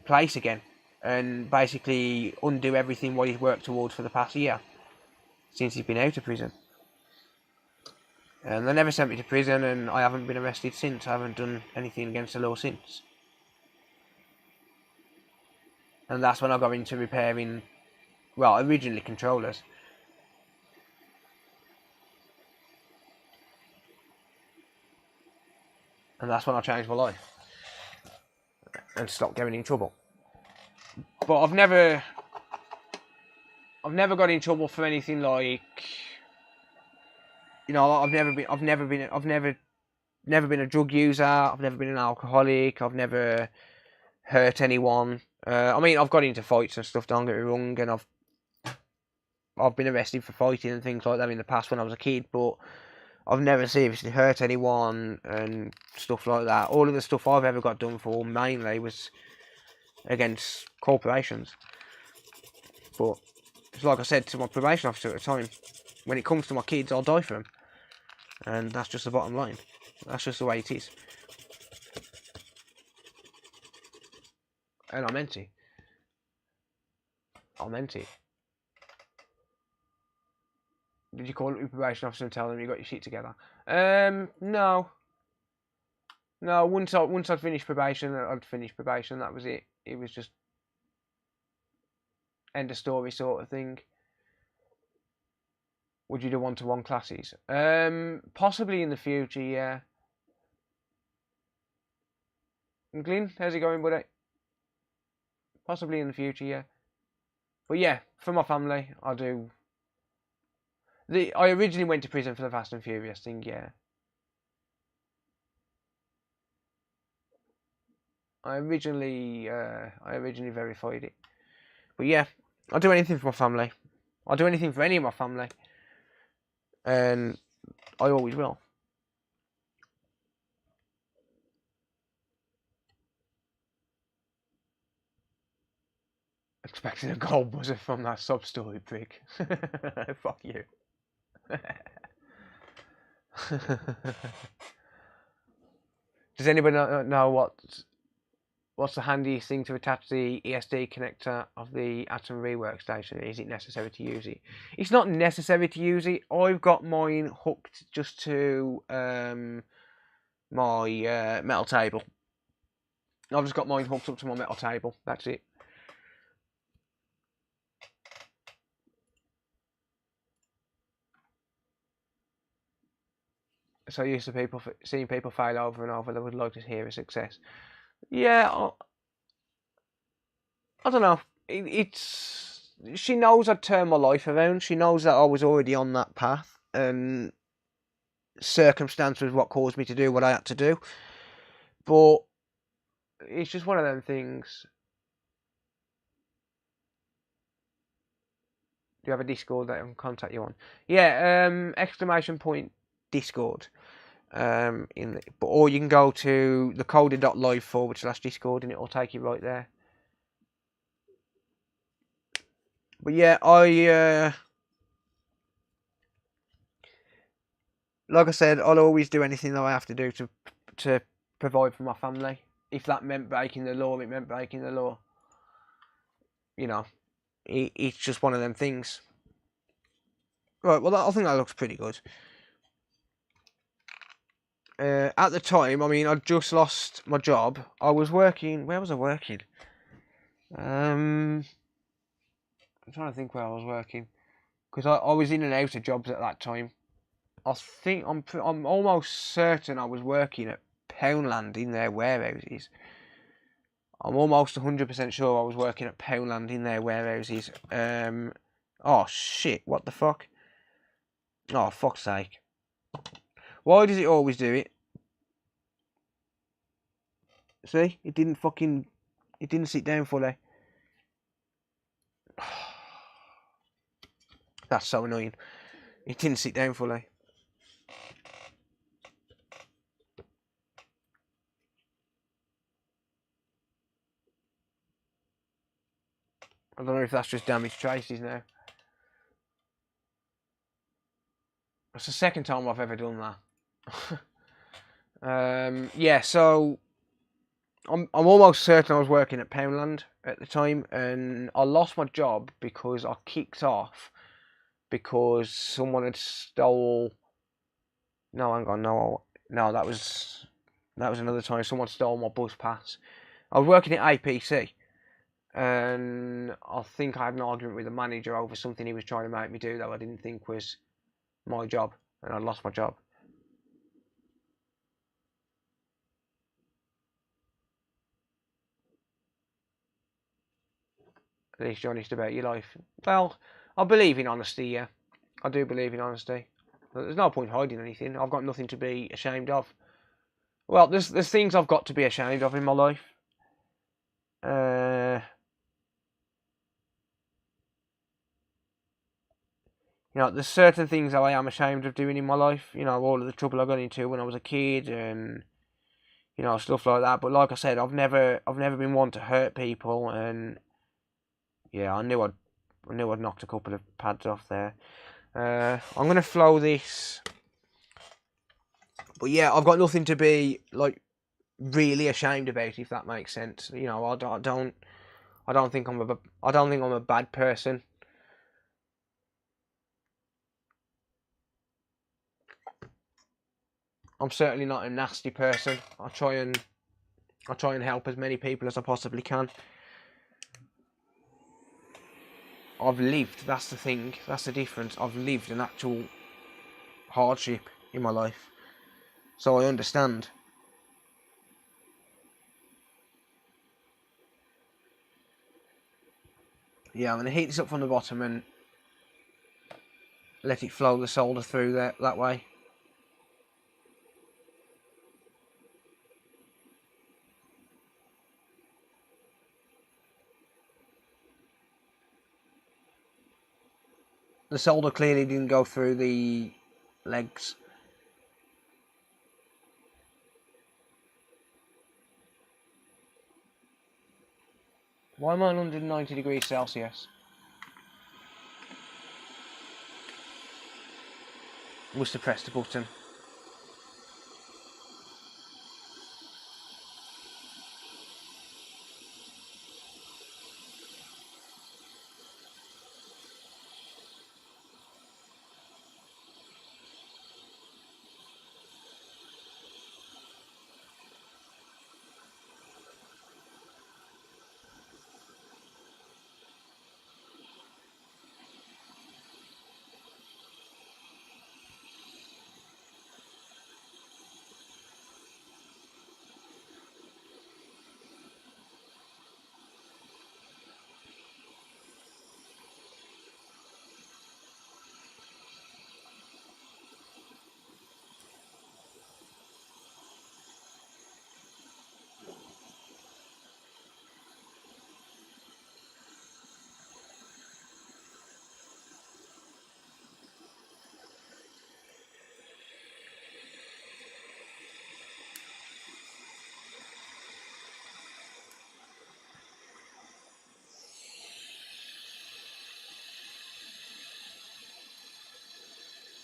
place again and basically undo everything what he's worked towards for the past year since he's been out of prison. And they never sent me to prison, and I haven't been arrested since. I haven't done anything against the law since. And that's when I got into repairing, well, originally controllers. And that's when I changed my life. And stopped getting in trouble. But I've never got in trouble for anything like... You know, I've never been a drug user. I've never been an alcoholic. I've never hurt anyone. I mean, I've got into fights and stuff. Don't get me wrong, and I've been arrested for fighting and things like that in the past when I was a kid. But I've never seriously hurt anyone and stuff like that. All of the stuff I've ever got done for mainly was against corporations. But it's like I said to my probation officer at the time, when it comes to my kids, I'll die for them. And that's just the bottom line. That's just the way it is. And I meant it. Did you call up your probation officer and tell them you got your shit together? No. Once I'd finished probation, that was it. It was just end of story sort of thing. Would you do one-to-one classes? Possibly in the future, yeah. And Glyn, how's it going, buddy? Possibly in the future, yeah. But yeah, for my family, I do I originally went to prison for the Fast and Furious thing, yeah. I originally verified it. But yeah, I'll do anything for my family. I'll do anything for any of my family. And I always will. Expecting a gold buzzer from that sub-story prick. Fuck you. Does anybody know what's the handiest thing to attach the ESD connector of the Atom Rework station? Is it necessary to use it? It's not necessary to use it. I've got mine hooked just to my metal table. I've just got mine hooked up to my metal table. That's it. So used to seeing people fail over and over. They would like to hear a success. Yeah, I don't know. She knows I'd turn my life around. She knows that I was already on that path, and circumstance was what caused me to do what I had to do. But it's just one of them things. Do you have a Discord that I can contact you on? Yeah, !Discord. Or you can go to thecoder.live/Discord and it'll take you right there. But yeah, like I said, I'll always do anything that I have to do to provide for my family. If that meant breaking the law, it meant breaking the law. You know, it's just one of them things. Right, well, I think that looks pretty good. At the time, I mean, I just lost my job. I was working. Where was I working? I'm trying to think where I was working, because I was in and out of jobs at that time. I think I'm almost certain I was working at Poundland in their warehouses. I'm almost 100% sure I was working at Poundland in their warehouses. Oh shit! What the fuck? Oh fuck's sake! Why does it always do it? See, it didn't sit down fully. That's so annoying. It didn't sit down fully. I don't know if that's just damaged traces now. It's the second time I've ever done that. Yeah, so I'm almost certain I was working at Poundland at the time, and I lost my job because I kicked off because someone had stole. No, hang on, no, that was another time. Someone stole my bus pass. I was working at APC, and I think I had an argument with the manager over something he was trying to make me do that I didn't think was my job, and I lost my job. At least you're honest about your life. Well, I believe in honesty, yeah. I do believe in honesty. There's no point hiding anything. I've got nothing to be ashamed of. Well, there's things I've got to be ashamed of in my life. You know, there's certain things I am ashamed of doing in my life. You know, all of the trouble I got into when I was a kid, and you know, stuff like that. But like I said, I've never been one to hurt people, and yeah, I knew I'd knocked a couple of pads off there. I'm gonna flow this, but yeah, I've got nothing to be like really ashamed about, if that makes sense. You know, I don't think I'm a bad person. I'm certainly not a nasty person. I try and help as many people as I possibly can. I've lived, that's the thing, that's the difference. I've lived an actual hardship in my life, so I understand. Yeah, I'm going to heat this up from the bottom, and let it flow the solder through that way. The solder clearly didn't go through the legs. Why am I on 190 degrees Celsius? Must have pressed the button.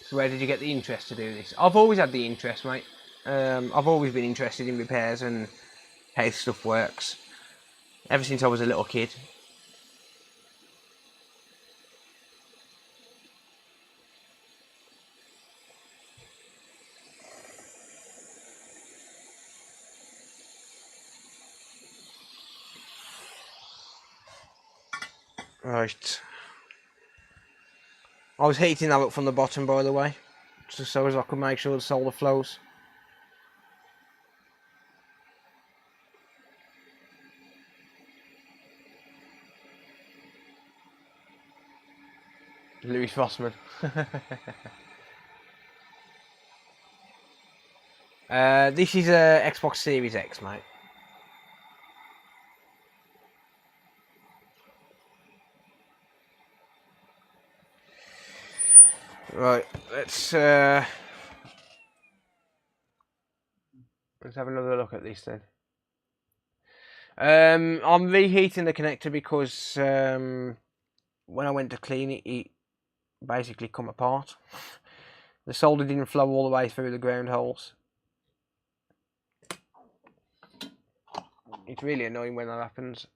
So where did you get the interest to do this? I've always had the interest, mate. I've always been interested in repairs and how stuff works. Ever since I was a little kid. Right. I was heating that up from the bottom, by the way, just so as I could make sure the solder flows. Louis Fossman. This is a Xbox Series X, mate. Right, let's have another look at this then. I'm reheating the connector because when I went to clean it, it basically come apart. The solder didn't flow all the way through the ground holes. It's really annoying when that happens.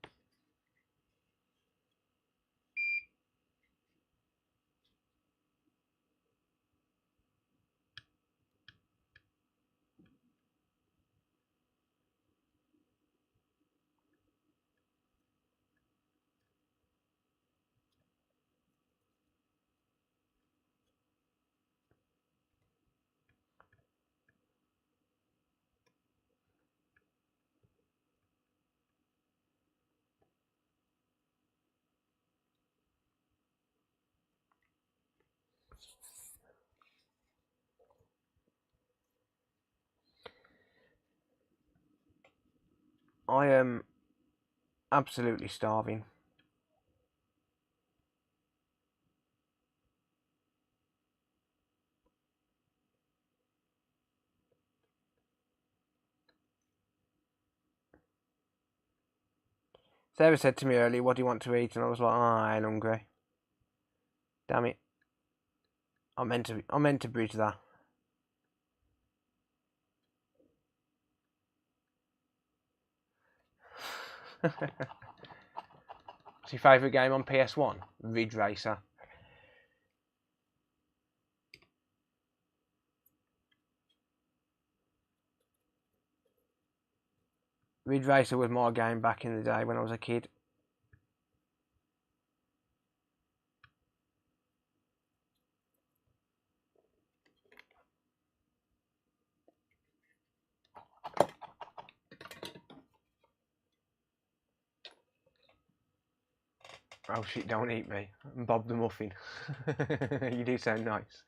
I am absolutely starving. Sarah said to me earlier, "What do you want to eat?" And I was like, "Oh, I ain't hungry." Damn it! I meant to bridge that. What's your favourite game on PS1? Ridge Racer. Ridge Racer was my game back in the day when I was a kid. Oh shit, don't eat me. Bob the Muffin. You do sound nice.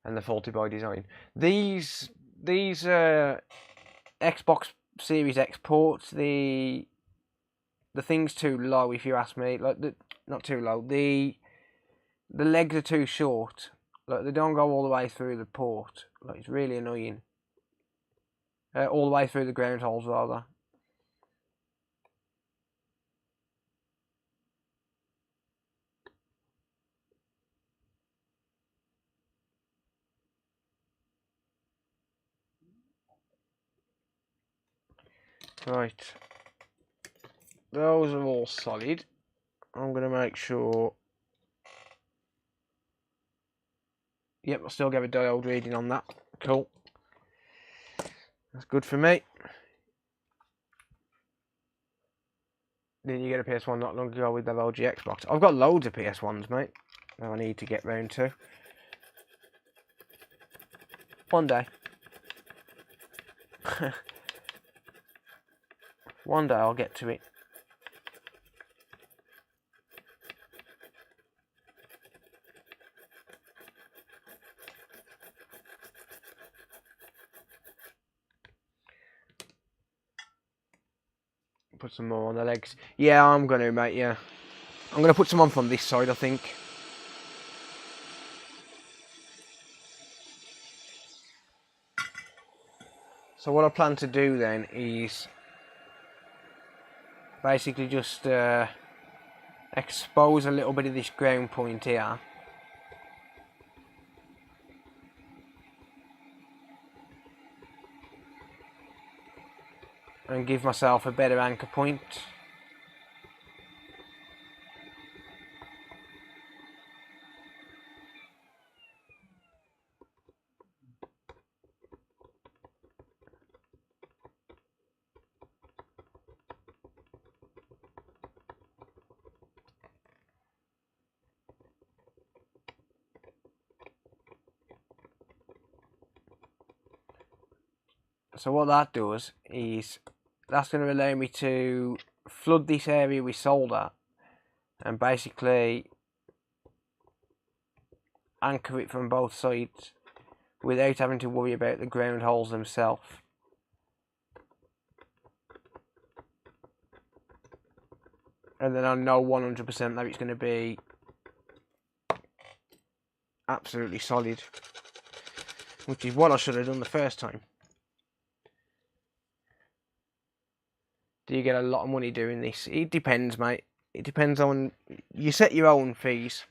And the faulty by design. These Xbox Series X ports, the thing's too low if you ask me. Like not too low. The legs are too short. Like they don't go all the way through the port. Like it's really annoying. All the way through the ground holes rather. Right. Those are all solid. I'm going to make sure. Yep, I'll still get a diode reading on that. Cool. That's good for me. Didn't you get a PS1 not long ago with the LG Xbox? I've got loads of PS1s, mate. That I need to get round to. One day. One day I'll get to it. Put some more on the legs. Yeah, I'm going to, mate, yeah. I'm going to put some on from this side, I think. So what I plan to do then is basically just expose a little bit of this ground point here. And give myself a better anchor point. So what that does is that's going to allow me to flood this area with solder and basically anchor it from both sides without having to worry about the ground holes themselves. And then I know 100% that it's going to be absolutely solid, which is what I should have done the first time. Do you get a lot of money doing this? It depends, mate. It depends on... You set your own fees.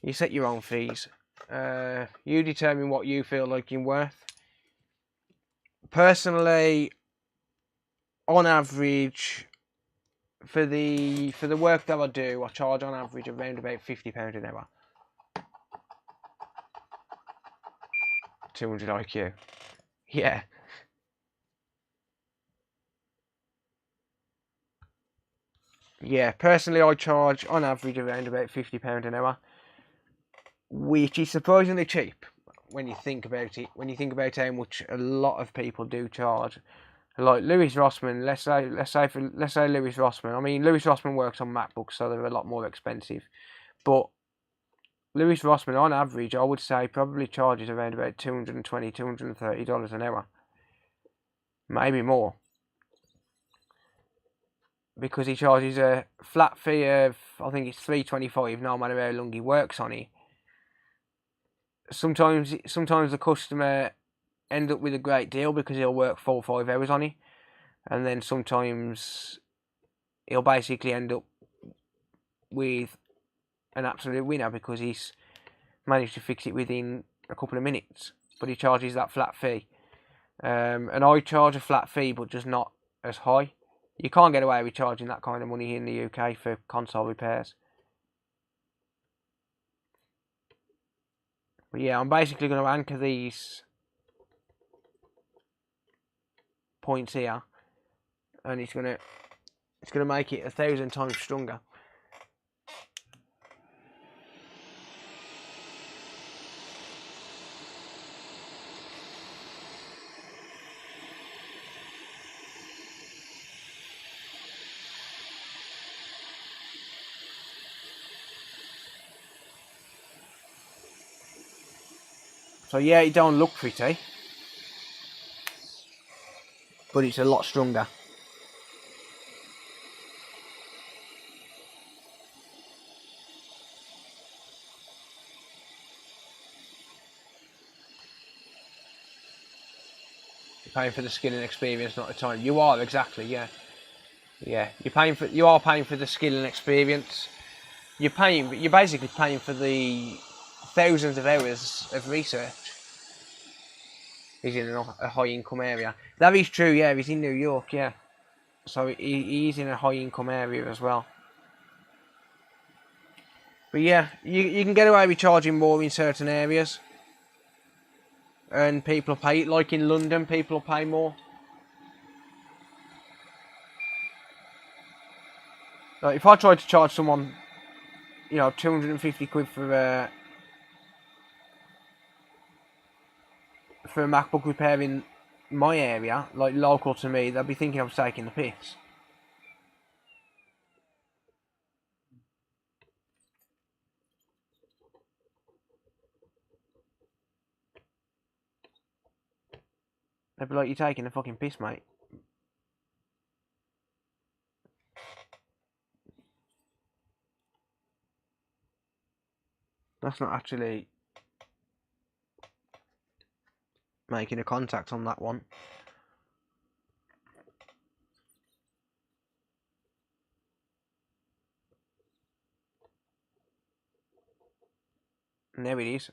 You set your own fees. You determine what you feel like you're worth. Personally, on average, for the work that I do, I charge on average around about £50 an hour. 200 IQ. Yeah. Yeah, personally I charge on average around about £50 an hour, which is surprisingly cheap when you think about it. When you think about how much a lot of people do charge, like Lewis Rossman. Let's say Lewis Rossman. I mean, Lewis Rossman works on MacBooks, so they're a lot more expensive. But Lewis Rossman, on average, I would say probably charges around about $220, $230 an hour, maybe more, because he charges a flat fee of, I think it's $325, no matter how long he works on it. Sometimes the customer end up with a great deal because he'll work 4 or 5 hours on it, and then sometimes he'll basically end up with an absolute winner because he's managed to fix it within a couple of minutes, but he charges that flat fee. And I charge a flat fee, but just not as high. You can't get away with charging that kind of money here in the UK for console repairs. But yeah, I'm basically going to anchor these points here, and it's going to make it 1,000 times stronger. So yeah, it don't look pretty, but it's a lot stronger. You're paying for the skill and experience, not the time. You are, exactly, yeah. Yeah, you are paying for the skill and experience. You're basically paying for the thousands of hours of research. He's in a high income area. That is true, yeah, he's in New York, yeah. So he's in a high income area as well. But yeah, you can get away with charging more in certain areas. And people pay, like in London, people pay more. Like if I tried to charge someone, you know, 250 quid for a MacBook repair in my area, like local to me, they'll be thinking I'm taking the piss. They'd be like, you're taking the fucking piss, mate. That's not actually making a contact on that one. And there it is.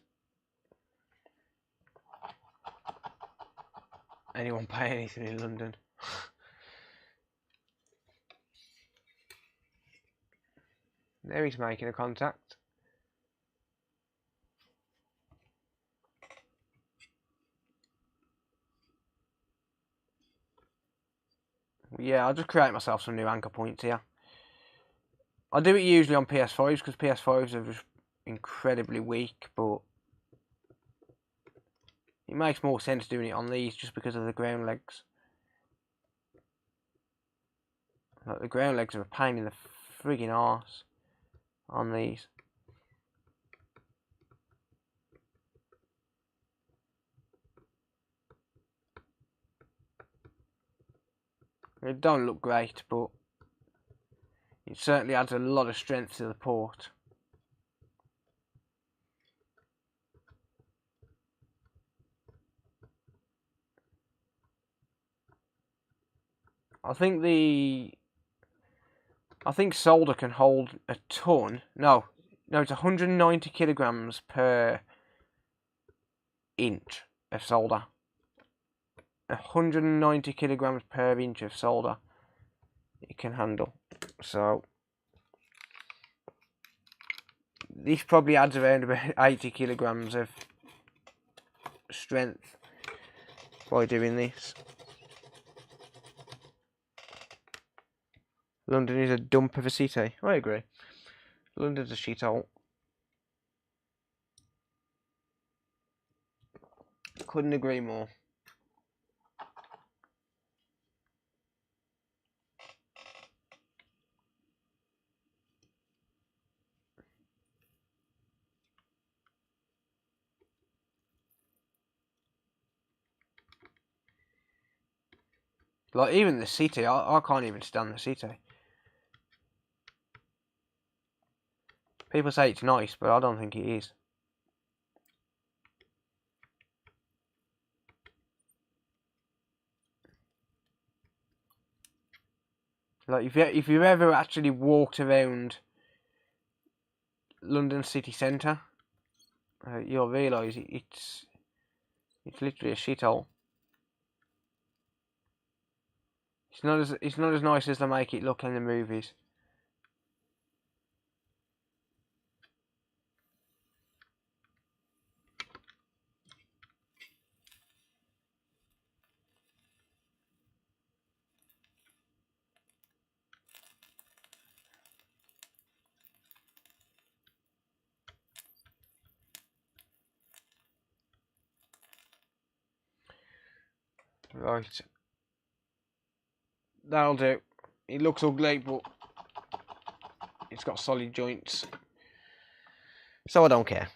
Anyone pay anything in London? There he's making a contact. Yeah, I'll just create myself some new anchor points here. I do it usually on PS5s because PS5s are just incredibly weak, but it makes more sense doing it on these just because of the ground legs. Like the ground legs are a pain in the friggin' arse on these. It don't look great, but it certainly adds a lot of strength to the port. I think solder can hold a ton. No, it's 190 kilograms per inch of solder. 190 kilograms per inch of solder it can handle. So this probably adds around about 80 kilograms of strength by doing this. London is a dump of a city. I agree. London's a shithole. Couldn't agree more. Like even the city, I can't even stand the city. People say it's nice, but I don't think it is. Like if you've ever actually walked around London city centre, you'll realise it's literally a shithole. It's not as nice as they make it look in the movies. Right. That'll do. It looks ugly, but it's got solid joints. So I don't care.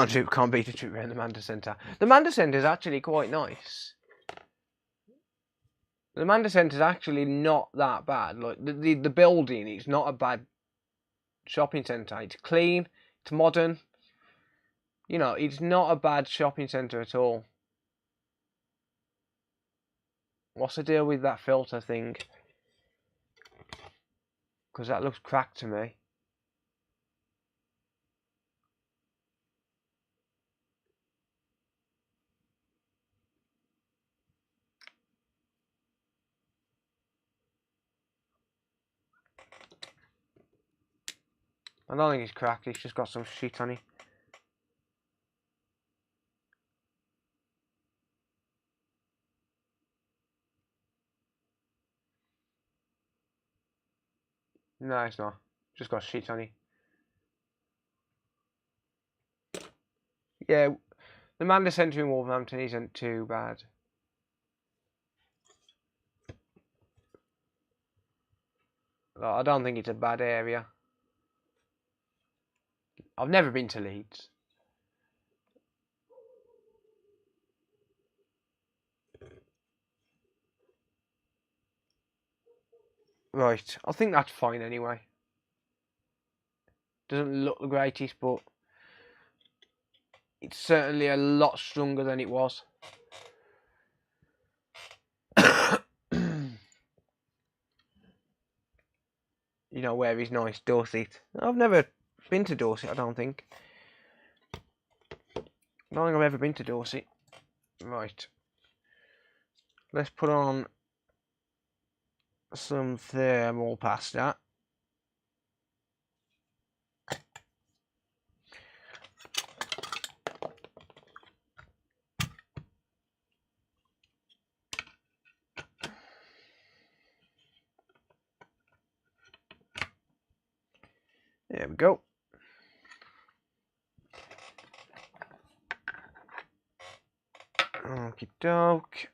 can't beat a trip around the Manda Centre. The Manda Centre is actually quite nice. The Manda Centre is actually not that bad. Like the building, it's not a bad shopping centre. It's clean, it's modern. You know, it's not a bad shopping centre at all. What's the deal with that filter thing? Because that looks cracked to me. I don't think it's cracked, it's just got some shit on it. No, it's not. Just got shit on it. Yeah, the Manda Centre in Wolverhampton isn't too bad. I don't think it's a bad area. I've never been to Leeds. Right, I think that's fine anyway. Doesn't look the greatest, but it's certainly a lot stronger than it was. You know, where is nice? Dorset. I've never been to Dorset, I don't think. I don't think I've ever been to Dorset. Right. Let's put on some thermal pasta. There we go. Okie doke.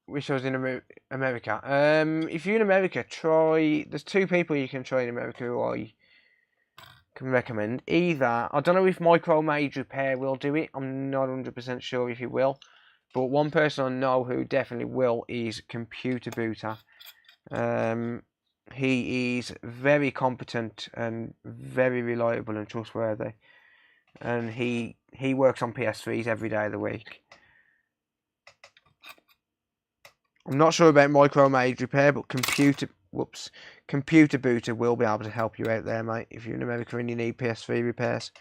Wish I was in America. If you're in America, there's two people you can try in America who I can recommend. Either, I don't know if Micro Mage Repair will do it. I'm not 100% sure if he will. But one person I know who definitely will is Computer Booter. He is very competent and very reliable and trustworthy. And he works on PS3s every day of the week. I'm not sure about Micro Mage Repair, but Computer Booter will be able to help you out there, mate, if you're in America and you need PS3 repairs.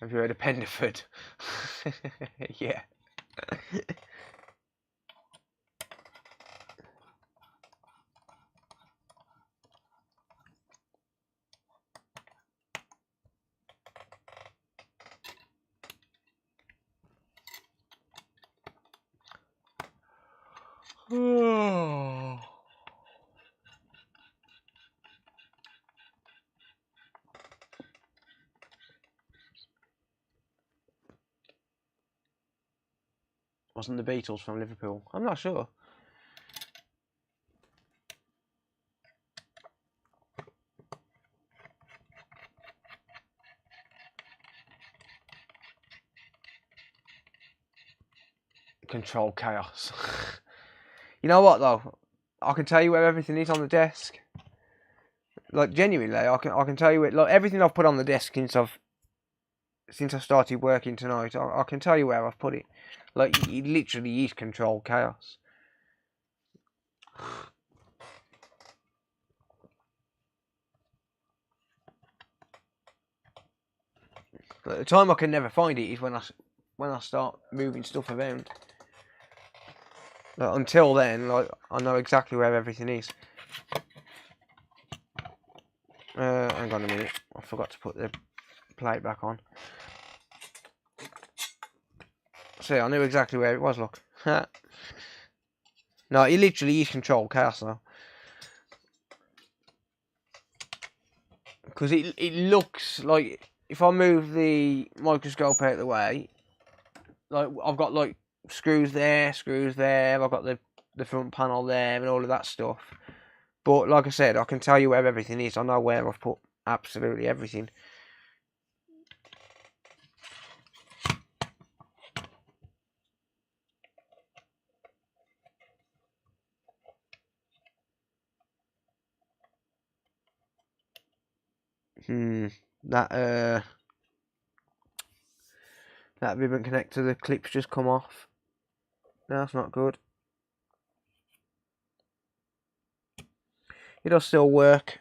Have you heard of Penderford? Yeah. Wasn't the Beatles from Liverpool? I'm not sure. Control chaos. You know what though? I can tell you where everything is on the desk. Like genuinely, I can tell you it. Like everything I've put on the desk since I started working tonight. I can tell you where I've put it. Like it literally is Control chaos. But the time I can never find it is when I start moving stuff around. Like, until then, like I know exactly where everything is. Hang on a minute. I forgot to put the plate back on. See, I knew exactly where it was, look. No, he literally is control chaos now. Because it looks like, if I move the microscope out of the way, like I've got like screws there, I've got the front panel there and all of that stuff. But like I said, I can tell you where everything is. I know where I've put absolutely everything. That ribbon connector, the clip's just come off. No, that's not good. It'll still work.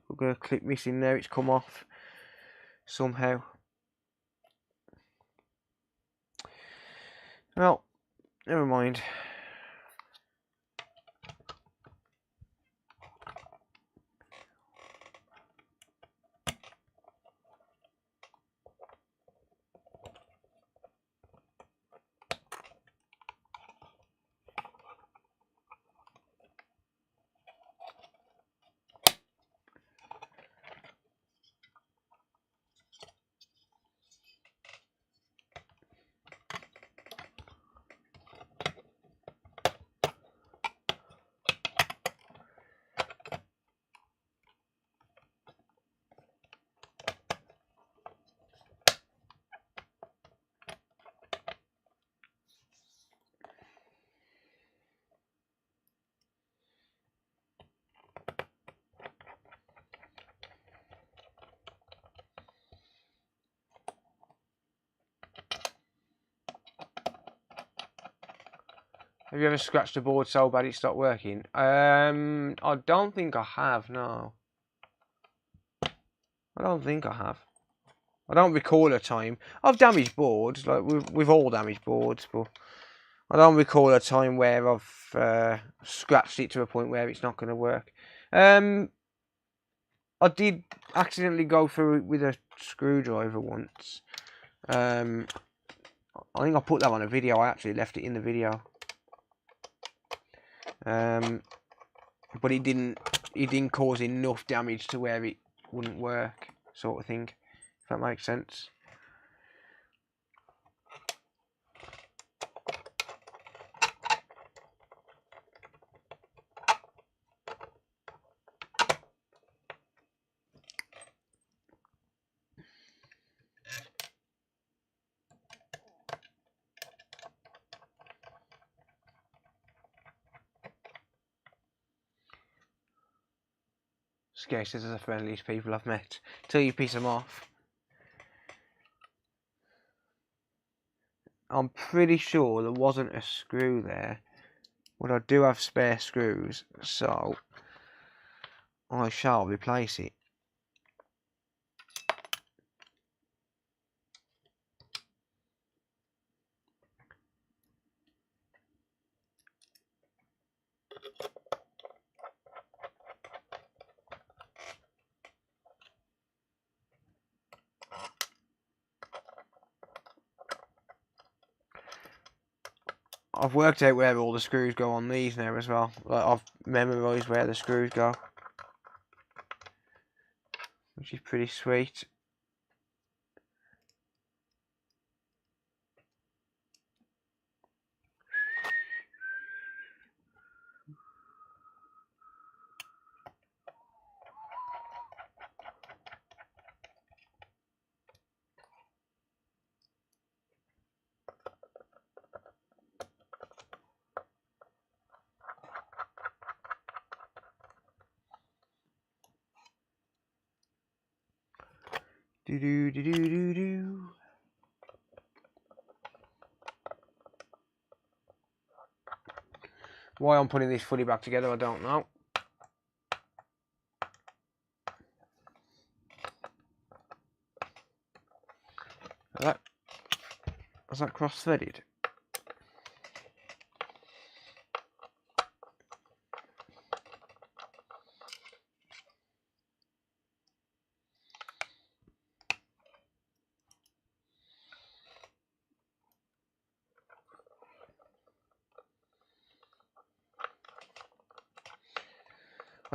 We've got a clip missing there, it's come off somehow. Well, never mind. Have you ever scratched a board so bad it stopped working? I don't think I have, no. I don't think I have. I don't recall a time. I've damaged boards, like we've all damaged boards, but I don't recall a time where I've scratched it to a point where it's not going to work. I did accidentally go through it with a screwdriver once. I think I put that on a video. I actually left it in the video. But it didn't cause enough damage to where it wouldn't work, sort of thing, if that makes sense. Sketches are the friendliest people I've met. Till you piss them off. I'm pretty sure there wasn't a screw there, but I do have spare screws, so I shall replace it. I've worked out where all the screws go on these now as well. Like, I've memorised where the screws go, which is pretty sweet. Do do do do do do. Why I'm putting this fully back together, I don't know. Is that cross-threaded?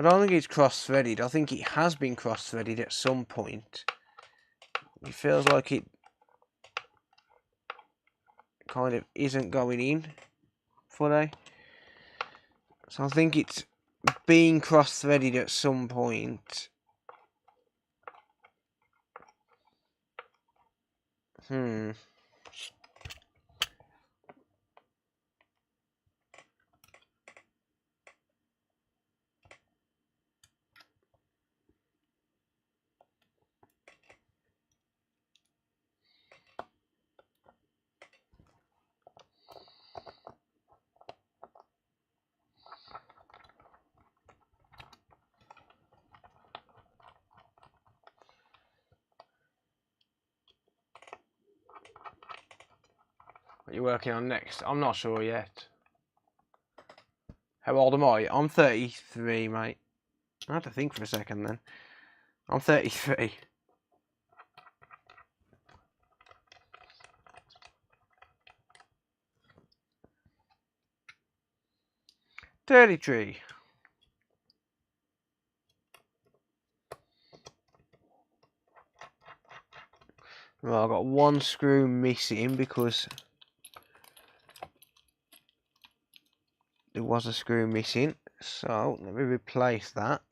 I don't think it's cross-threaded. I think it has been cross-threaded at some point. It feels like it kind of isn't going in fully. So I think it's been cross-threaded at some point. What are you working on next? I'm not sure yet. How old am I? I'm 33, mate. I had to think for a second then. I'm 33. Well, I've got one screw missing because there was a screw missing. So let me replace that.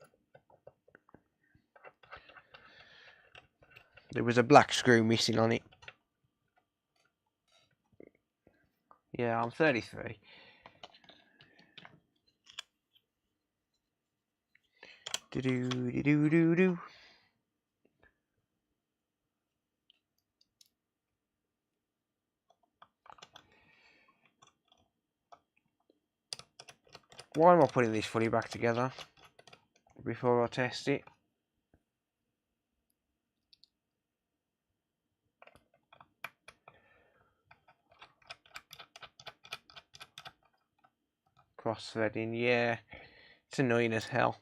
There was a black screw missing on it. Yeah, I'm 33. Do. Why am I putting this fully back together before I test it? Cross-threading, yeah. It's annoying as hell.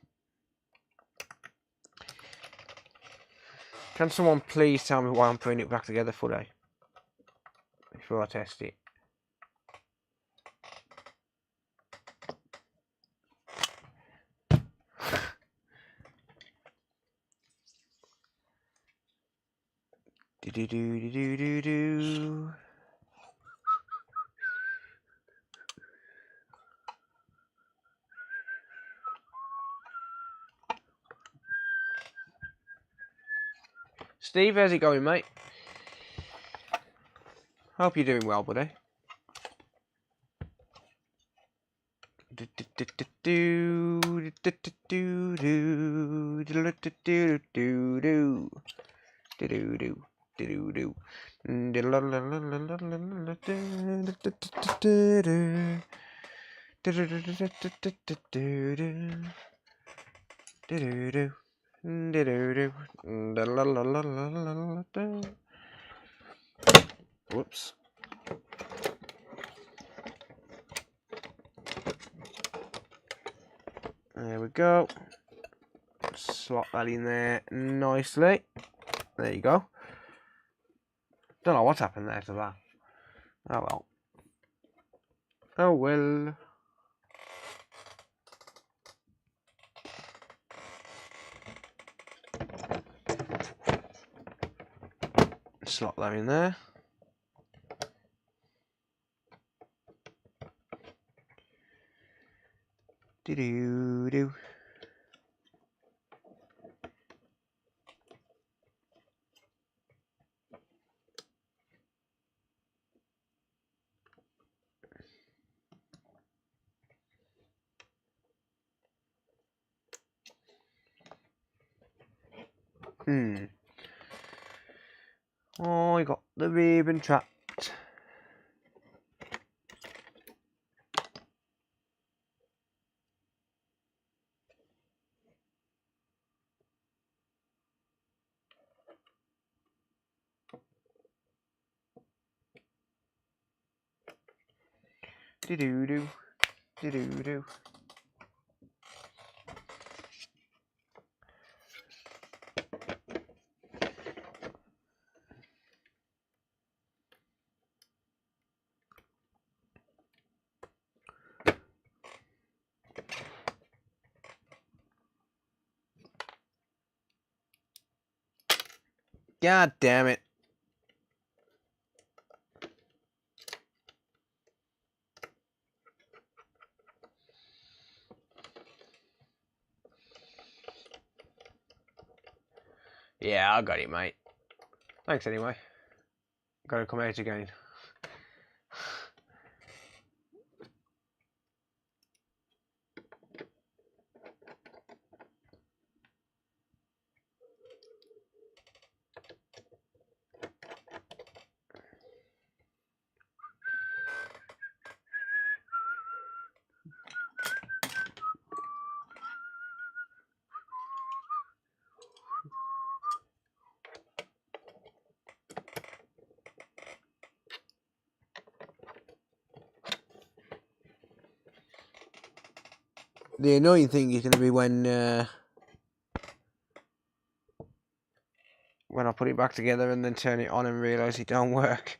Can someone please tell me why I'm putting it back together fully before I test it? Do. Steve, how's it going, mate? Hope you're doing well, buddy. Whoops. There we go. Slot that in there nicely. There you go. Don't know what happened there to that. Oh well. Oh well. Slot that in there. Do. Oh, I got the ribbon trapped. Do. God damn it. Yeah, I got it, mate. Thanks anyway. Gotta come out again. The annoying thing is going to be when I put it back together and then turn it on and realise it don't work.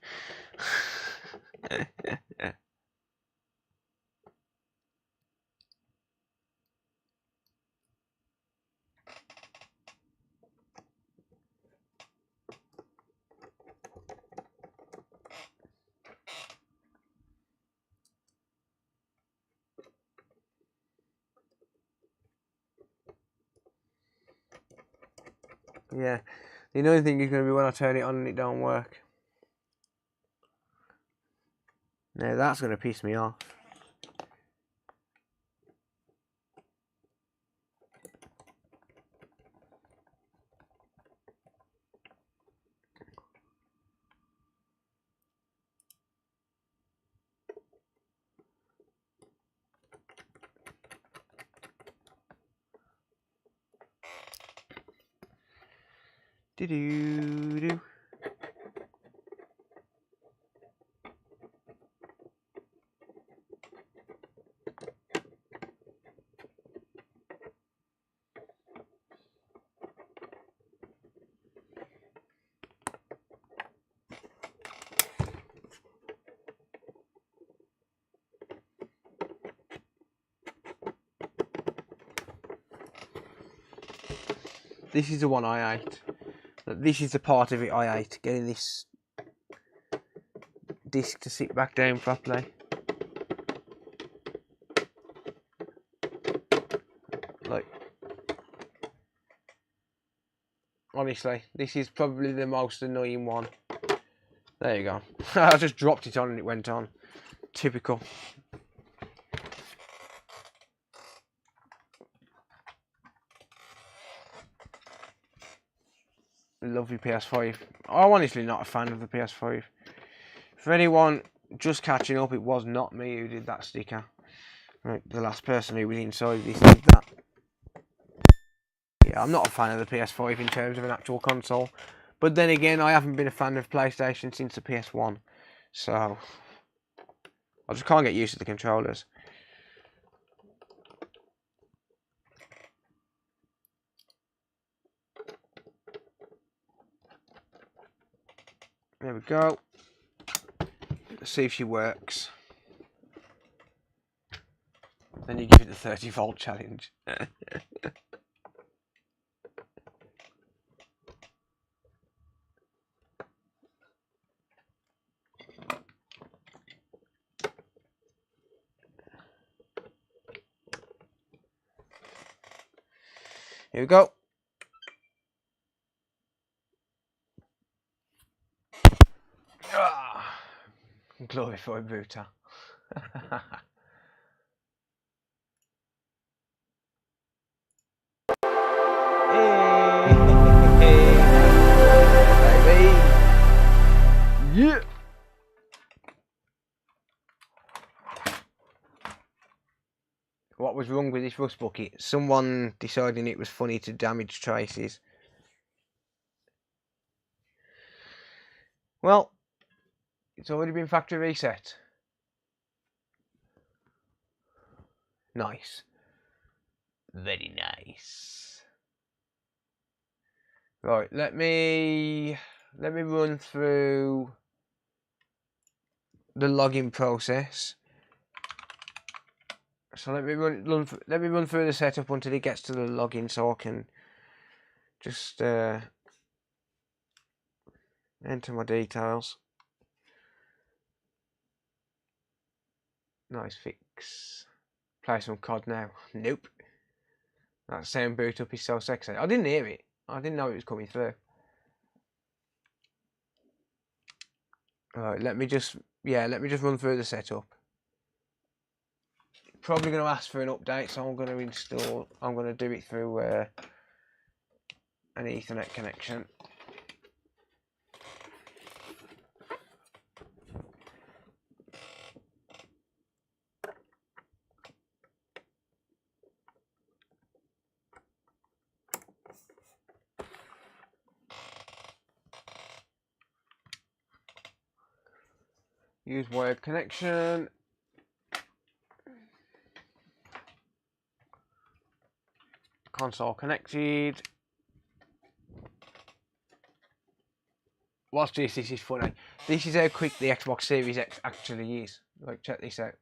Yeah, the annoying thing is going to be when I turn it on and it don't work. Now that's going to piss me off. Do-do-do. This is the one I hate. This is the part of it I hate. Getting this disc to sit back down properly. Like, honestly, this is probably the most annoying one. There you go. I just dropped it on and it went on. Typical. Lovely PS5. I'm honestly not a fan of the PS5. For anyone just catching up, it was not me who did that sticker. Right, the last person who was inside this did that. Yeah, I'm not a fan of the PS5 in terms of an actual console. But then again, I haven't been a fan of PlayStation since the PS1. So, I just can't get used to the controllers. There we go. Let's see if she works. Then you give it the 30-volt challenge. Here we go. Glorified booter. Baby. Yeah. What was wrong with this rust bucket? Someone deciding it was funny to damage traces. Well, it's already been factory reset. Nice. Very nice. Right, let me run through the login process. So let me run through the setup until it gets to the login, so I can just Enter my details. Nice fix. Play some COD now. Nope. That sound boot up is so sexy. I didn't hear it. I didn't know it was coming through. Alright, let me just run through the setup. Probably going to ask for an update, so I'm going to do it through an Ethernet connection. Use wired connection. Console connected. Watch this. This is funny. This is how quick the Xbox Series X actually is. Like, check this out.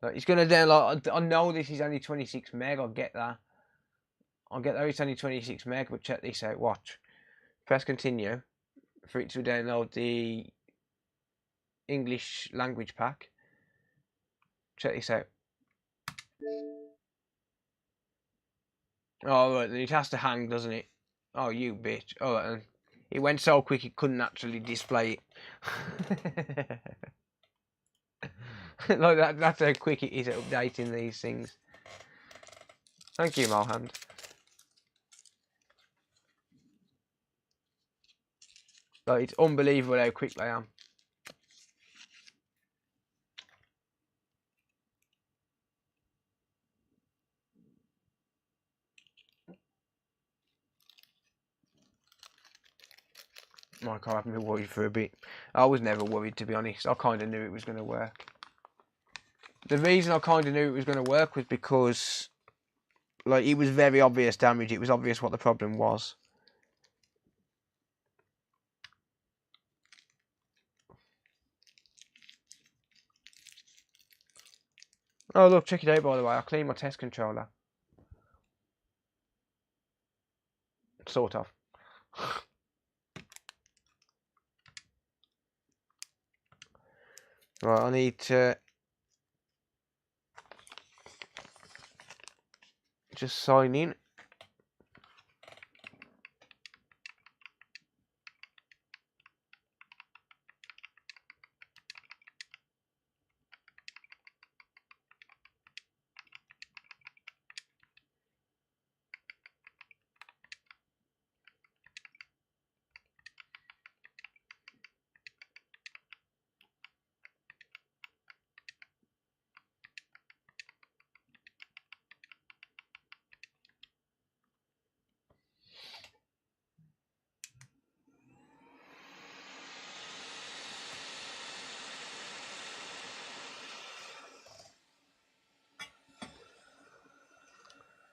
Like, it's gonna download. I know this is only 26 meg. I'll get that. It's only 26 meg. But check this out. Watch. Press continue for it to download the English language pack. Check this out. Oh, right, it has to hang, doesn't it? Oh, you bitch. Oh, right, it went so quick it couldn't actually display it. Like that's how quick it is at updating these things. Thank you, Malhand. Like, it's unbelievable how quick they am. Like, I haven't been worried for a bit. I was never worried, to be honest. I kind of knew it was going to work. The reason I kind of knew it was going to work was because, like, it was very obvious damage. It was obvious what the problem was. Oh, look, check it out, by the way. I cleaned my test controller. Sort of. Right, I need to just sign in.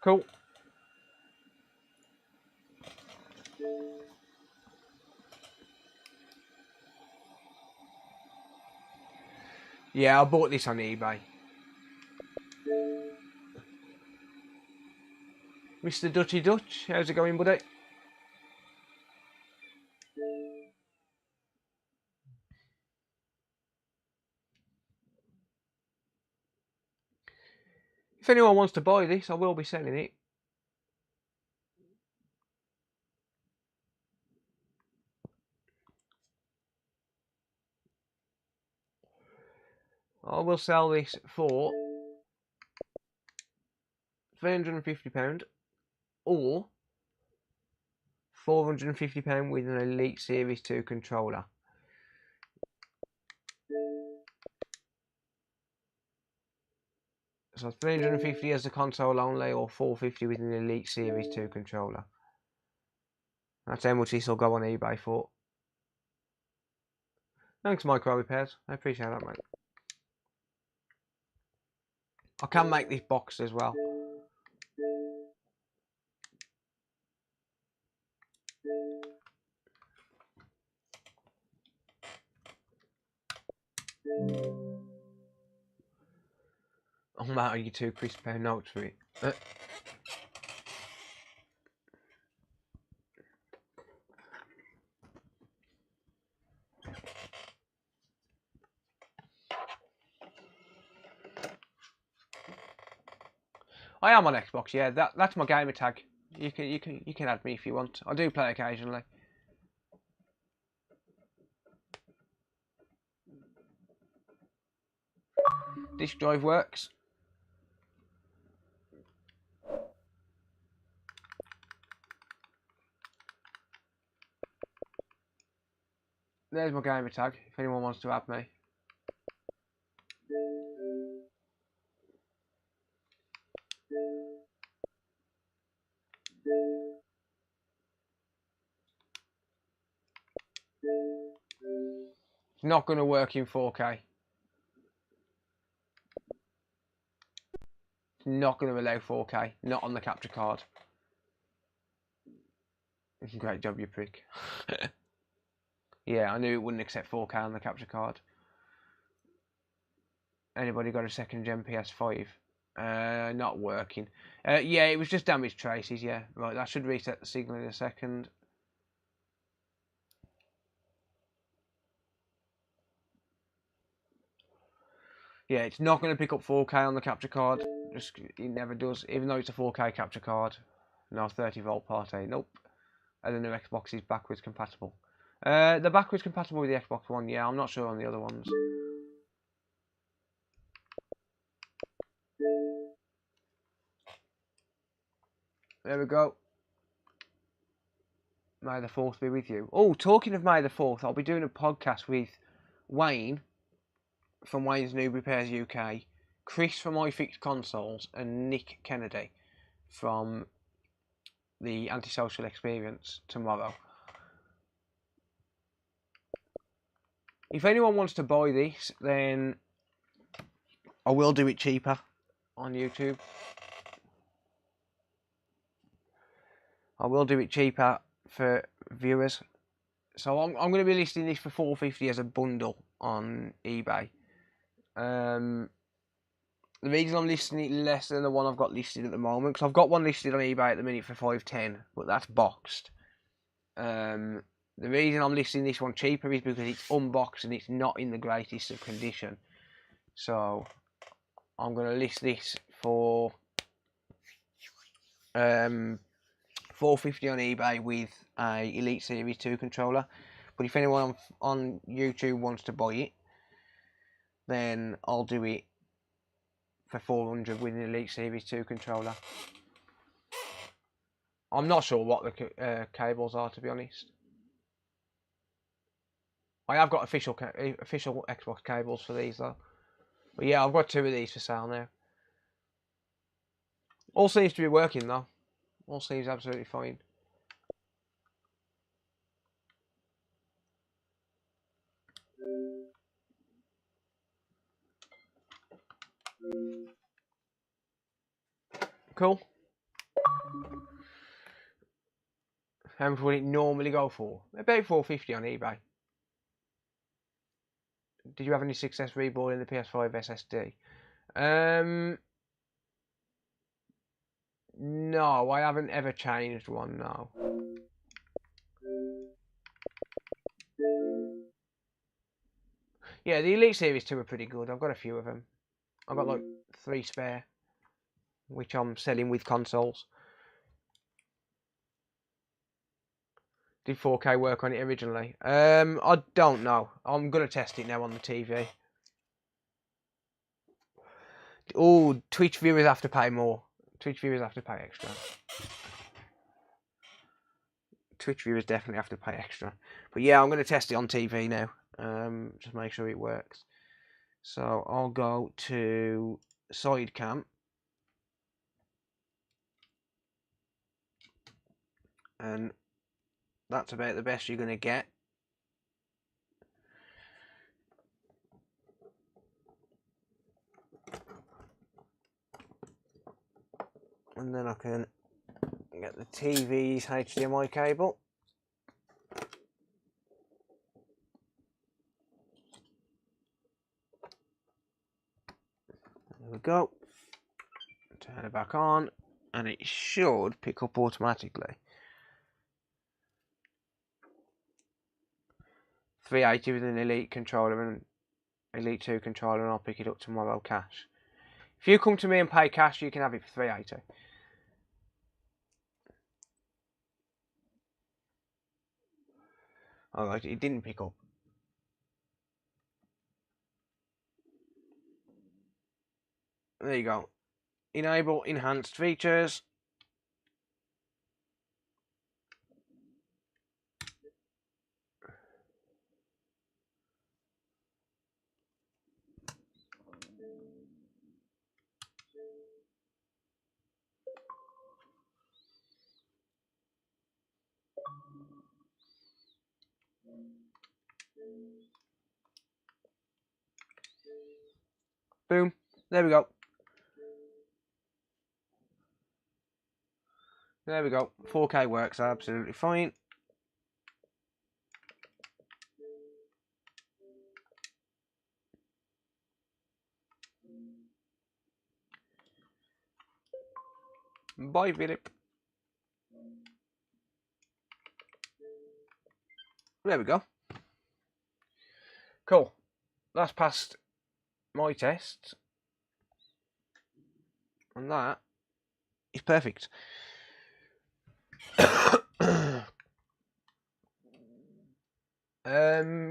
Cool. Yeah, I bought this on eBay. Mr. Dutchy Dutch, how's it going, buddy? If anyone wants to buy this, I will be selling it. I will sell this for £350 or £450 with an Elite Series 2 controller. So 350 as a console only, or 450 with an Elite Series 2 controller. That's how much this will go on eBay for. Thanks, Micro Repairs. I appreciate that, mate. I can make this box as well. I'm out of you £2 notes for it. I am on Xbox. Yeah, that's my gamer tag. You can add me if you want. I do play occasionally. Disk drive works. There's my gamer tag. If anyone wants to add me. It's not going to work in 4K. It's not going to allow 4K. Not on the capture card. Great job, you prick. Yeah, I knew it wouldn't accept 4K on the capture card. Anybody got a second gen PS5? Not working. Yeah, it was just damaged traces, yeah. Right, that should reset the signal in a second. Yeah, it's not going to pick up 4K on the capture card. Just it never does, even though it's a 4K capture card. No 30-volt Part A. Nope. And the new Xbox is backwards compatible. They're backwards compatible with the Xbox One. Yeah, I'm not sure on the other ones. There we go. May the 4th be with you. Oh, talking of May the 4th, I'll be doing a podcast with Wayne from Wayne's Noob Repairs UK, Chris from iFixed Consoles, and Nick Kennedy from the Antisocial Experience tomorrow. If anyone wants to buy this, then I will do it cheaper on YouTube. I will do it cheaper for viewers. So I'm going to be listing this for $4.50 as a bundle on eBay. The reason I'm listing it less than the one I've got listed at the moment, because I've got one listed on eBay at the minute for $5.10, but that's boxed. The reason I'm listing this one cheaper is because it's unboxed and it's not in the greatest of condition. So I'm going to list this for $4.50 on eBay with a Elite Series 2 controller. But if anyone on YouTube wants to buy it, then I'll do it for $400 with an Elite Series 2 controller. I'm not sure what the cables are, to be honest. I have got official Xbox cables for these though. But yeah, I've got 2 of these for sale now. All seems to be working though. All seems absolutely fine. Cool. How much would it normally go for? About $4.50 on eBay. Did you have any success rebuilding the PS5 SSD? No, I haven't ever changed one, no. Yeah, the Elite Series 2 are pretty good. I've got a few of them. I've got like 3 spare, which I'm selling with consoles. Did 4K work on it originally? I don't know. I'm going to test it now on the TV. Oh, Twitch viewers have to pay more. Twitch viewers have to pay extra. Twitch viewers definitely have to pay extra. But yeah, I'm going to test it on TV now. Just make sure it works. So I'll go to side cam. And that's about the best you're going to get. And then I can get the TV's HDMI cable. There we go. Turn it back on, and it should pick up automatically. 380 with an Elite controller and Elite 2 controller, and I'll pick it up tomorrow cash. If you come to me and pay cash, you can have it for $380. Alright, it didn't pick up. There you go. Enable enhanced features. Boom. There we go. There we go. 4K works absolutely fine. Bye, Philip. There we go. Cool. That's passed my test. And that is perfect.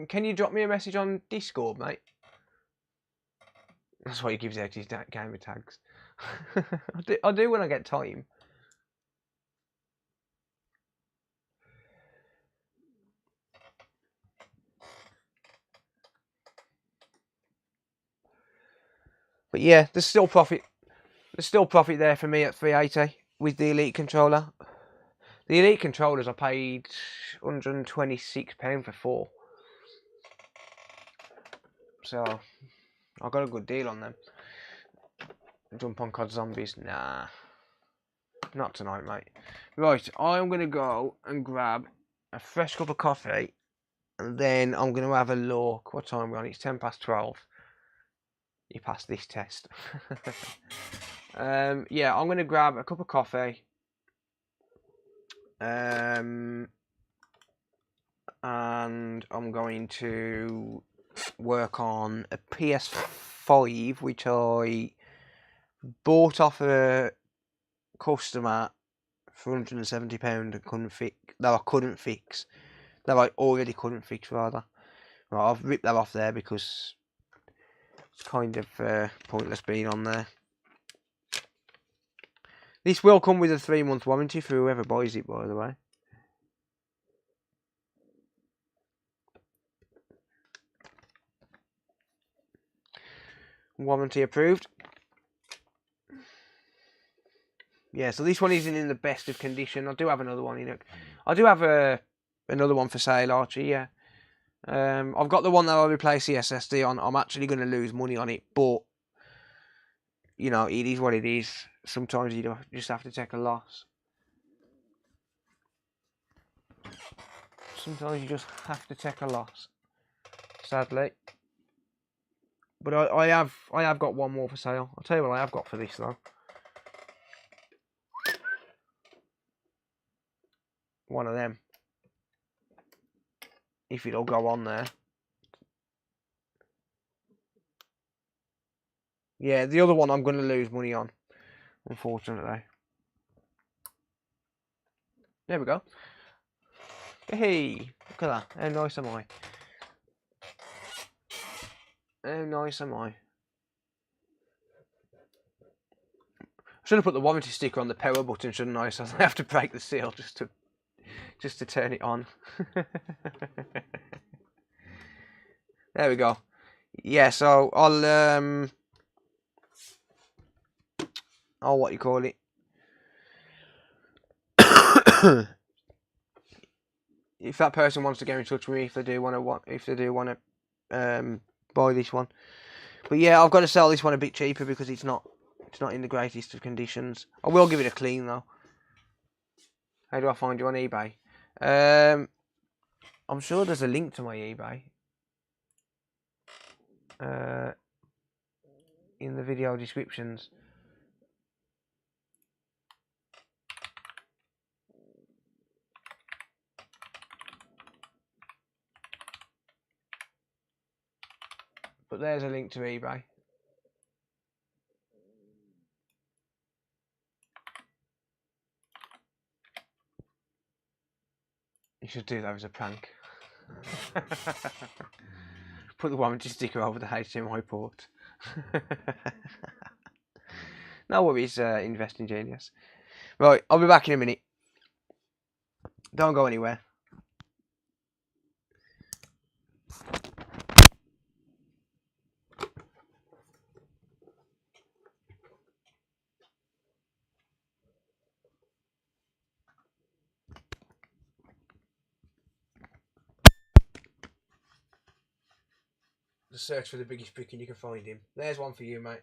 Can you drop me a message on Discord, mate? That's why he gives out his gamer tags. I do when I get time. But yeah, there's still profit. There's still profit there for me at 380 with the Elite controller. The Elite controllers I paid £126 for 4. So I got a good deal on them. Jump on COD Zombies? Nah. Not tonight, mate. Right, I'm going to go and grab a fresh cup of coffee. And then I'm going to have a look. What time are we on? It's 10 past 12. You passed this test. Yeah, I'm going to grab a cup of coffee. And I'm going to work on a PS5, which I bought off a customer for £170 and couldn't fix. No, I couldn't fix. No, I already couldn't fix, rather. Right, I've ripped that off there because it's kind of pointless being on there. This will come with a 3-month warranty for whoever buys it, by the way. Warranty approved. Yeah, so this one isn't in the best of condition. I do have another one in it. I do have another one for sale, Archie, yeah. I've got the one that I'll replace the SSD on. I'm actually going to lose money on it, but you know, it is what it is. Sometimes you just have to take a loss. Sometimes you just have to take a loss, sadly. But I have got one more for sale. I'll tell you what I have got for this though. One of them. If it'll go on there. Yeah, the other one I'm going to lose money on, unfortunately. There we go. Hey, look at that. How nice am I? How nice am I? I should have put the warranty sticker on the power button, shouldn't I? So I have to break the seal just to turn it on. There we go. Yeah, so I'll what you call it? If that person wants to get in touch with me, if they do want to buy this one. But yeah, I've got to sell this one a bit cheaper because it's not in the greatest of conditions. I will give it a clean though. How do I find you on eBay? I'm sure there's a link to my eBay. In the video descriptions. But there's a link to eBay. should do that as a prank. Put the warranty sticker over the HDMI port. No worries, investing genius. Right, I'll be back in a minute. Don't go anywhere. Just search for the biggest brick and you can find him. There's one for you, mate.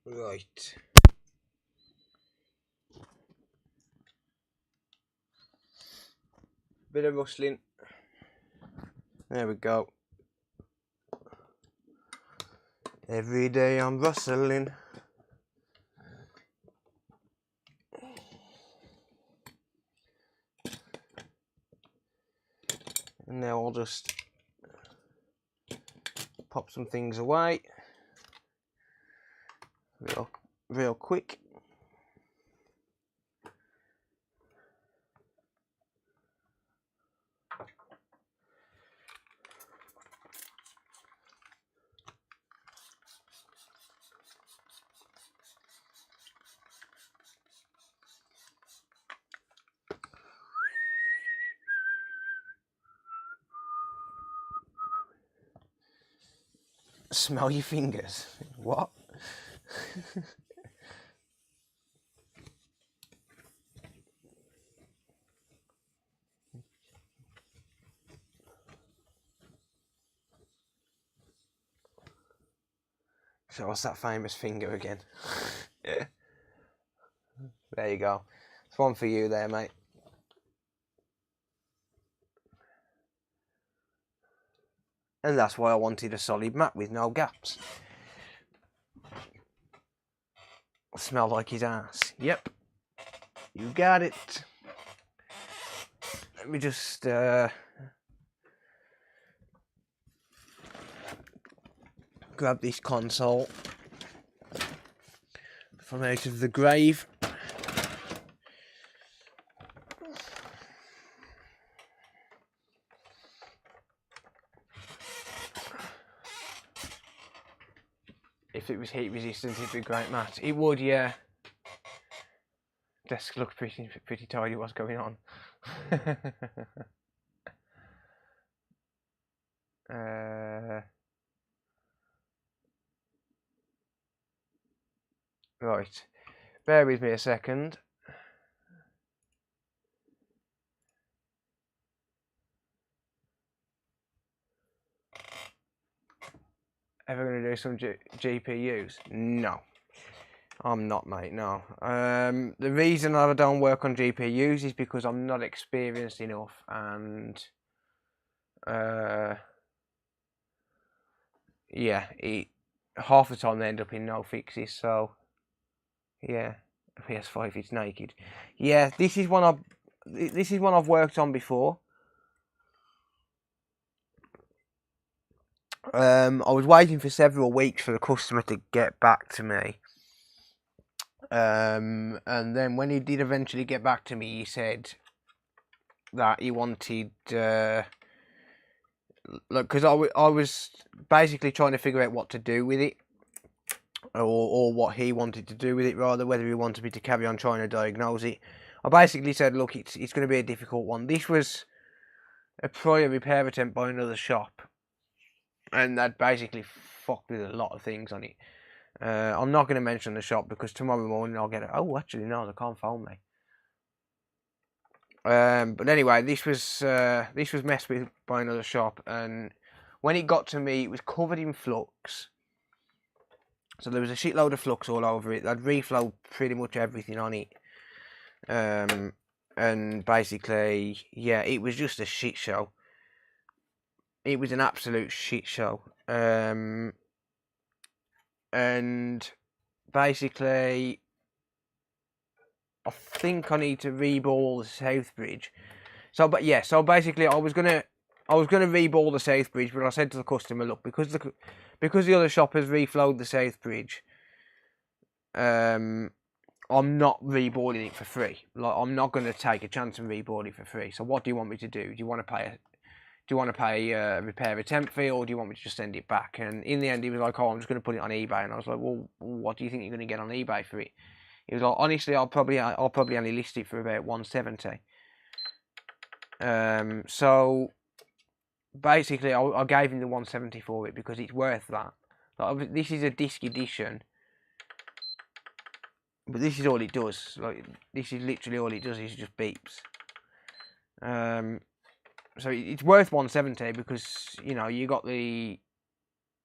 Right. Bit of rustling. There we go. Every day I'm rustling. And now I'll just pop some things away. Real quick. Smell your fingers. What? So what's that famous finger again? There you go. It's one for you there, mate. And that's why I wanted a solid mat with no gaps. Smell like his ass. Yep. You got it. Let me just grab this console from out of the grave. If it was heat resistant, it'd be a great mat. It would, yeah. Desk looks pretty tidy. What's going on? Right. Bear with me a second. Ever going to do some GPUs? No. I'm not, mate, no. The reason I don't work on GPUs is because I'm not experienced enough, and yeah, half the time they end up in no fixes, so yeah, PS5 is naked. Yeah, this is one I've worked on before. I was waiting for several weeks for the customer to get back to me. And then when he did eventually get back to me, he said that he wanted, look, because I was basically trying to figure out what to do with it, or what he wanted to do with it, rather, whether he wanted me to carry on trying to diagnose it. I basically said, look, it's going to be a difficult one. This was a prior repair attempt by another shop, and that basically fucked with a lot of things on it. I'm not going to mention the shop because tomorrow morning I'll get it. Oh, actually, no, they can't phone me. But anyway, this was messed with by another shop, and when it got to me, it was covered in flux. So there was a shitload of flux all over it. I'd reflowed pretty much everything on it. And basically, yeah, it was just a shit show. It was an absolute shit show. And basically, I think I need to reball the south bridge. So, but yeah, so basically, I was gonna reball the south bridge, but I said to the customer, look, because the other shop has reflowed the south bridge, I'm not reballing it for free. Like, I'm not going to take a chance and reball it for free. So, what do you want me to do? Do you want to pay a repair attempt fee, or do you want me to just send it back? And in the end, he was like, oh, I'm just going to put it on eBay. And I was like, well, what do you think you're going to get on eBay for it? He was like, honestly, I'll probably only list it for about 170. So basically, I gave him the 170 for it because it's worth that. Like, this is a disc edition, but this is all it does. Like, this is literally all it does. Is just beeps. So it's worth 170 because, you know, you got the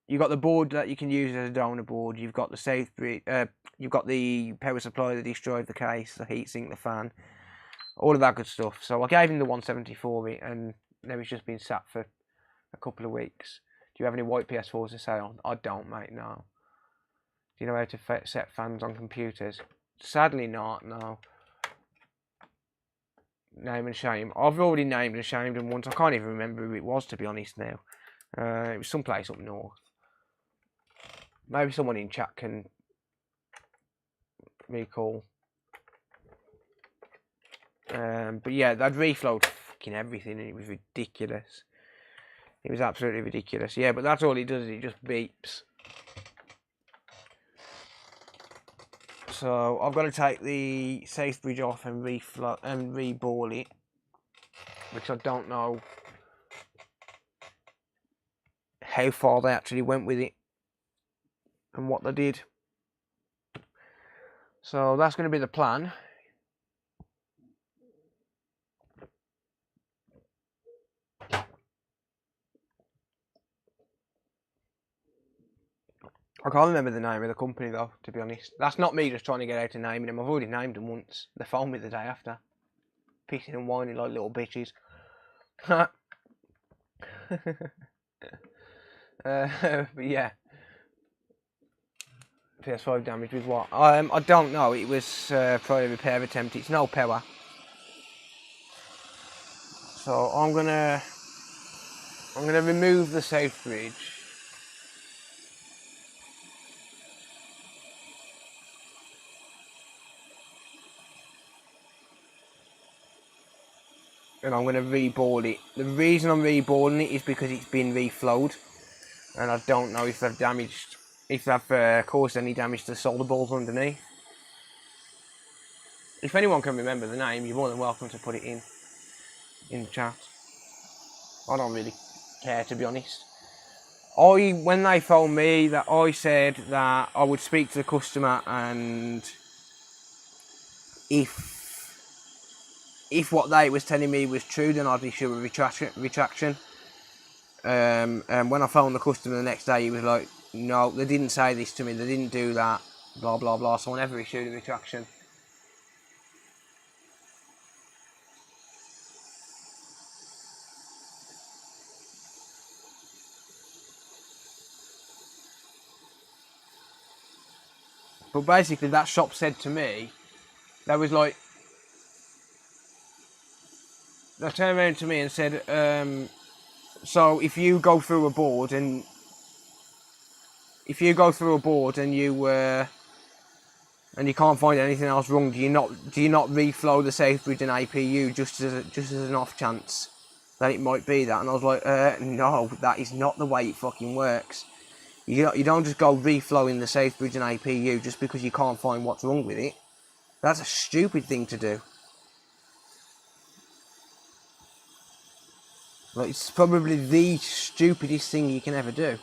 you've got the board that you can use as a donor board. You've got the safe bridge. You've got the power supply, the disk drive, the case, the heatsink, the fan, all of that good stuff. So I gave him the 170 for it, and now he's just been sat for a couple of weeks. Do you have any white PS4s to sale? I don't, mate. No. Do you know how to set fans on computers? Sadly not, no. Name and shame. I've already named and shamed him once. I can't even remember who it was, to be honest, now. It was someplace up north. Maybe someone in chat can recall. But yeah, they'd reflowed fucking everything, and it was ridiculous. It was absolutely ridiculous. Yeah, but that's all it does, it just beeps. So I've got to take the safe bridge off and re-ball it, because I don't know how far they actually went with it and what they did. So that's going to be the plan. I can't remember the name of the company though, to be honest. That's not me just trying to get out of naming them. I've already named them once. They phoned me the day after, pissing and whining like little bitches. But yeah, PS5 damage with what? I don't know. It was probably a repair attempt. It's no power. So I'm gonna remove the safe bridge. And I'm going to re-ball it. The reason I'm re-balling it is because it's been reflowed, and I don't know if they've caused any damage to the solder balls underneath. If anyone can remember the name, you're more than welcome to put it in the chat. I don't really care, to be honest. When they phoned me, that I said that I would speak to the customer, and if what they was telling me was true, then I'd issue a retraction. And when I phoned the customer the next day, he was like, no, they didn't say this to me, they didn't do that, blah blah blah, so I never issued a retraction. But basically that shop said to me, they turned around to me and said, so if you go through a board and you can't find anything else wrong, do you not reflow the safe bridge and APU just as an off chance that it might be that? And I was like, no, that is not the way it fucking works. You don't just go reflowing the safe bridge and APU just because you can't find what's wrong with it. That's a stupid thing to do. Like, it's probably the stupidest thing you can ever do.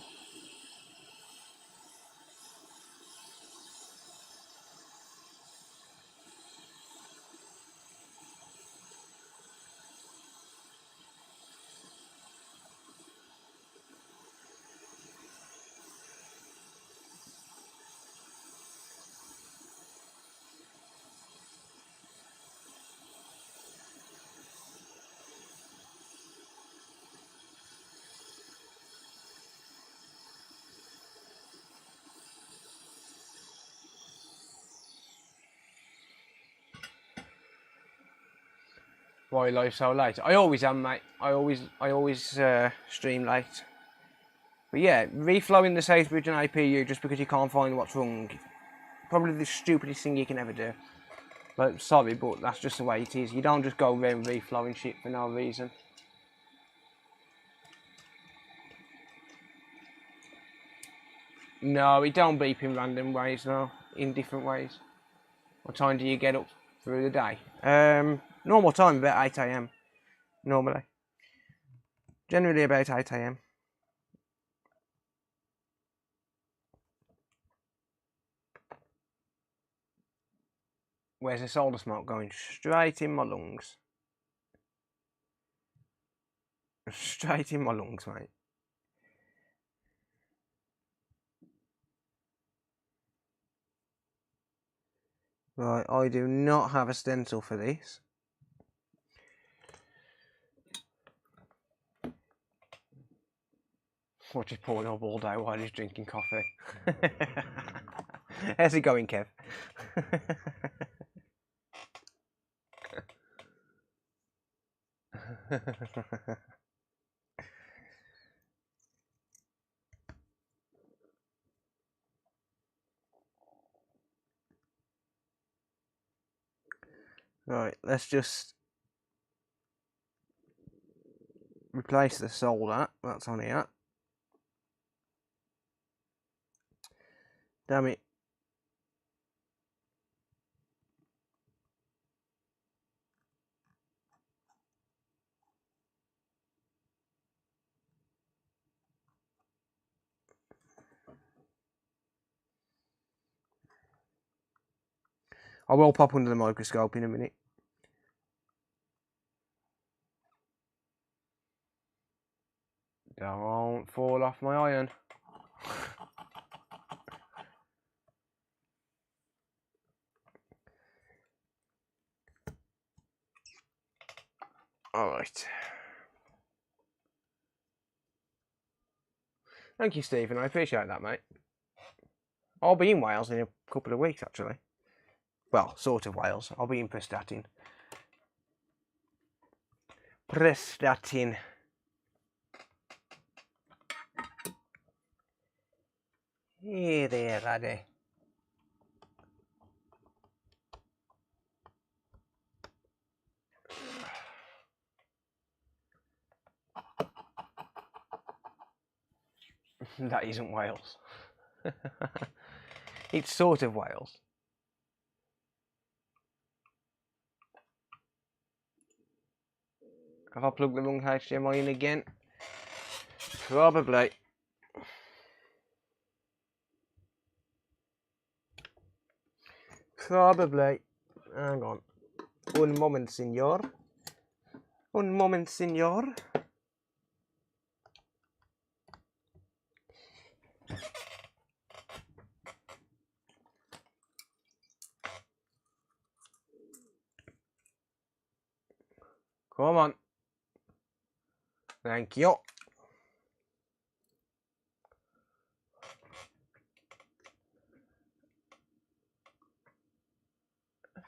Why live so late? I always am, mate. I always stream late. But yeah, reflowing the safe bridge and APU just because you can't find what's wrong, probably the stupidest thing you can ever do. Like, sorry, but that's just the way it is. You don't just go around reflowing shit for no reason. No, it don't beep in random ways, no. In different ways. What time do you get up through the day? Normal time, about 8 AM. Normally. Generally about 8 AM. Where's the solder smoke going? Straight in my lungs. Straight in my lungs, mate. Right, I do not have a stencil for this. Watch it pouring up all day while he's drinking coffee. How's it going, Kev? Right, let's just replace the solder that's on here. Damn it. I will pop under the microscope in a minute. Don't fall off my iron. Alright. Thank you, Stephen. I appreciate that, mate. I'll be in Wales in a couple of weeks, actually. Well, sort of Wales. I'll be in Prestatyn. Prestatyn. Hey there, laddie. That isn't Wales. It's sort of Wales. Have I plugged the wrong HDMI in again? Probably. Probably. Hang on. Un moment, senor. Un moment, senor. Come on. Thank you.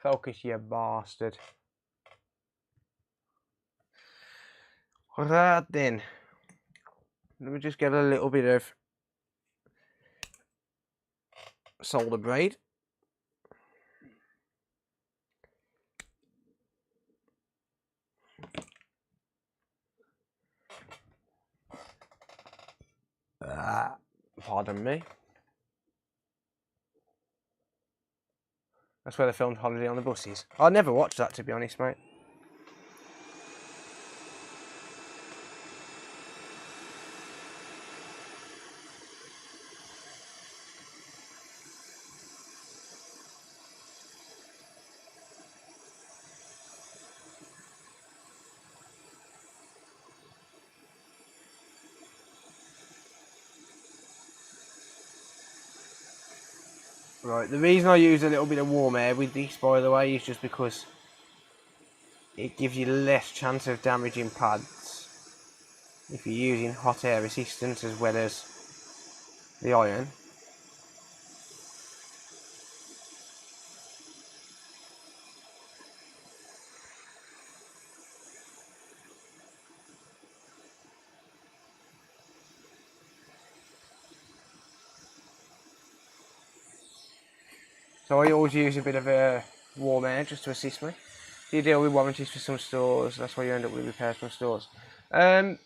Focus, you bastard. Right then. Let me just get a little bit of solder braid. Pardon me. That's where they filmed Holiday on the Buses. I never watched that, to be honest, mate. Right, the reason I use a little bit of warm air with this, by the way, is just because it gives you less chance of damaging pads if you're using hot air resistance as well as the iron. So I always use a bit of warm air just to assist me. You deal with warranties for some stores, that's why you end up with repairs from stores. I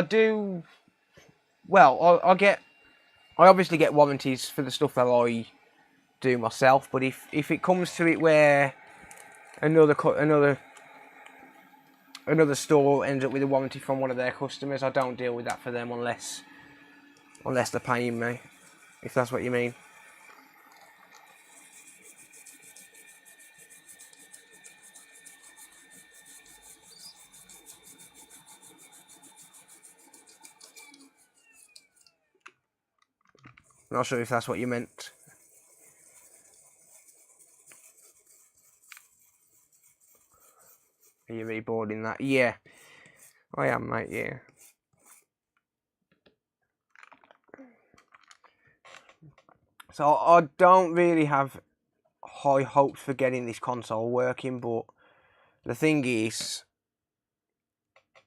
do, well, I obviously get warranties for the stuff that I do myself, but if it comes to it where another store ends up with a warranty from one of their customers, I don't deal with that for them unless they're paying me, if that's what you mean. Not sure if that's what you meant. doing that. Yeah, I am, mate, yeah. So I don't really have high hopes for getting this console working, but the thing is,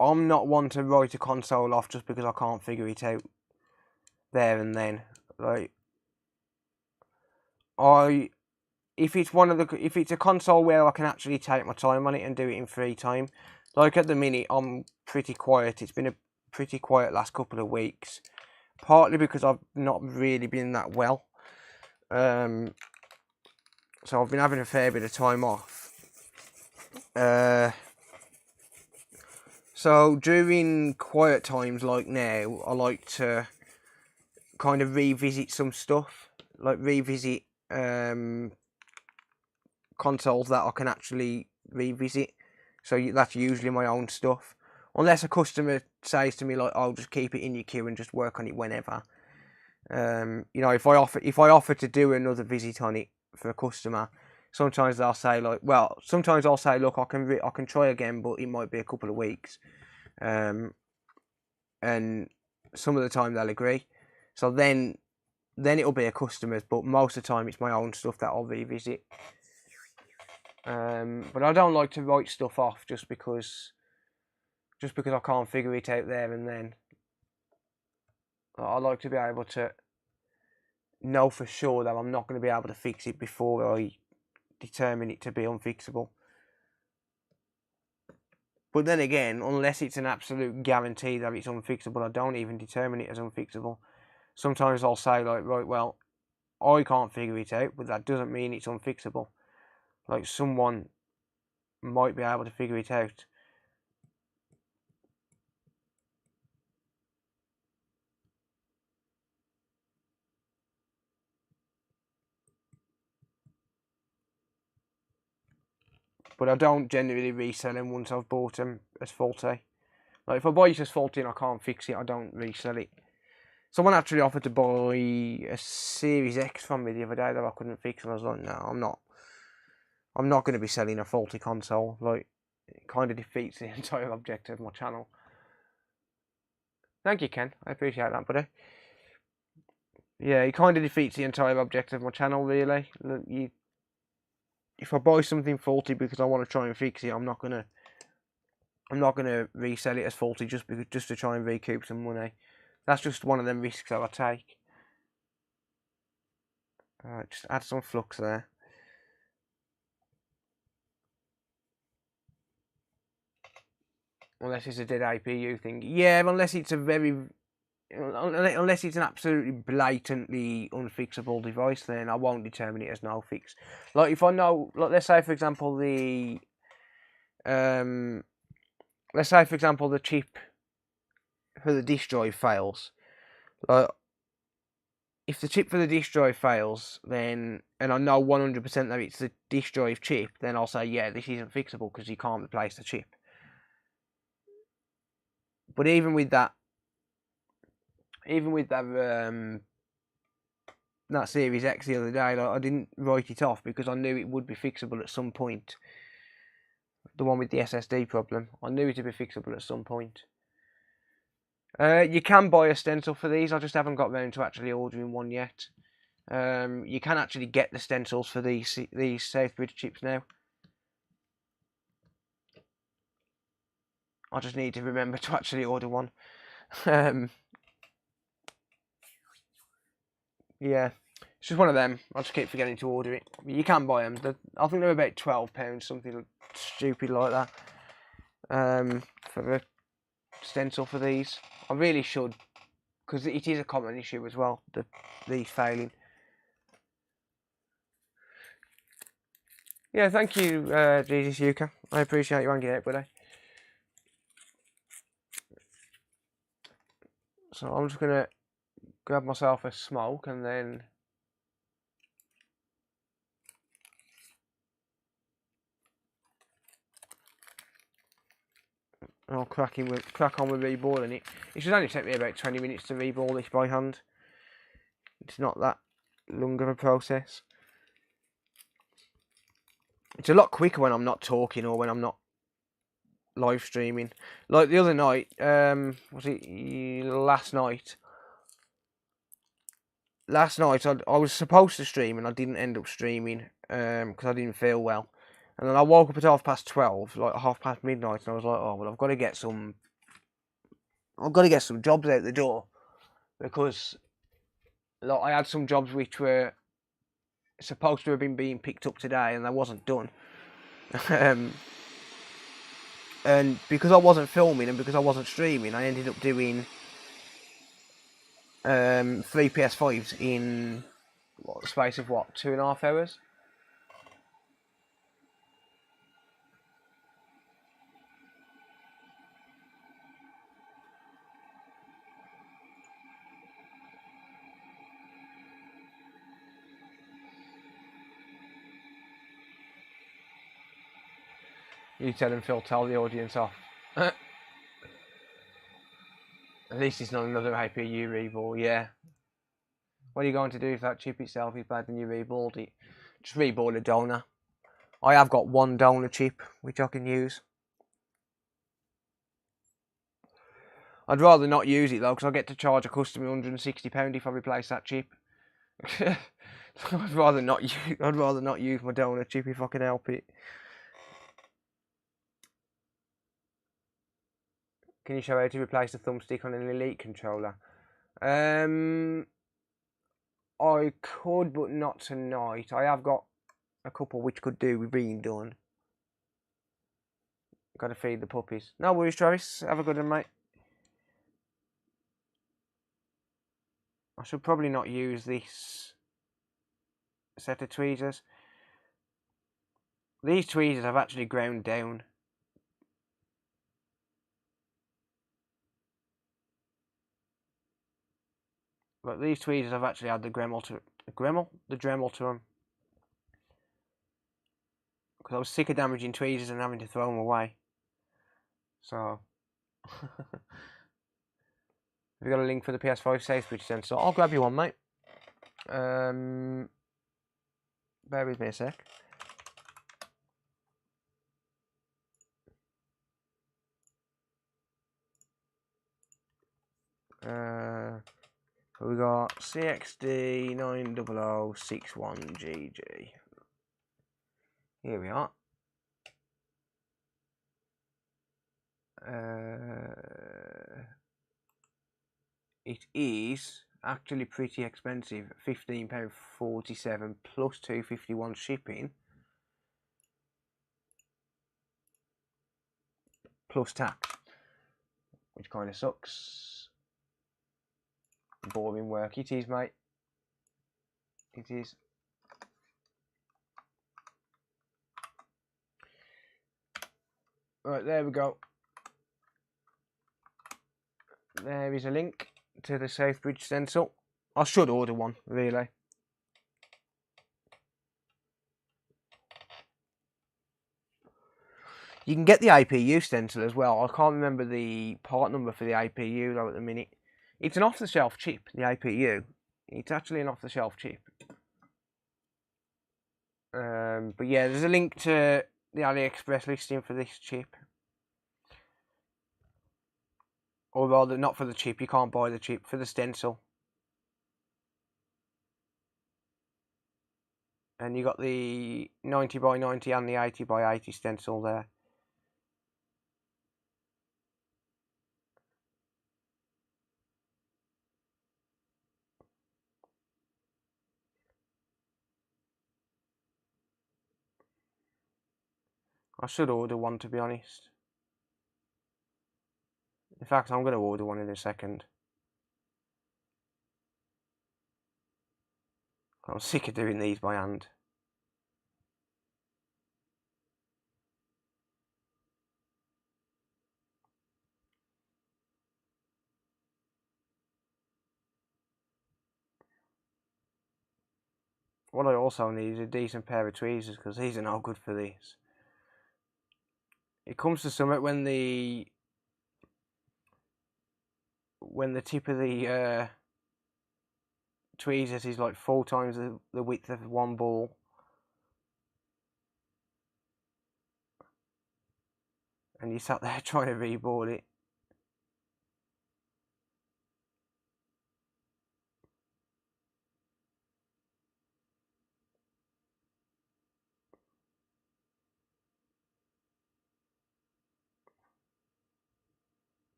I'm not one to write a console off just because I can't figure it out there and then. Like, if it's a console where I can actually take my time on it and do it in free time, like at the minute I'm pretty quiet. It's been a pretty quiet last couple of weeks, partly because I've not really been that well. So I've been having a fair bit of time off. So during quiet times like now, I like to kind of revisit some stuff, like revisit consoles that I can actually revisit. So that's usually my own stuff, unless a customer says to me like, "I'll just keep it in your queue and just work on it whenever." You know, if I offer to do another visit on it for a customer, sometimes they'll say like, well, sometimes I'll say, look, I can try again, but it might be a couple of weeks, and some of the time they'll agree. So then it'll be a customer's, but most of the time it's my own stuff that I'll revisit. But I don't like to write stuff off just because I can't figure it out there and then. I like to be able to know for sure that I'm not going to be able to fix it before I determine it to be unfixable. But then again, unless it's an absolute guarantee that it's unfixable, I don't even determine it as unfixable. Sometimes I'll say like, right, well, I can't figure it out, but that doesn't mean it's unfixable. Like, someone might be able to figure it out. But I don't generally resell them once I've bought them as faulty. Like, if I buy it as faulty and I can't fix it, I don't resell it. Someone actually offered to buy a Series X from me the other day that I couldn't fix, and I was like, no, I'm not going to be selling a faulty console. Like, it kind of defeats the entire objective of my channel. Thank you, Ken. I appreciate that, buddy. Yeah, it kind of defeats the entire objective of my channel, really. If I buy something faulty because I want to try and fix it, I'm not gonna resell it as faulty just to try and recoup some money. That's just one of them risks that I take. Alright, just add some flux there. Unless it's a dead APU thing. Yeah, unless it's unless it's an absolutely blatantly unfixable device, then I won't determine it as no fix. Like, if I know, like, let's say for example the chip for the disk drive fails. Like, if the chip for the disk drive fails, then, and I know 100% that it's the disk drive chip, then I'll say, yeah, this isn't fixable because you can't replace the chip. But even with that that Series X the other day, like, I didn't write it off because I knew it would be fixable at some point. The one with the SSD problem, I knew it would be fixable at some point. You can buy a stencil for these. I just haven't got round to actually ordering one yet. You can actually get the stencils for these Southbridge chips now. I just need to remember to actually order one. Yeah, it's just one of them. I just keep forgetting to order it. You can buy them. I think they're about £12, something stupid like that. For the stencil for these, I really should, because it is a common issue as well. These failing. Yeah, thank you, Jesus Yuka. I appreciate you hanging out, buddy. So I'm just gonna grab myself a smoke and then I'll crack on with reballing it. It should only take me about 20 minutes to reball this by hand. It's not that long of a process. It's a lot quicker when I'm not talking or when I'm not live streaming. Like the other night, was it last night? Last night I was supposed to stream and I didn't end up streaming because I didn't feel well. And then I woke up at 12:30, like 12:30 midnight, and I was like, oh well, I've got to get some jobs out the door, because like I had some jobs which were supposed to have been being picked up today and they wasn't done. And because I wasn't filming and because I wasn't streaming, I ended up doing 3 PS5s in the space of 2.5 hours. You tell him, Phil, tell the audience off. At least it's not another APU reball, yeah. What are you going to do if that chip itself is bad and you reballed it? Just reball a donor. I have got one donor chip which I can use. I'd rather not use it though, because I get to charge a customer £160 if I replace that chip. I'd rather not use my donor chip if I can help it. Can you show how to replace the thumbstick on an Elite controller? I could, but not tonight. I have got a couple which could do with being done. Got to feed the puppies. No worries, Travis. Have a good one, mate. I should probably not use this set of tweezers. These tweezers have actually ground down. But these tweezers have actually had the Dremel to them. Because I was sick of damaging tweezers and having to throw them away. So, have you got a link for the PS5 SafeBridge sensor? I'll grab you one, mate. Bear with me a sec. We got CXD90061GG. Here we are. It is actually pretty expensive, £15.47 plus £2.51 shipping, plus tax, which kind of sucks. Boring work. It is, mate. It is. Right, there we go. There is a link to the SafeBridge stencil. I should order one, really. You can get the APU stencil as well. I can't remember the part number for the APU though at the minute. It's an off-the-shelf chip, the APU. It's actually an off-the-shelf chip. But yeah, there's a link to the AliExpress listing for this chip. Or rather, not for the chip, you can't buy the chip, for the stencil. And you got the 90x90 and the 80x80 stencil there. I should order one, to be honest. In fact, I'm going to order one in a second. I'm sick of doing these by hand. What I also need is a decent pair of tweezers, because these are not good for this. It comes to something when the tip of the tweezers is like 4 times the width of one ball. and you sat there trying to reboard it.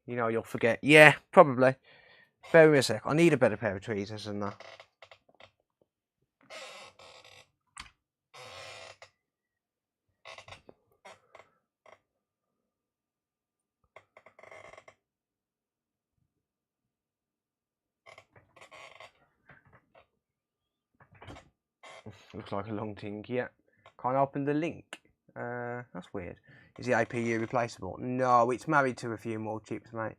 You know, you'll forget. Yeah, probably. Bear with me a sec. I need a better pair of tweezers than that. Looks like a long thing. Yeah. Can't open the link. That's weird. Is the APU replaceable? No, it's married to a few more chips, mate.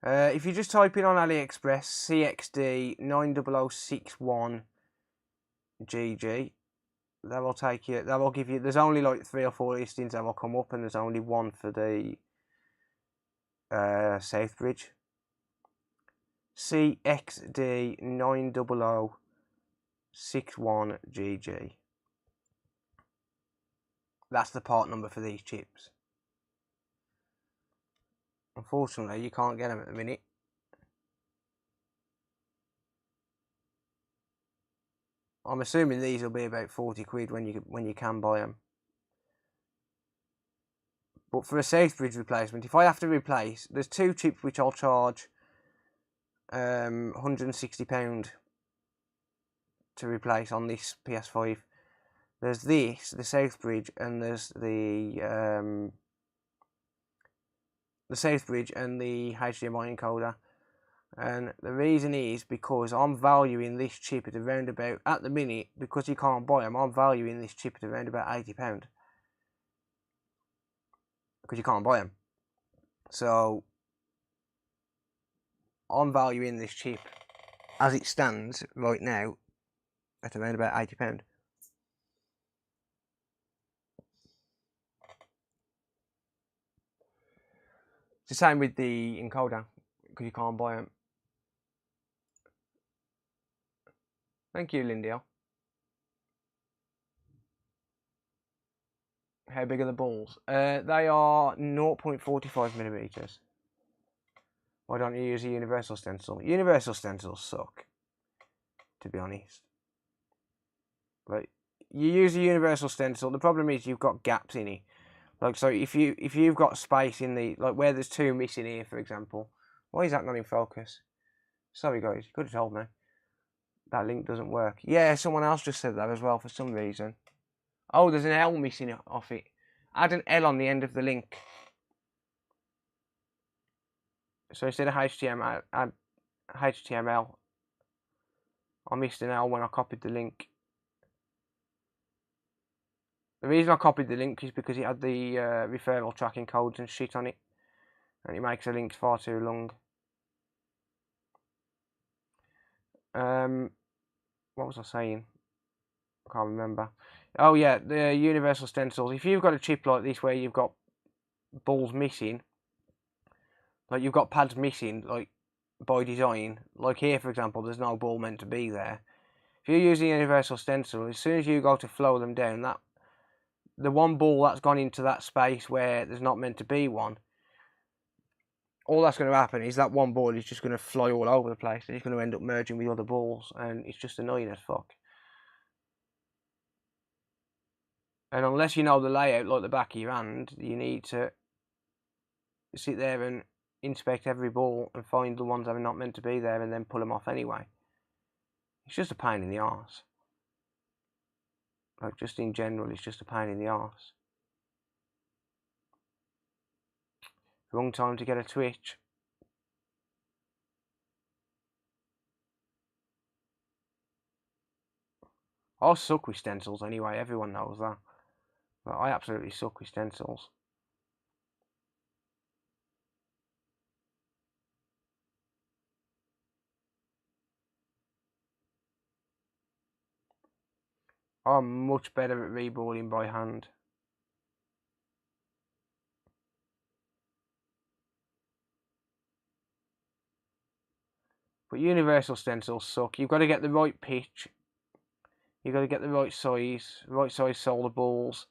If you just type in on AliExpress CXD 90061GG, that will take you. That will give you. There's only like 3 or 4 listings that will come up, and there's only one for the Southbridge. CXD 90061GG. That's the part number for these chips. Unfortunately, you can't get them at the minute. I'm assuming these will be about 40 quid when you can buy them. But for a Southbridge replacement, if I have to replace, there's 2 chips which I'll charge £160 to replace on this PS5. There's this, the Southbridge, and there's the Southbridge and the HDMI encoder. And the reason is because I'm valuing this chip at around about, at the minute, because you can't buy them, I'm valuing this chip at around about £80. Because you can't buy them. So, I'm valuing this chip as it stands right now at around about £80. It's the same with the encoder, because you can't buy them. Thank you, Lindia. How big are the balls? They are 0.45mm. Why don't you use a universal stencil? Universal stencils suck, to be honest. Like, you use a universal stencil, the problem is you've got gaps in it. Like, so if you've got space in the, like where there's 2 missing here, for example. Why is that not in focus? Sorry guys, you could have told me. That link doesn't work. Yeah, someone else just said that as well for some reason. Oh, there's an L missing off it. Add an L on the end of the link. So instead of HTML, add HTML. I missed an L when I copied the link. The reason I copied the link is because it had the referral tracking codes and shit on it. And it makes the links far too long. What was I saying? I can't remember. Oh yeah, the universal stencils. If you've got a chip like this where you've got balls missing, like you've got pads missing, like by design, like here for example, there's no ball meant to be there. If you're using a universal stencil, as soon as you go to flow them down, that the one ball that's gone into that space where there's not meant to be one, all that's going to happen is that one ball is just going to fly all over the place, and it's going to end up merging with other balls, and it's just annoying as fuck. And unless you know the layout like the back of your hand, you need to sit there and inspect every ball and find the ones that are not meant to be there and then pull them off anyway. It's just a pain in the arse. Like, just in general, it's just a pain in the arse. Wrong time to get a Twitch. I suck with stencils anyway, everyone knows that. But I absolutely suck with stencils. I'm much better at reboarding by hand. But universal stencils suck. You've got to get the right pitch. You've got to get the right size solder balls.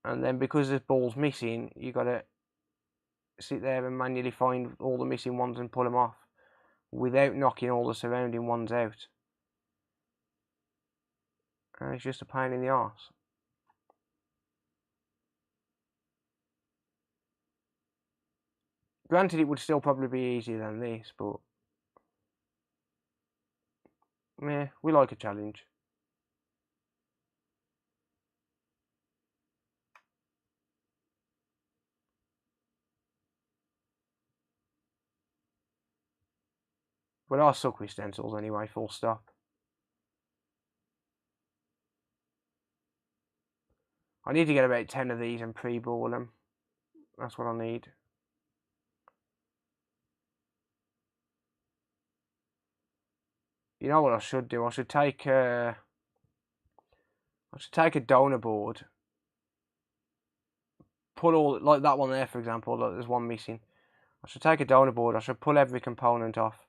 And then because there's balls missing, you've got to sit there and manually find all the missing ones and pull them off without knocking all the surrounding ones out. And it's just a pain in the arse. Granted, it would still probably be easier than this, but yeah, we like a challenge. But I suck with stencils anyway, full stop. I need to get about 10 of these and pre-ball them. That's what I need. You know what I should do? I should take a donor board. Put all, like that one there, for example. Look, there's one missing. I should take a donor board. I should pull every component off.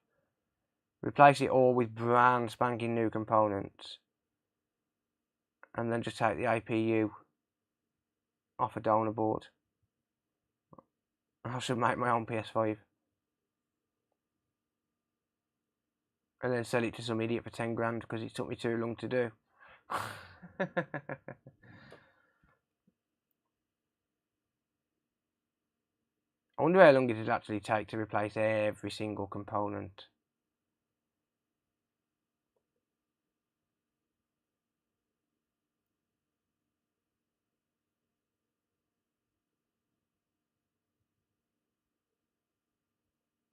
Replace it all with brand spanking new components. And then just take the APU off a donor board. I should make my own PS5. And then sell it to some idiot for 10 grand because it took me too long to do. I wonder how long it would actually take to replace every single component.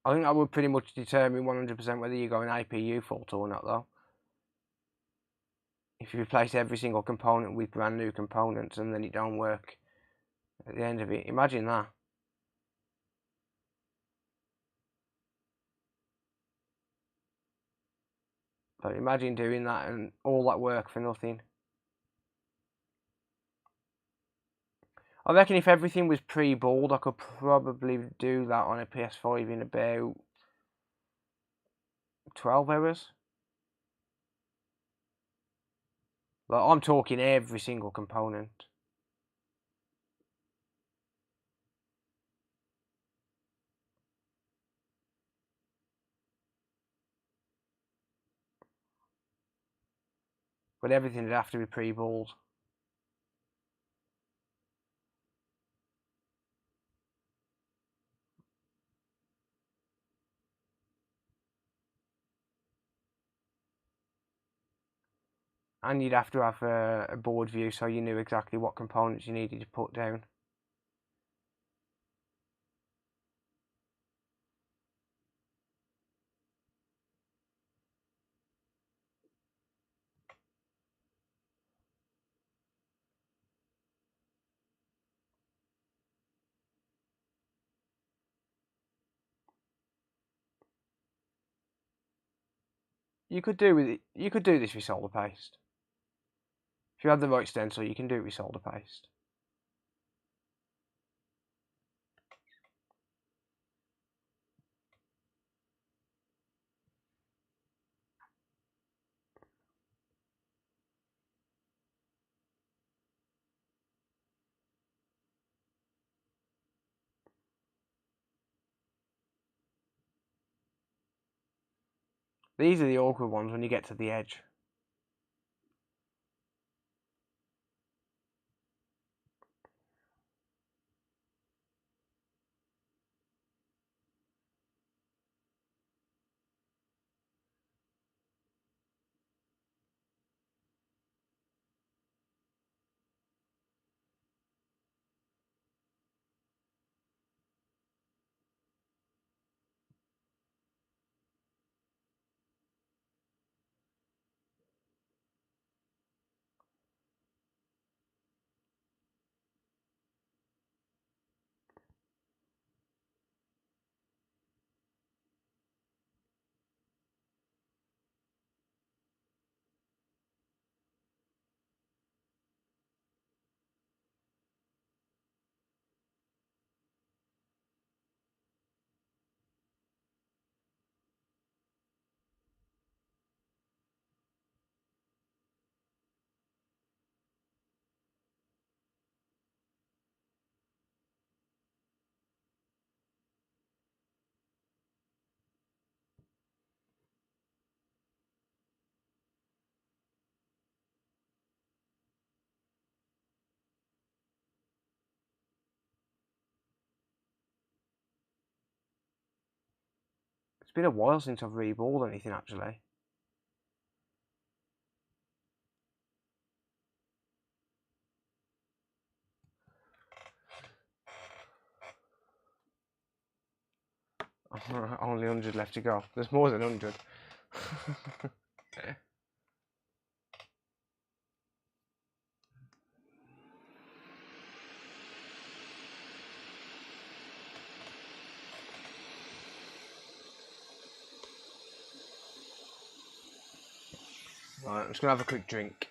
I think that would pretty much determine 100% whether you go an APU fault or not, though. If you replace every single component with brand new components and then it don't work at the end of it, imagine that. But imagine doing that and all that work for nothing. I reckon if everything was pre-balled, I could probably do that on a PS5 in about 12 hours. Like, I'm talking every single component. But everything would have to be pre-balled. And you'd have to have a board view so you knew exactly what components you needed to put down. You could do this with solder paste. If you had the right stencil, you can do it with solder paste. These are the awkward ones when you get to the edge. been a while since I've reballed anything actually. Only 100 left to go. There's more than 100. Right, I'm just going to have a quick drink.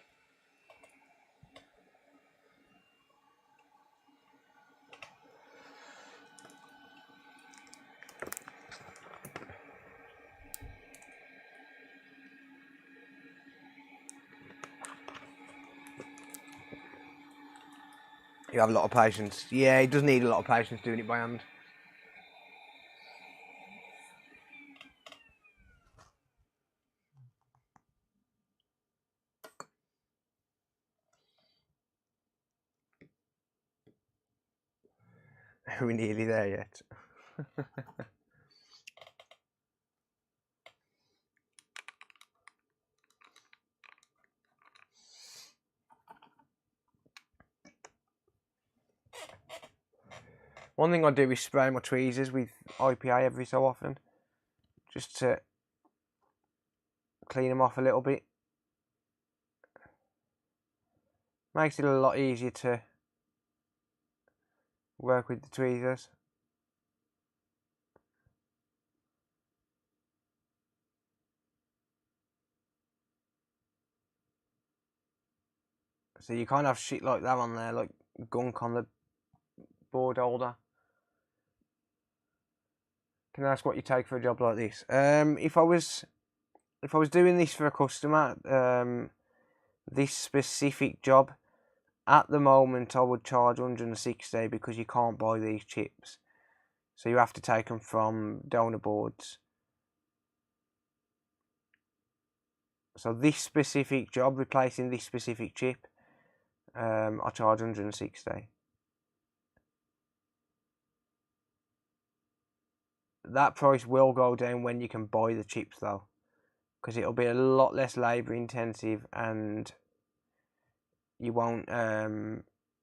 You have a lot of patience. Yeah, he does need a lot of patience doing it by hand. Are we nearly there yet? One thing I do is spray my tweezers with IPA every so often, just to clean them off a little bit. Makes it a lot easier to work with the tweezers. So you can't have shit like that on there, like gunk on the board holder. Can I ask what you take for a job like this? If I was doing this for a customer, this specific job, at the moment I would charge 160 because you can't buy these chips. So you have to take them from donor boards. So this specific job, replacing this specific chip, I charge 160. That price will go down when you can buy the chips though, because it'll be a lot less labour intensive, and you won't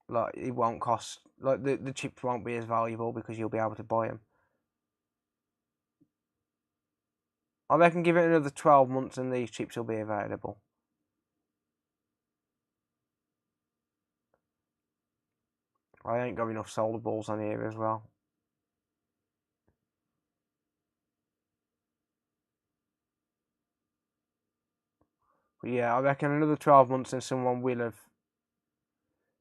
like it won't cost, like the chips won't be as valuable because you'll be able to buy them. I reckon give it another 12 months and these chips will be available. I ain't got enough solder balls on here as well. But yeah, I reckon another 12 months and someone will have,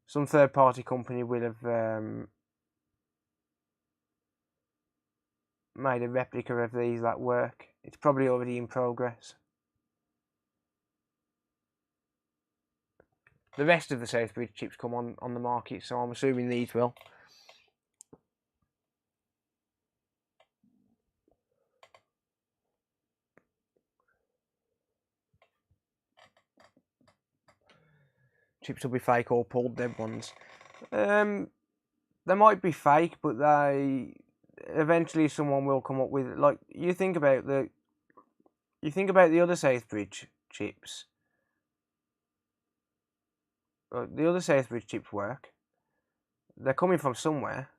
some third party company will have made a replica of these that work. It's probably already in progress. The rest of the Southbridge chips come on the market, so I'm assuming these will. Chips will be fake or pulled dead ones. They might be fake, but they eventually someone will come up with, like, you think about the other Southbridge chips. The other Southbridge chips work. They're coming from somewhere.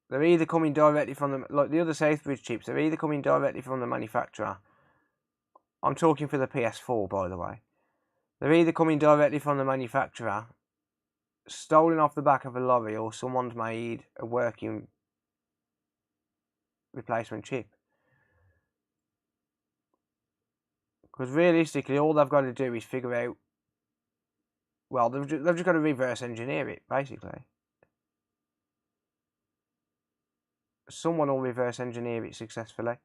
They're either coming directly from the, like the other Southbridge chips, they're either coming directly from the manufacturer. I'm talking for the PS4, by the way. They're either coming directly from the manufacturer, stolen off the back of a lorry, or someone's made a working replacement chip. Because realistically, all they've got to do is figure out, well, they've just got to reverse engineer it, basically. Someone will reverse engineer it successfully.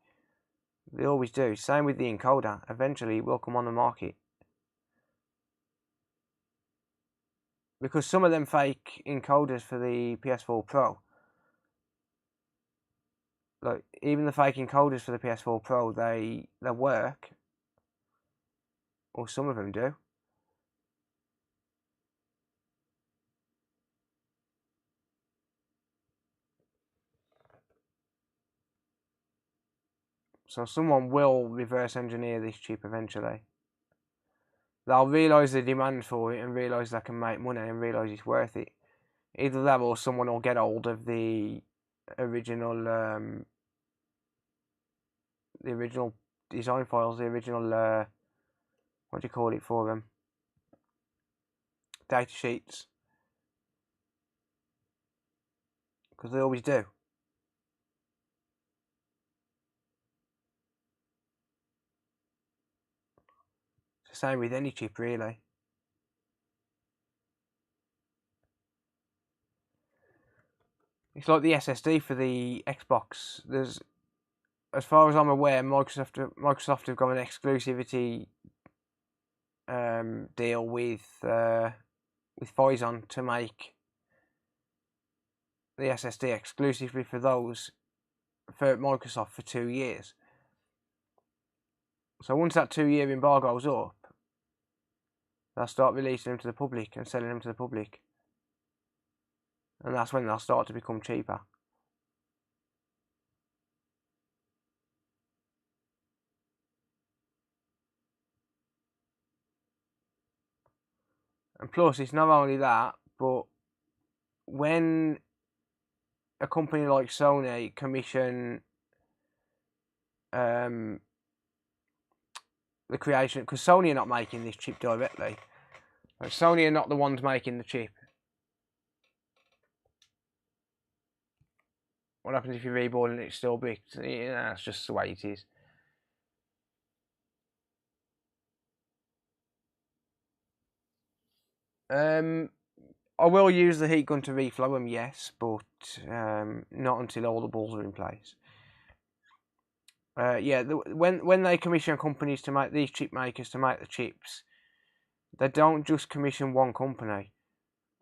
They always do. Same with the encoder. Eventually, it will come on the market. Because some of them fake encoders for the PS4 Pro, like even the fake encoders for the PS4 Pro, they work, or some of them do. So someone will reverse engineer this chip eventually. They'll realise the demand for it and realise they can make money and realise it's worth it. Either that or someone will get hold of the original design files, the original what do you call it for them? Data sheets. Because they always do. It's the same with any chip, really. It's like the SSD for the Xbox. There's, as far as I'm aware, Microsoft have got an exclusivity deal with Phison to make the SSD exclusively for Microsoft for 2 years. So once that 2-year embargo's up, they'll start releasing them to the public and selling them to the public. And that's when they'll start to become cheaper. And plus, it's not only that, but when a company like Sony commission the creation, because Sony are not making this chip directly. Sony are not the ones making the chip. What happens if you rebuild and it's still bricked? Yeah, that's just the way it is. I will use the heat gun to reflow them, yes, but not until all the balls are in place. Yeah, when they commission companies to make these chip makers to make the chips, they don't just commission one company.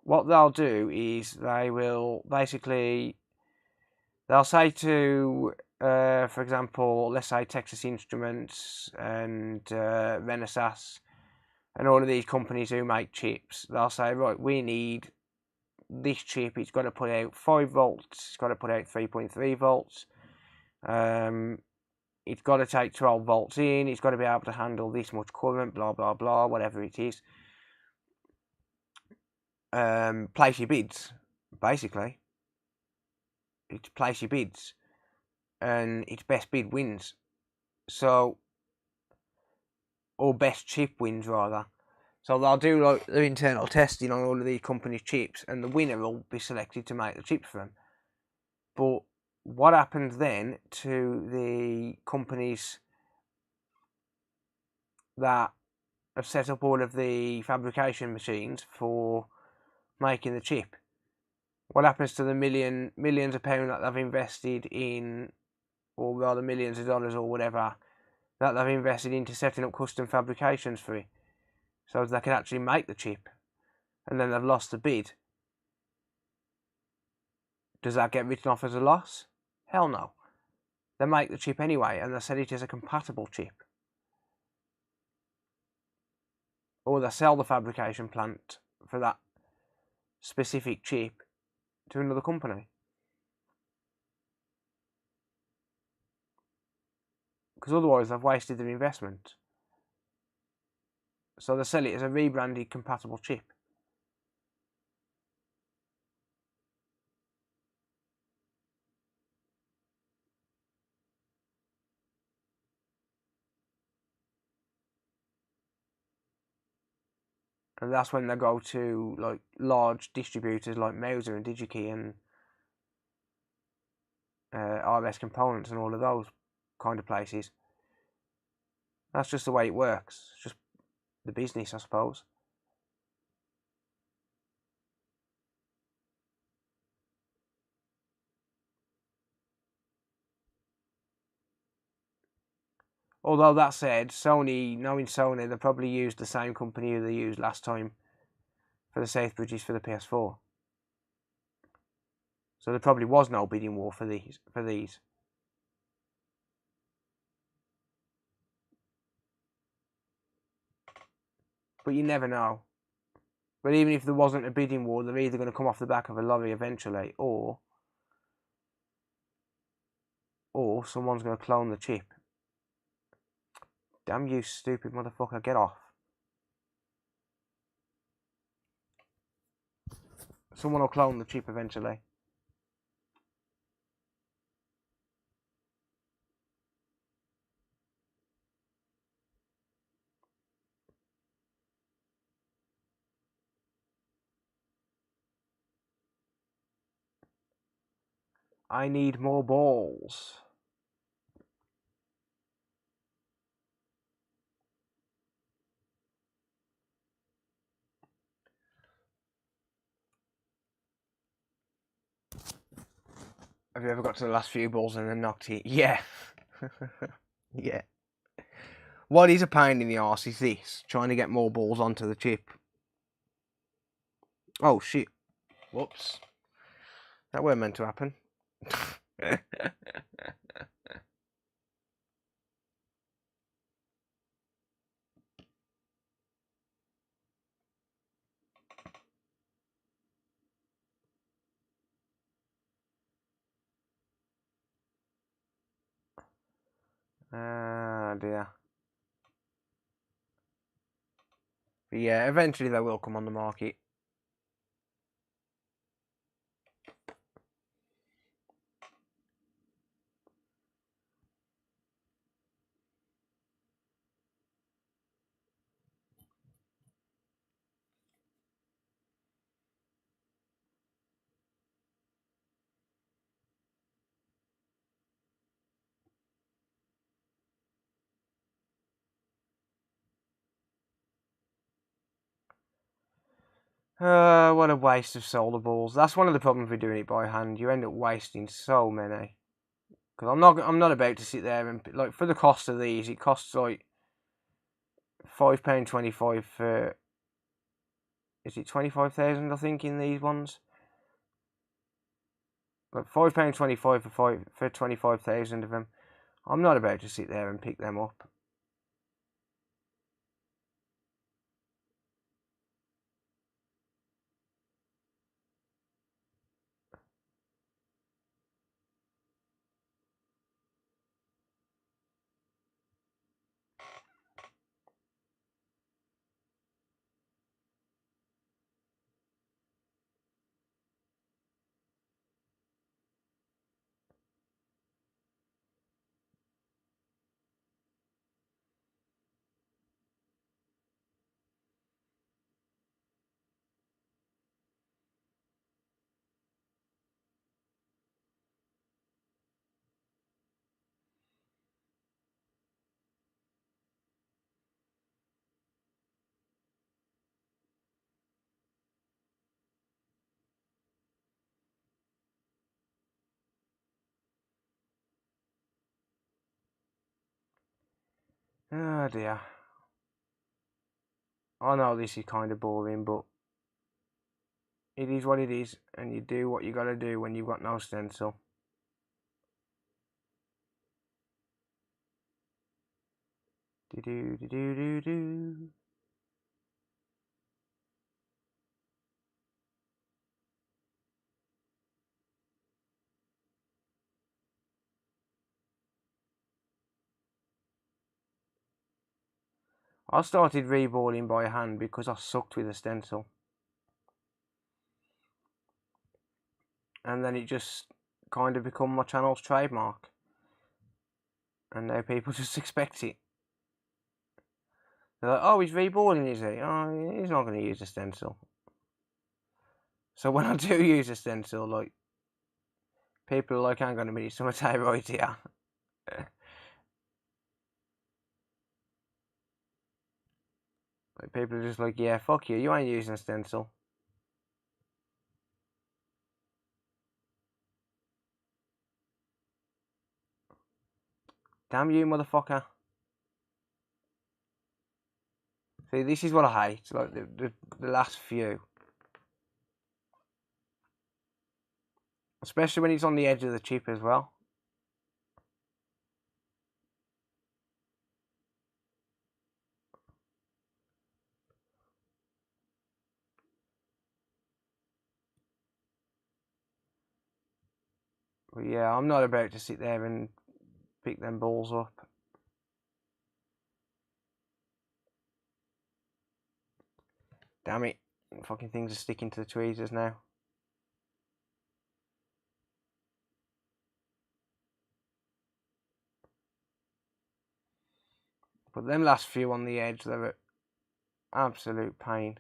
What they'll do is they will basically, they'll say to, for example, let's say Texas Instruments and Renesas and all of these companies who make chips, they'll say, right, we need this chip, it's got to put out 5 volts, it's got to put out 3.3 volts, it's got to take 12 volts in, it's got to be able to handle this much current, blah, blah, blah, whatever it is. Place your bids, basically. It's place your bids, and its best bid wins. So, or best chip wins, rather. So they'll do like their internal testing on all of these companies' chips, and the winner will be selected to make the chips for them. But what happens then to the companies that have set up all of the fabrication machines for making the chip? What happens to the millions of pounds that they've invested in, or rather millions of dollars or whatever, that they've invested into setting up custom fabrications for it, so they can actually make the chip, and then they've lost the bid? Does that get written off as a loss? Hell no. They make the chip anyway, and they said it is a compatible chip. Or they sell the fabrication plant for that specific chip to another company. Because otherwise they've wasted their investment. So they sell it as a rebranded compatible chip. And that's when they go to like large distributors like Mouser and DigiKey and RS Components and all of those kind of places. That's just the way it works. It's just the business, I suppose. Although that said, Sony, knowing Sony, they probably used the same company they used last time for the safe bridges for the PS4. So there probably was no bidding war for these. But you never know. But even if there wasn't a bidding war, they're either going to come off the back of a lorry eventually, or someone's going to clone the chip Damn you, stupid motherfucker, get off. Someone will clone the chip eventually. I need more balls. Have you ever got to the last few balls and then knocked it? Yeah. Yeah. What is a pain in the arse is this, trying to get more balls onto the chip. Oh shit. Whoops. That weren't meant to happen. Ah dear. But yeah, eventually they will come on the market. What a waste of solder balls. That's one of the problems with doing it by hand. You end up wasting so many. Because I'm not about to sit there and like for the cost of these, it costs like £5.25 for. Is it 25,000? I think in these ones. Like £5.25 for 25,000 of them. I'm not about to sit there and pick them up. Oh dear. I know this is kind of boring, but it is what it is, and you do what you gotta do when you've got no stencil. Do. I started reballing by hand because I sucked with a stencil. And then it just kind of become my channel's trademark. And now people just expect it. They're like, oh, he's reballing, is he? Oh, he's not going to use a stencil. So when I do use a stencil, like, people are like, hang on a minute, something right here. Like, people are just like, yeah, fuck you, you ain't using a stencil. Damn you, motherfucker. See, this is what I hate, like, the last few. Especially when it's on the edge of the chip as well. But yeah, I'm not about to sit there and pick them balls up. Damn it. Fucking things are sticking to the tweezers now. But them last few on the edge, they're an absolute pain.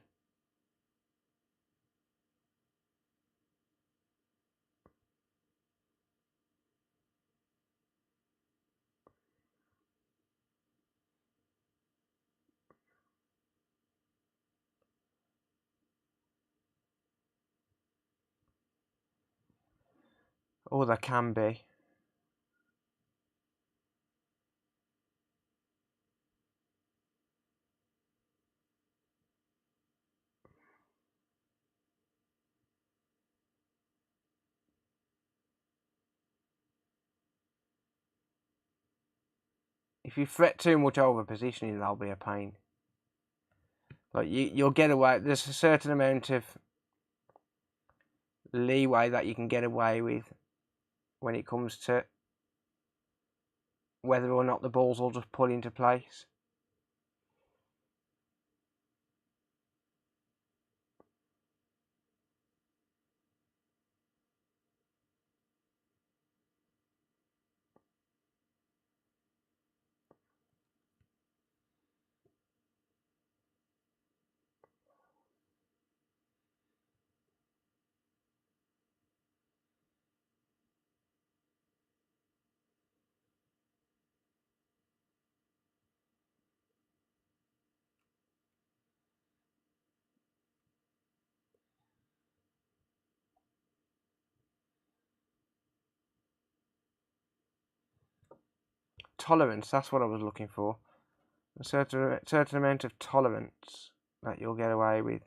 Oh, there can be. If you fret too much over positioning, that'll be a pain. Like you'll get away. There's a certain amount of leeway that you can get away with when it comes to whether or not the balls will just pull into place. Tolerance, that's what I was looking for. A certain amount of tolerance that you'll get away with.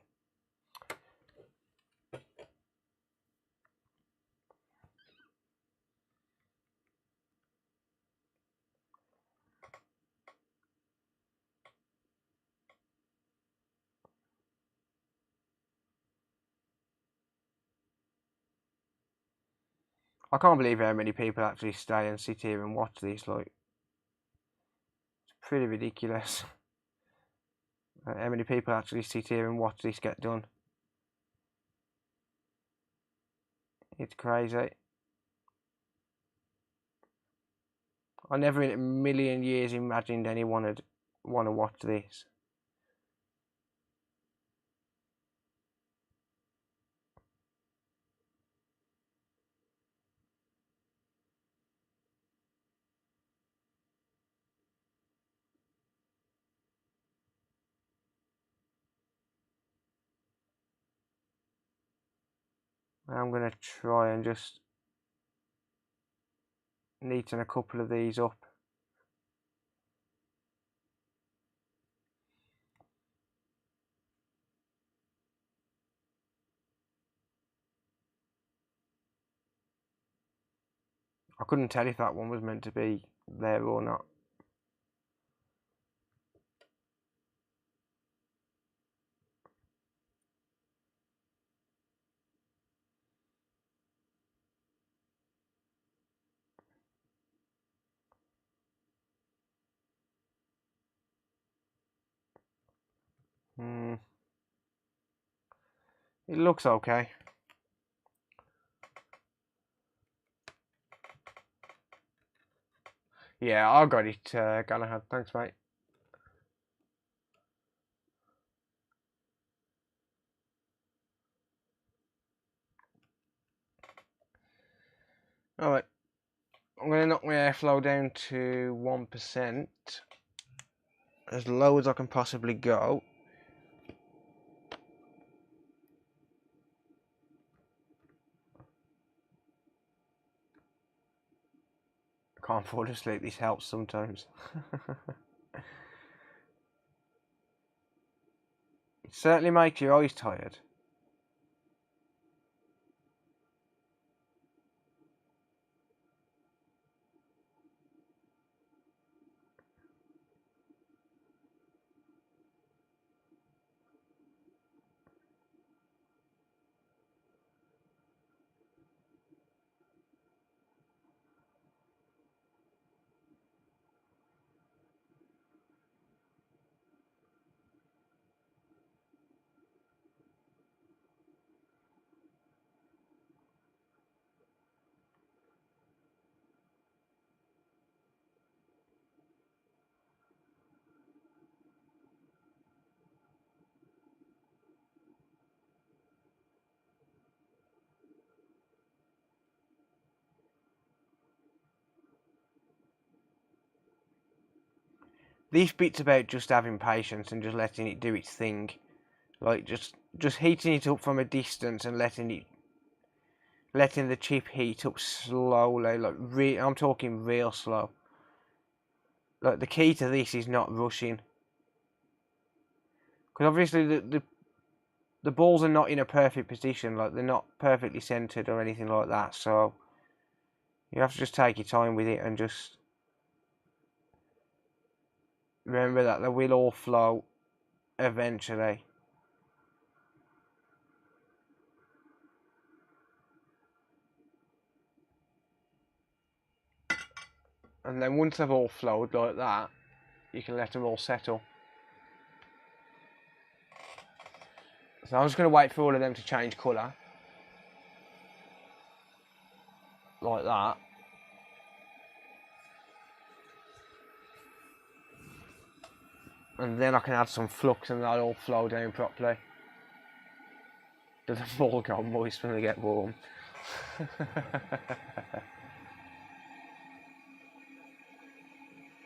I can't believe how many people actually stay and sit here and watch this. Like, it's pretty ridiculous. How many people actually sit here and watch this get done? It's crazy. I never in a million years imagined anyone would want to watch this. I'm going to try and just neaten a couple of these up. I couldn't tell if that one was meant to be there or not. It looks okay. Yeah, I got it, Galahad. Thanks, mate. Alright. I'm going to knock my airflow down to 1%. As low as I can possibly go. I can't fall asleep. This helps sometimes. It certainly makes your eyes tired. This bit's about just having patience and just letting it do its thing. Like, just heating it up from a distance and letting the chip heat up slowly. Like, I'm talking real slow. Like, the key to this is not rushing. Because obviously the balls are not in a perfect position. Like, they're not perfectly centered or anything like that. So, you have to just take your time with it and just remember that they will all flow eventually. And then once they've all flowed like that, you can let them all settle. So I'm just going to wait for all of them to change colour. Like that. And then I can add some flux and they'll all flow down properly. Does the ball go moist when they get warm?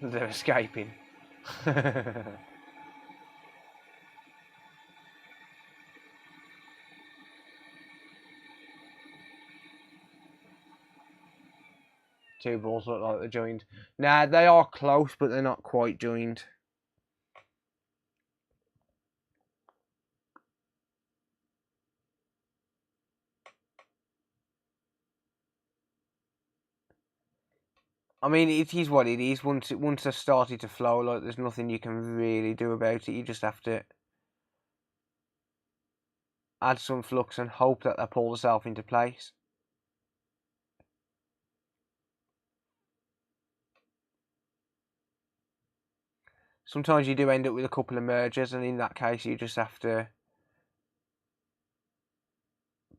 They're escaping. Two balls look like they're joined. Nah, they are close, but they're not quite joined. I mean, it is what it is. Once they've started to flow, like, there's nothing you can really do about it. You just have to add some flux and hope that they pull themselves into place. Sometimes you do end up with a couple of mergers, and in that case you just have to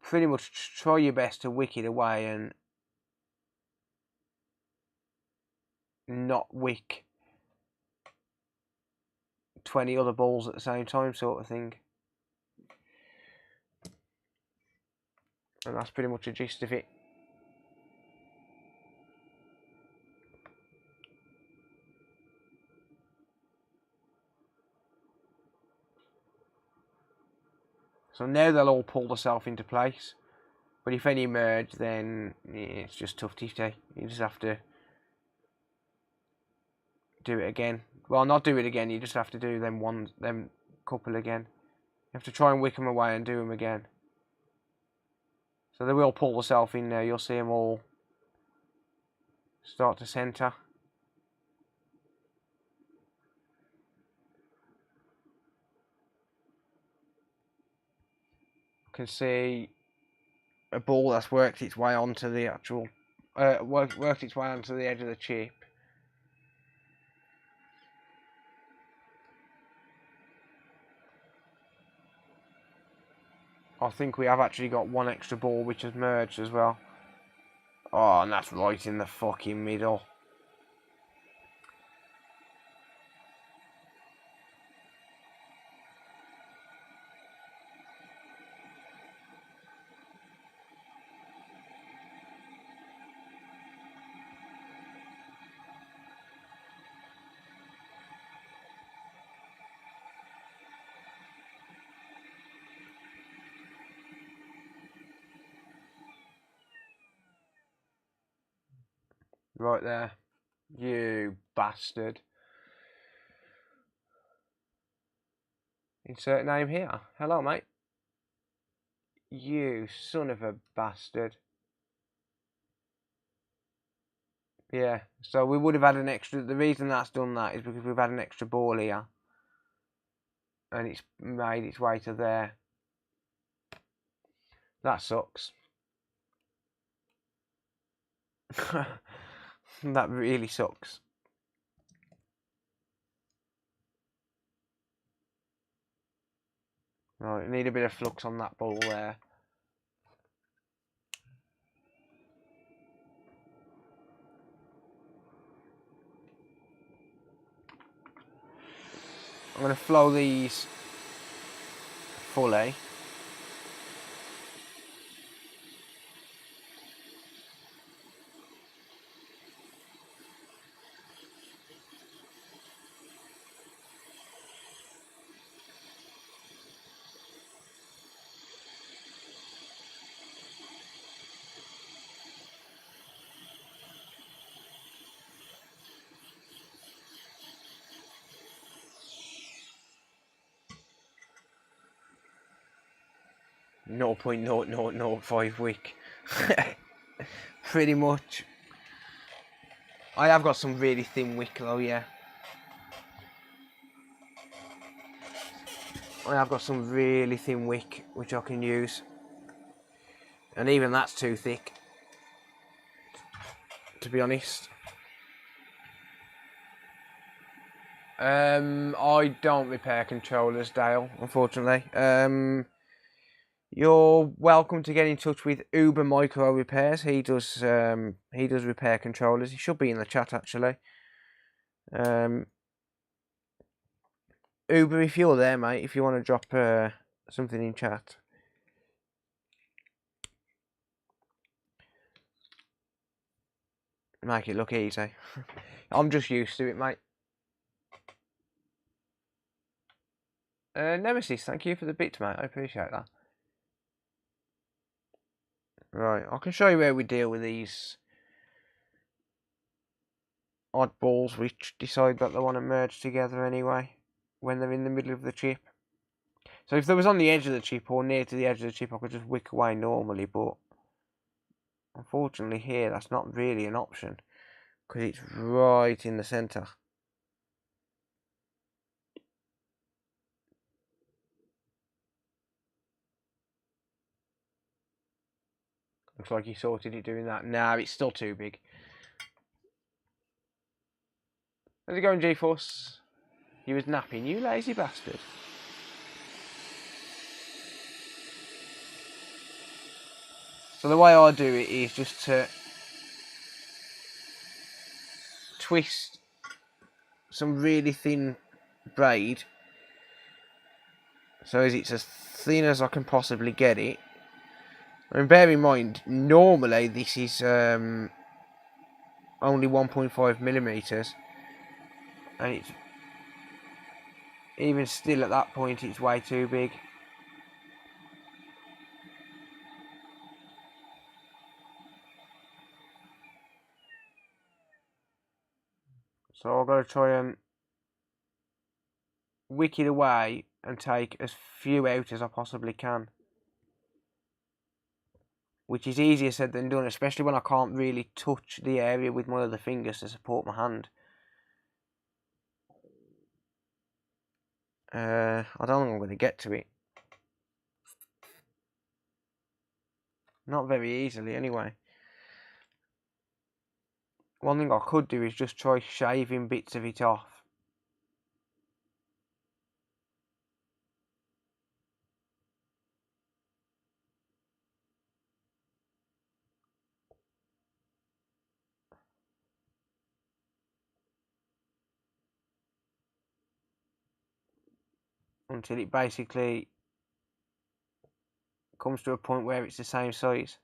pretty much try your best to wick it away and not wick 20 other balls at the same time, sort of thing. And that's pretty much the gist of it. So now they'll all pull themselves into place. But if any merge, then it's just tough titty. You just have to do it again. Well, not do it again. You just have to do them couple again. You have to try and wick them away and do them again. So they will pull themselves in now. You'll see them all start to centre. Can see a ball that's worked its way onto the actual worked its way onto the edge of the chip. I think we have actually got one extra ball which has merged as well. Oh, and that's right in the fucking middle. Right there. You bastard. Insert name here. Hello, mate. You son of a bastard. Yeah, so we would have had an extra... The reason that's done that is because we've had an extra ball here. And it's made its way to there. That sucks. That really sucks. Right, need a bit of flux on that ball there. I'm going to flow these fully. 0.0005 wick. Pretty much. I have got some really thin wick though, yeah. I have got some really thin wick which I can use. And even that's too thick, to be honest. I don't repair controllers, Dale, unfortunately. You're welcome to get in touch with Uber Micro Repairs. He does repair controllers. He should be in the chat actually. Uber, if you're there, mate, if you want to drop something in chat. Make it look easy. I'm just used to it, mate. Nemesis, thank you for the bits, mate. I appreciate that. Right, I can show you where we deal with these oddballs which decide that they want to merge together anyway when they're in the middle of the chip. So if they was on the edge of the chip or near to the edge of the chip, I could just wick away normally, but unfortunately here that's not really an option because it's right in the centre. Looks like he sorted it doing that. Nah, it's still too big. How's it going, G-Force? You was napping, you lazy bastard. So the way I do it is just to twist some really thin braid so as it's as thin as I can possibly get it. I mean, bear in mind, normally this is only 1.5 millimeters, and it's even still at that point it's way too big. So I've got to try and wick it away and take as few out as I possibly can. Which is easier said than done, especially when I can't really touch the area with my other fingers to support my hand. I don't think I'm going to get to it. Not very easily, anyway. One thing I could do is just try shaving bits of it off. Until it basically comes to a point where it's the same size.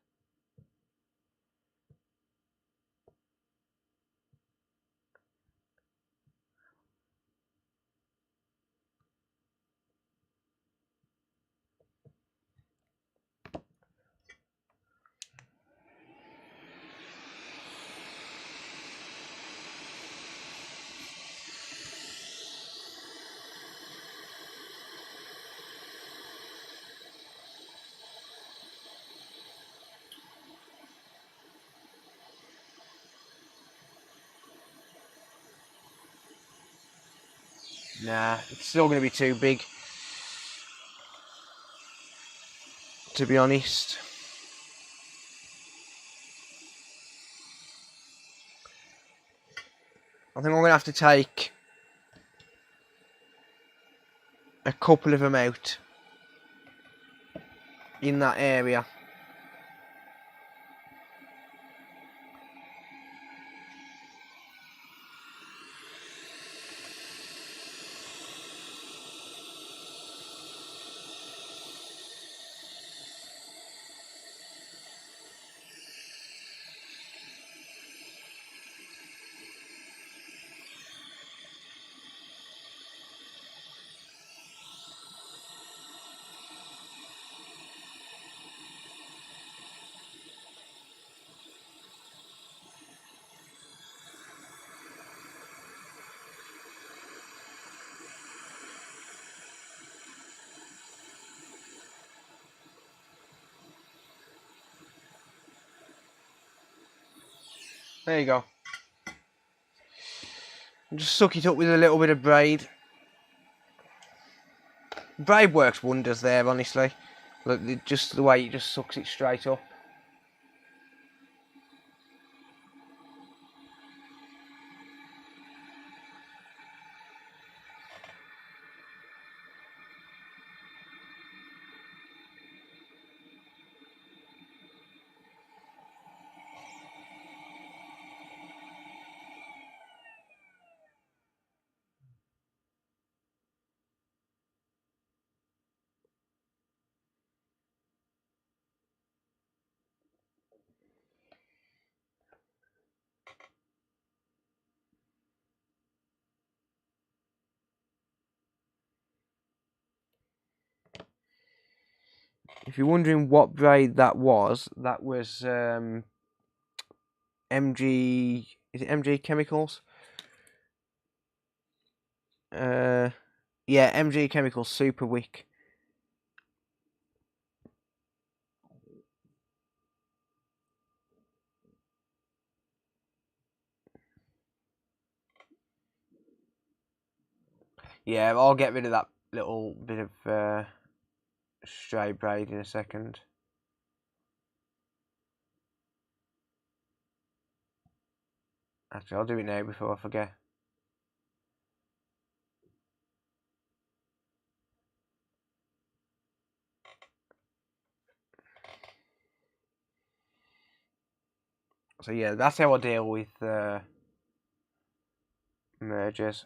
Nah, it's still going to be too big, to be honest. I think I'm going to have to take a couple of them out in that area. There you go. Just suck it up with a little bit of braid. Braid works wonders there, honestly. Look, just the way it just sucks it straight up. If you're wondering what braid that was MG. Is it MG Chemicals? Yeah, MG Chemicals Super Wick. Yeah, I'll get rid of that little bit of stray braid in a second. Actually, I'll do it now before I forget. So yeah, that's how I deal with mergers.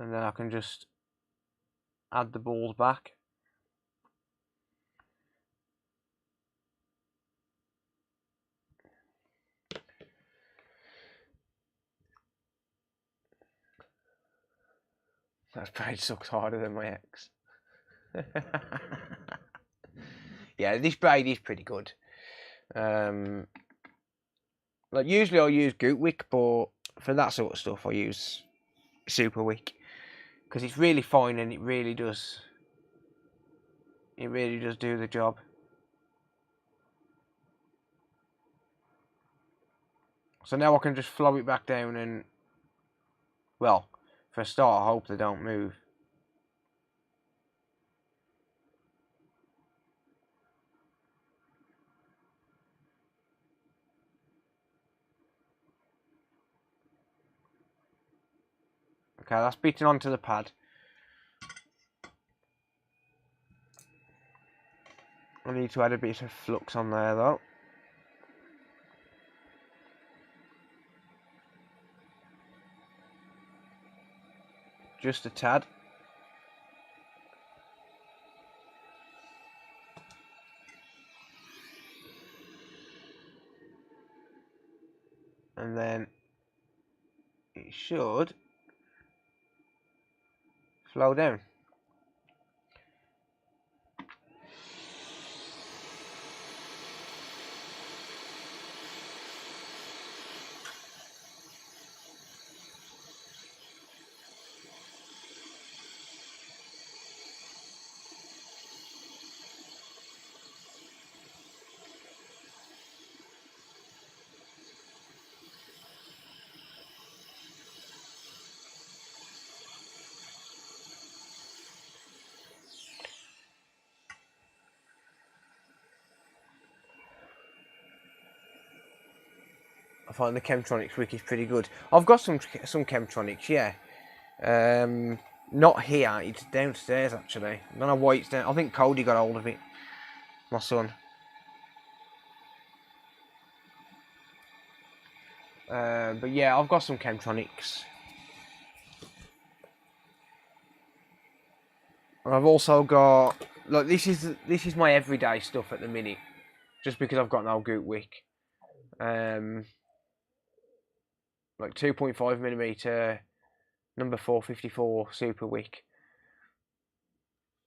And then I can just add the balls back. That braid sucks harder than my ex. Yeah, this braid is pretty good. Like usually I'll use Goot Wick, but for that sort of stuff I use Super Wick because it's really fine and it really does do the job. So now I can just flow it back down and, well, for a start I hope they don't move. Okay, that's beaten onto the pad. I need to add a bit of flux on there though. Just a tad. And then it should flow down. I find the Chemtronics wick is pretty good. I've got some Chemtronics, yeah. Not here, it's downstairs actually. I don't know why it's down. I think Cody got hold of it, my son. But yeah, I've got some Chemtronics. And I've also got, like, this is my everyday stuff at the minute, just because I've got no Goot Wick. Like 2.5mm number 454 Super Wick.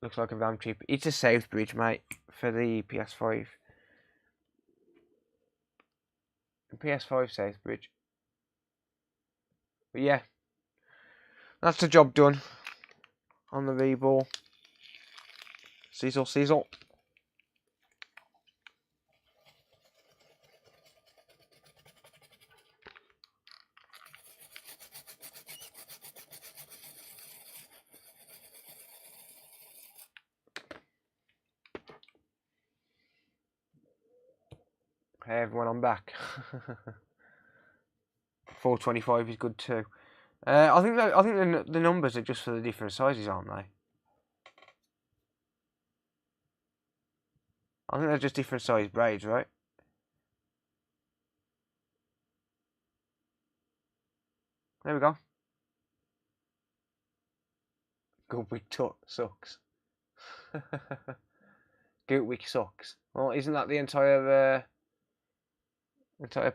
Looks like a RAM chip. It's a Southbridge, mate, for the PS5. The PS5 Southbridge. But yeah, that's the job done on the V-ball. Sizzle, sizzle. Hey everyone, I'm back. 425 is good too. I think the numbers are just for the different sizes, aren't they? I think they're just different size braids, right? There we go. Goodwick sucks. Goodwick sucks. Well, isn't that the entire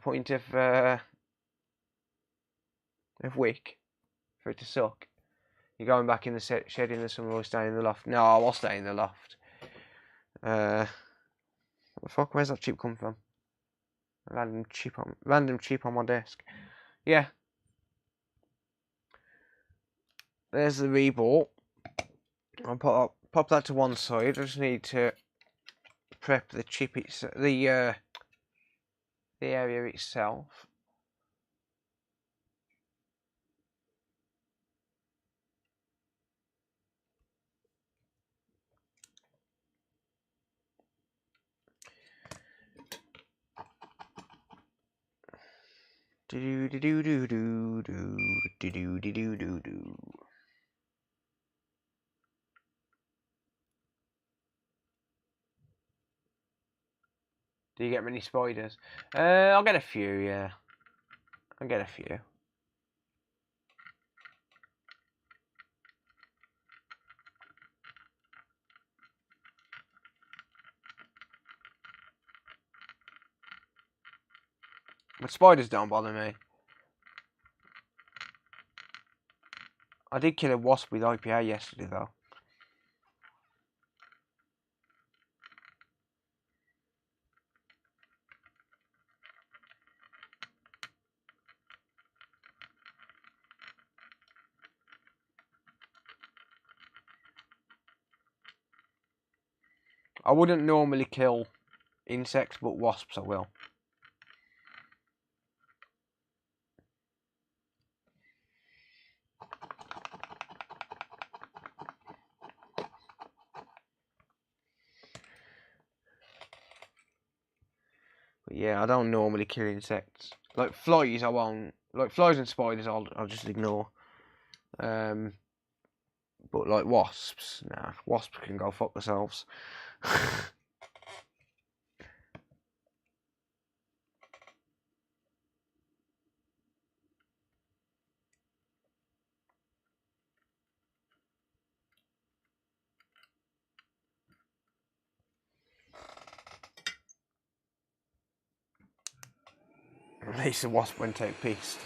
point of Wick? For it to suck? You're going back in the shed in the summer or staying in the loft? No, I'll stay in the loft. What the fuck? Where's that chip come from? Random chip on my desk. Yeah. There's the reball. I'll pop that to one side. I just need to prep the chip the area itself. Do do do do do do do do do do do. Do you get many spiders? I'll get a few, yeah. I'll get a few. But spiders don't bother me. I did kill a wasp with IPA yesterday, though. I wouldn't normally kill insects, but wasps I will. But yeah, I don't normally kill insects. Like flies, I won't. Like flies and spiders, I'll just ignore. But like wasps, nah. Wasps can go fuck themselves. At least the wasp won't take pissed.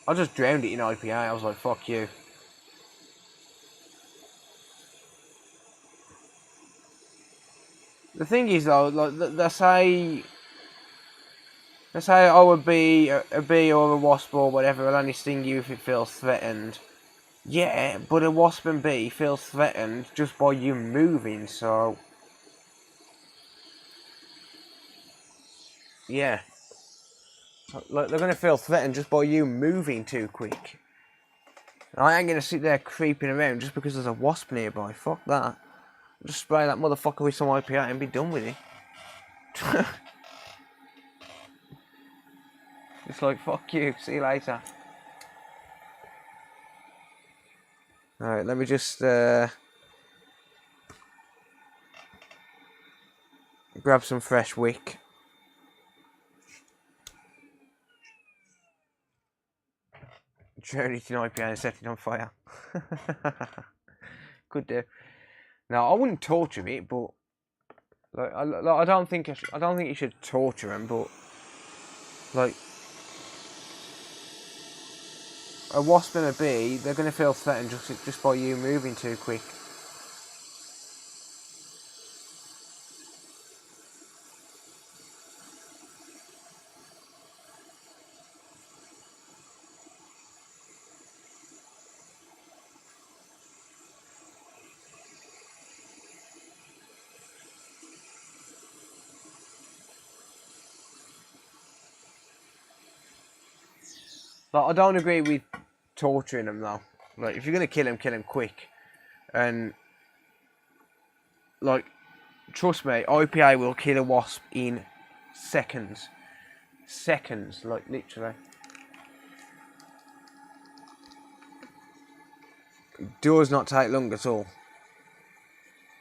I just drowned it in IPA. I was like, fuck you. The thing is, though, like let's say I would be a bee or a wasp or whatever. It'll only sting you if it feels threatened. Yeah, but a wasp and bee feels threatened just by you moving. So yeah, like they're gonna feel threatened just by you moving too quick. I ain't gonna sit there creeping around just because there's a wasp nearby. Fuck that. Just spray that motherfucker with some IPA and be done with it. It's like, fuck you, see you later. Alright, let me just grab some fresh wick. Journey to an IPA and set it on fire. Could do. Now, I wouldn't torture it, but like, I don't think you should torture them, but Like, a wasp and a bee, they're going to feel threatened just by you moving too quick. Like, I don't agree with torturing them though. Like, if you're going to kill him quick. And, like, trust me, IPA will kill a wasp in seconds. Seconds, like, literally. It does not take long at all.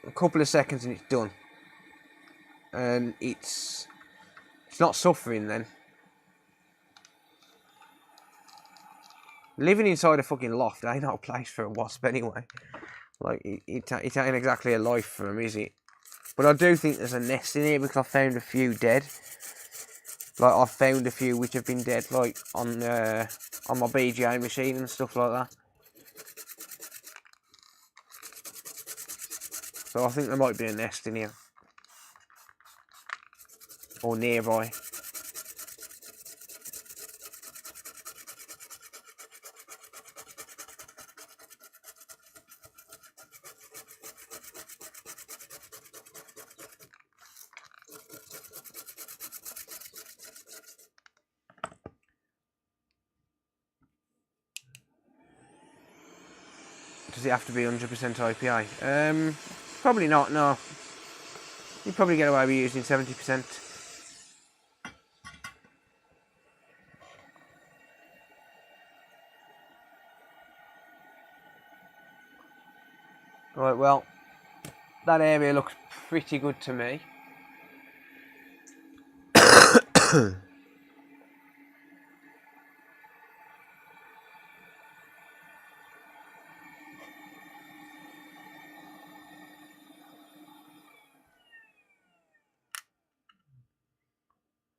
A couple of seconds and it's done. And it's not suffering then. Living inside a fucking loft ain't no place for a wasp anyway. Like, it ain't exactly a life for them, is it? But I do think there's a nest in here because I found a few dead. Like, I've found a few which have been dead, like, on my BGA machine and stuff like that. So I think there might be a nest in here. Or nearby. Does it have to be 100% IPA? Probably not, no. You'd probably get away with using 70%. Right, well, that area looks pretty good to me.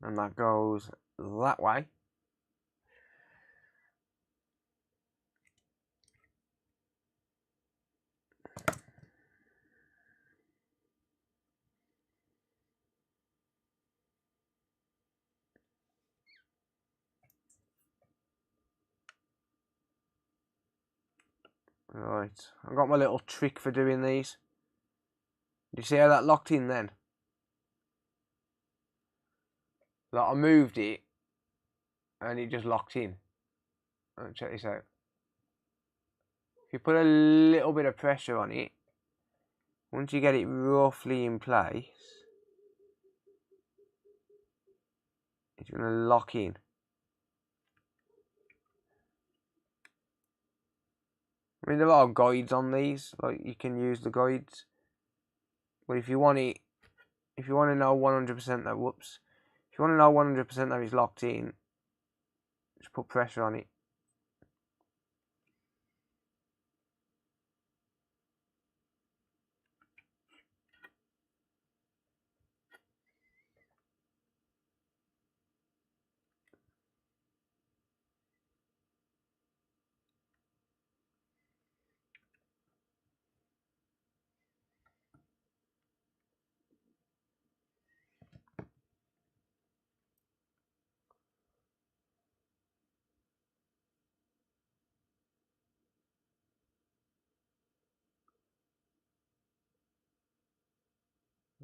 And that goes that way. Right, I've got my little trick for doing these. You see how that locked in then? Like, I moved it and it just locked in. Check this out. If you put a little bit of pressure on it, once you get it roughly in place, it's going to lock in. I mean, there are guides on these, like, you can use the guides. But if you want it, if you want to know 100% that, whoops. If you want to know 100% that it's locked in, just put pressure on it.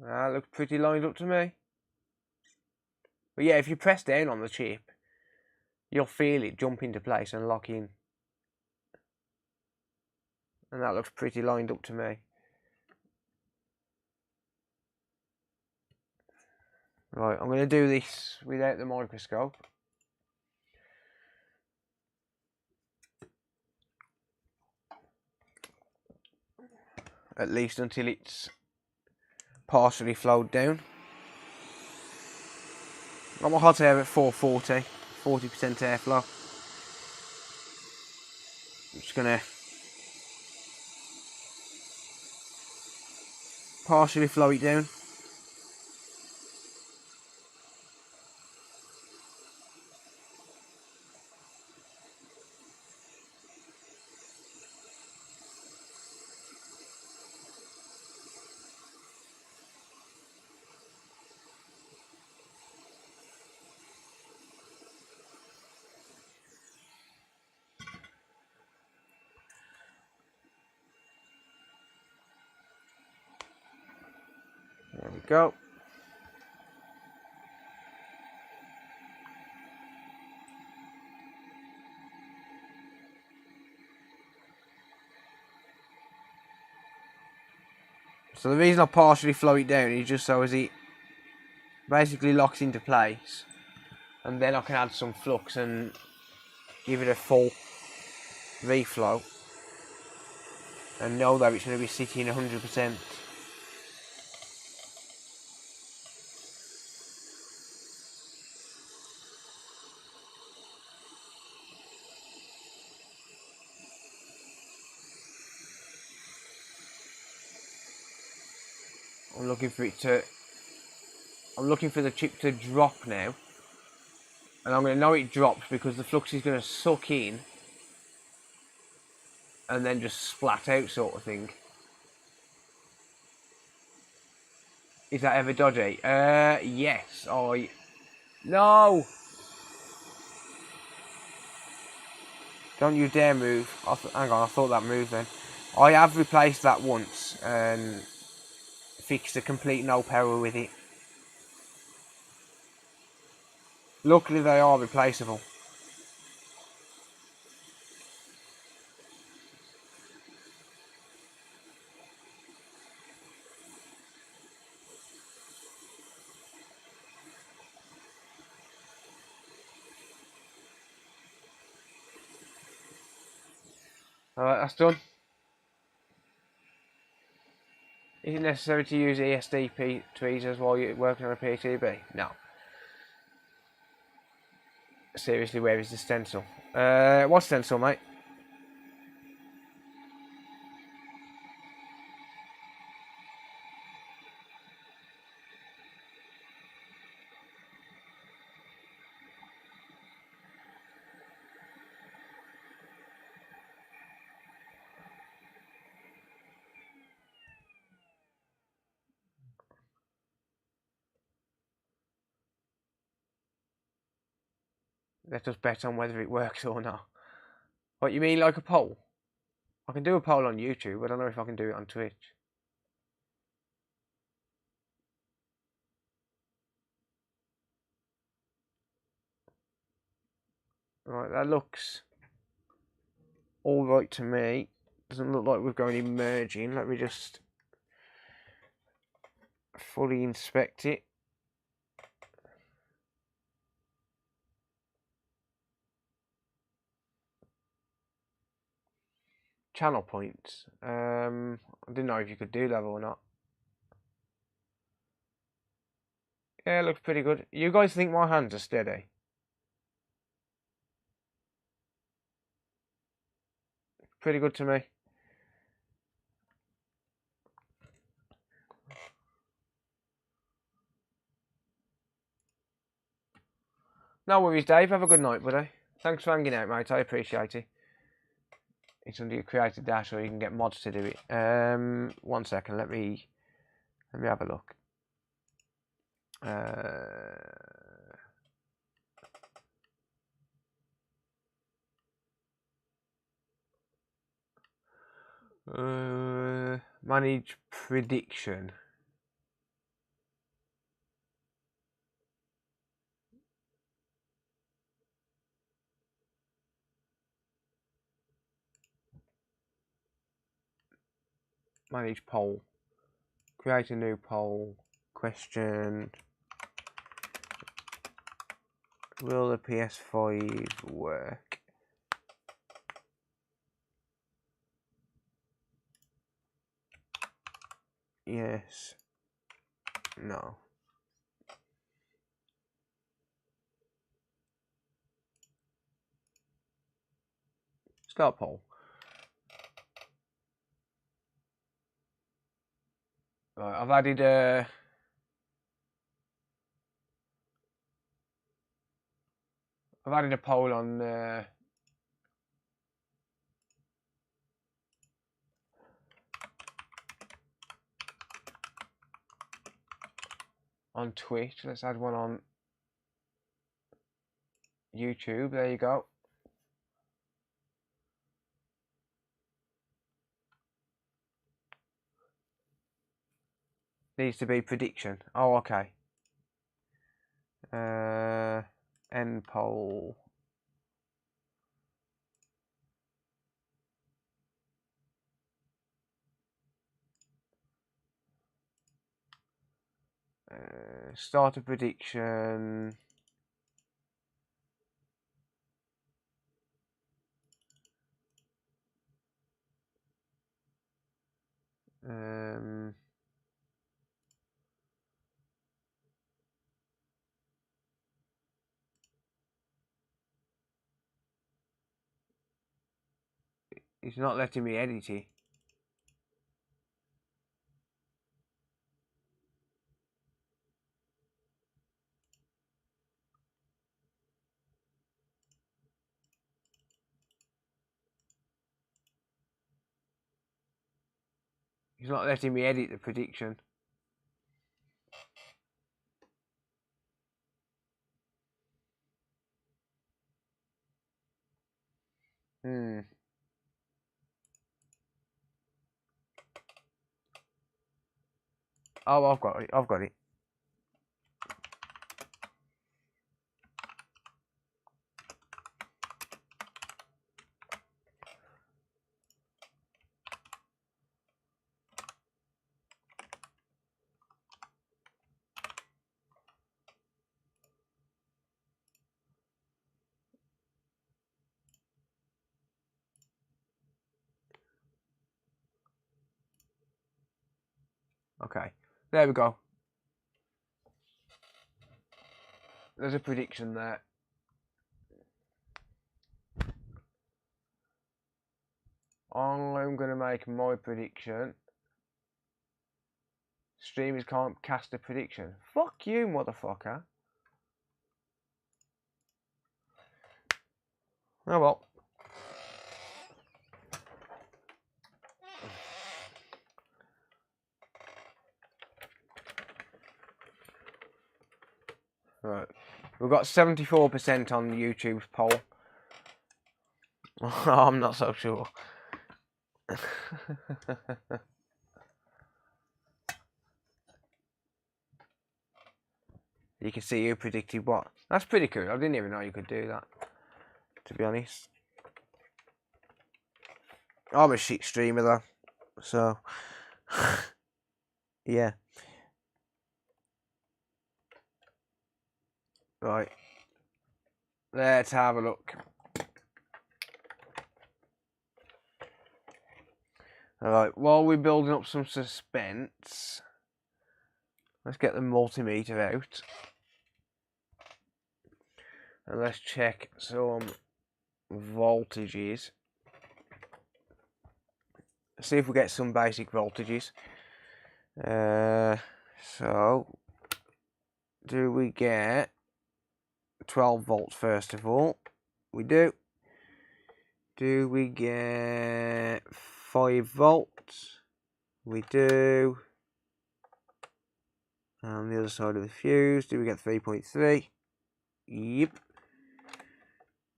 That looks pretty lined up to me. But yeah, if you press down on the chip, you'll feel it jump into place and lock in. And that looks pretty lined up to me. Right, I'm going to do this without the microscope. At least until it's partially flowed down. Got my hot air at 440, 40% airflow. I'm just going to partially flow it down. go. So the reason I partially flow it down is just so as it basically locks into place, and then I can add some flux and give it a full reflow and know that it's going to be sitting 100%. I'm looking for the chip to drop now, and I'm going to know it drops because the flux is going to suck in and then just splat out, sort of thing. Is that ever dodgy? Yes. No! Don't you dare move. Hang on, I thought that moved then. I have replaced that once and fixed a complete no power with it. Luckily they are replaceable. Alright, that's done. Is it necessary to use ESD tweezers while you're working on a PCB? No. Seriously, where is the stencil? What stencil, mate? Let us bet on whether it works or not. What, you mean like a poll? I can do a poll on YouTube, I don't know if I can do it on Twitch. Right, that looks alright to me. Doesn't look like we're going emerging. Let me just fully inspect it. Channel points. I didn't know if you could do that or not. Yeah, it looks pretty good. You guys think my hands are steady? Pretty good to me. No worries, Dave. Have a good night, buddy. Thanks for hanging out, mate. I appreciate it. It's under your creative dash, or you can get mods to do it. 1 second. Let me have a look. Manage prediction. Manage poll. Create a new poll. Question. Will the PS5 work? Yes. No. Start poll. Right, I've added a poll on Twitch. Let's add one on YouTube. There you go. Needs to be prediction. Oh, okay. End poll. Start a prediction. He's not letting me edit it. He's not letting me edit the prediction. Oh, I've got it. I've got it. Okay. There we go. There's a prediction there. I'm going to make my prediction. Streamers can't cast a prediction. Fuck you, motherfucker. Oh well. Right. We've got 74% on YouTube's poll. I'm not so sure. You can see who predicted what. That's pretty cool. I didn't even know you could do that, to be honest. I'm a shit streamer though, so yeah. Right. Let's have a look. Alright, while we're building up some suspense, let's get the multimeter out. And let's check some voltages. See if we get some basic voltages. So, do we get 12 volts first of all? We do. Do we get 5 volts? We do. And the other side of the fuse, do we get 3.3? Yep.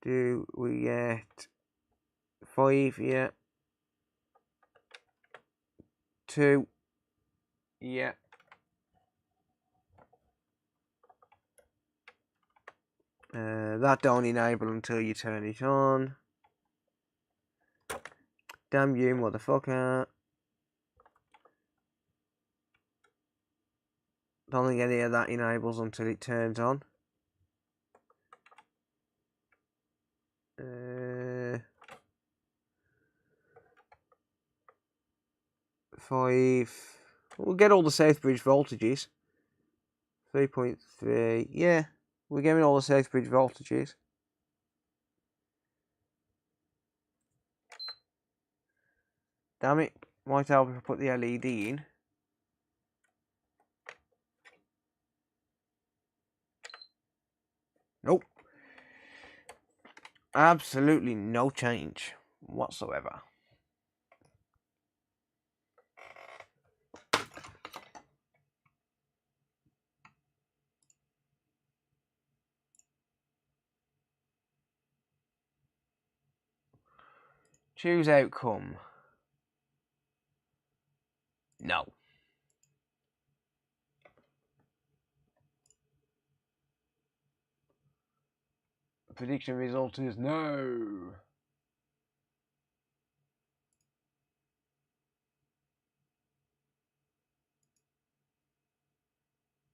Do we get 5? Yeah. 2. Yeah. That don't enable until you turn it on. Damn you, motherfucker. Don't think any of that enables until it turns on. 5. We'll get all the Southbridge voltages. 3.3. Yeah, we're getting all the Southbridge voltages. Damn it. Might help if I put the LED in. Nope. Absolutely no change whatsoever. Choose outcome. No. Prediction result is no.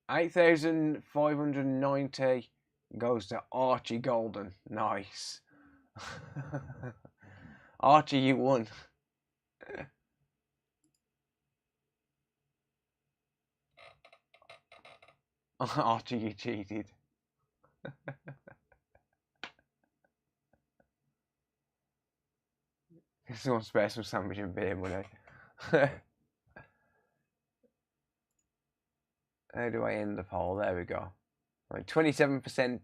$8,590 goes to Archie Golden. Nice. Archie, you won. Archie, you cheated. Someone spare some sandwich and beer money. How do I end the poll? There we go. Right, 27%.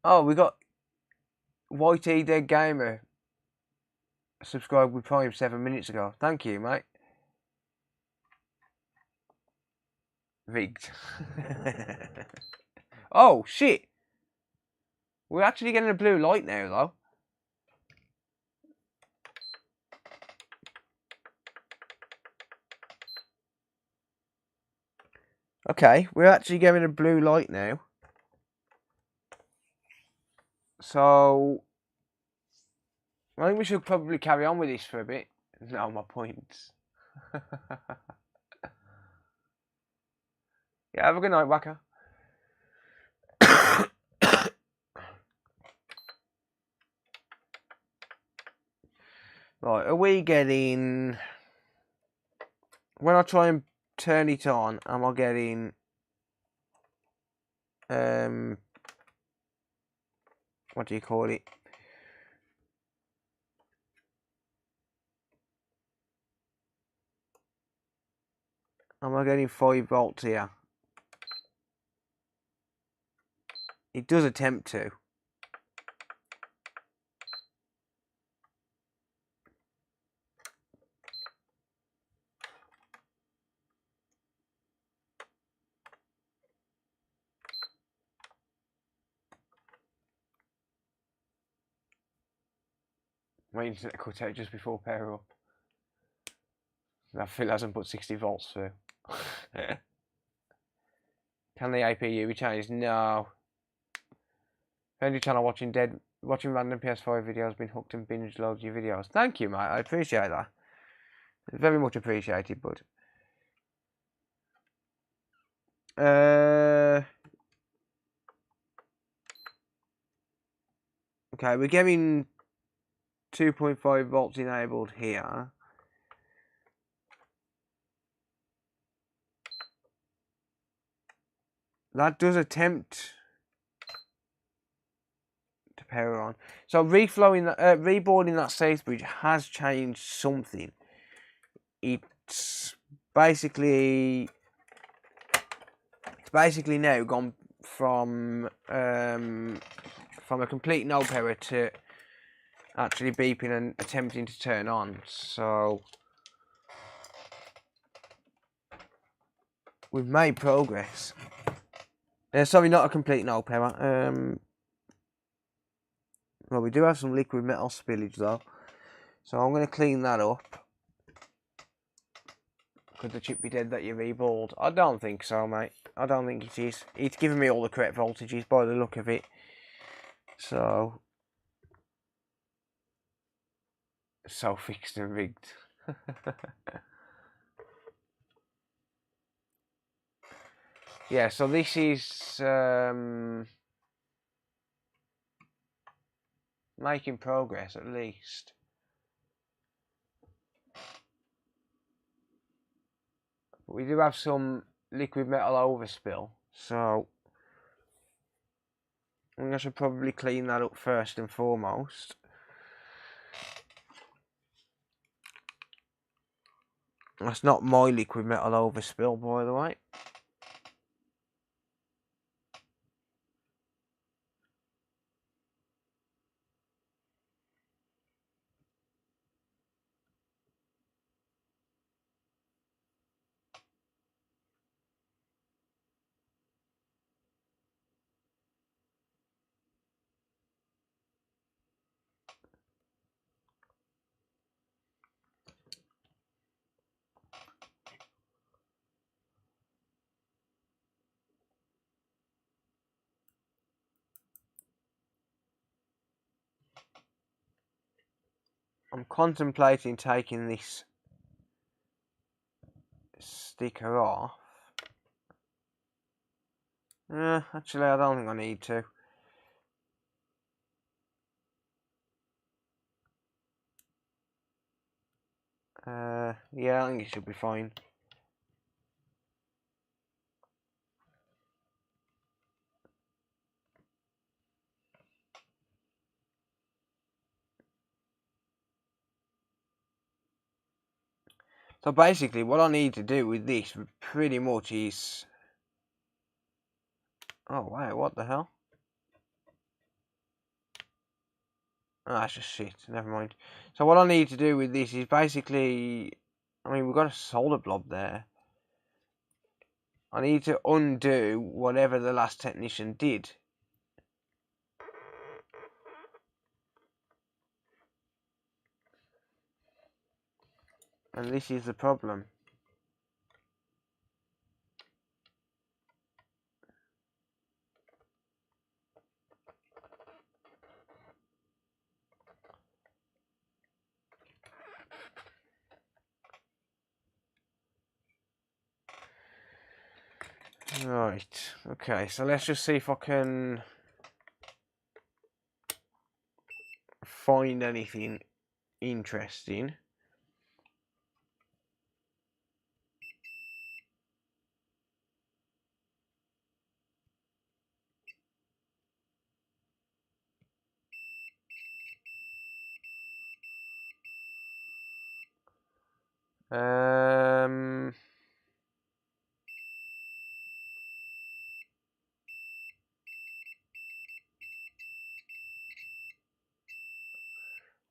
Oh, we got YT Dead Gamer subscribed with Prime 7 minutes ago. Thank you, mate. Rigged. Oh, shit. We're actually getting a blue light now, though. Okay, we're actually getting a blue light now. So, I think we should probably carry on with this for a bit. No, my points. Yeah, have a good night, Wacker. Right, are we getting... When I try and turn it on, am I getting... What do you call it? Am I getting 5 volts here? It does attempt to. My internet cut out just before power up. That Phil hasn't put 60 volts through. Can the APU be changed? No. Only channel watching random PS5 videos, been hooked and binge loads of your videos. Thank you, mate. I appreciate that. It's very much appreciated, bud. Okay, we're getting 2.5 volts enabled here. That does attempt to power on. So reboarding that safe bridge has changed something. It's basically now gone from a complete no power to actually beeping and attempting to turn on. So we've made progress. Sorry, not a complete no power. Well, we do have some liquid metal spillage though, so I'm going to clean that up. Could the chip be dead that you reballed? I don't think so, mate. I don't think it is. It's giving me all the correct voltages by the look of it. So fixed and rigged. Yeah, so this is making progress at least. But we do have some liquid metal overspill, so I think I should probably clean that up first and foremost. That's not my liquid metal overspill, by the way. I'm contemplating taking this sticker off. Actually, I don't think I need to. Yeah, I think it should be fine. So basically, what I need to do with this pretty much is... Oh, wow, what the hell? Oh, that's just shit, never mind. So what I need to do with this is basically... I mean, we've got a solder blob there. I need to undo whatever the last technician did. And this is the problem. Right, okay, so let's just see if I can find anything interesting.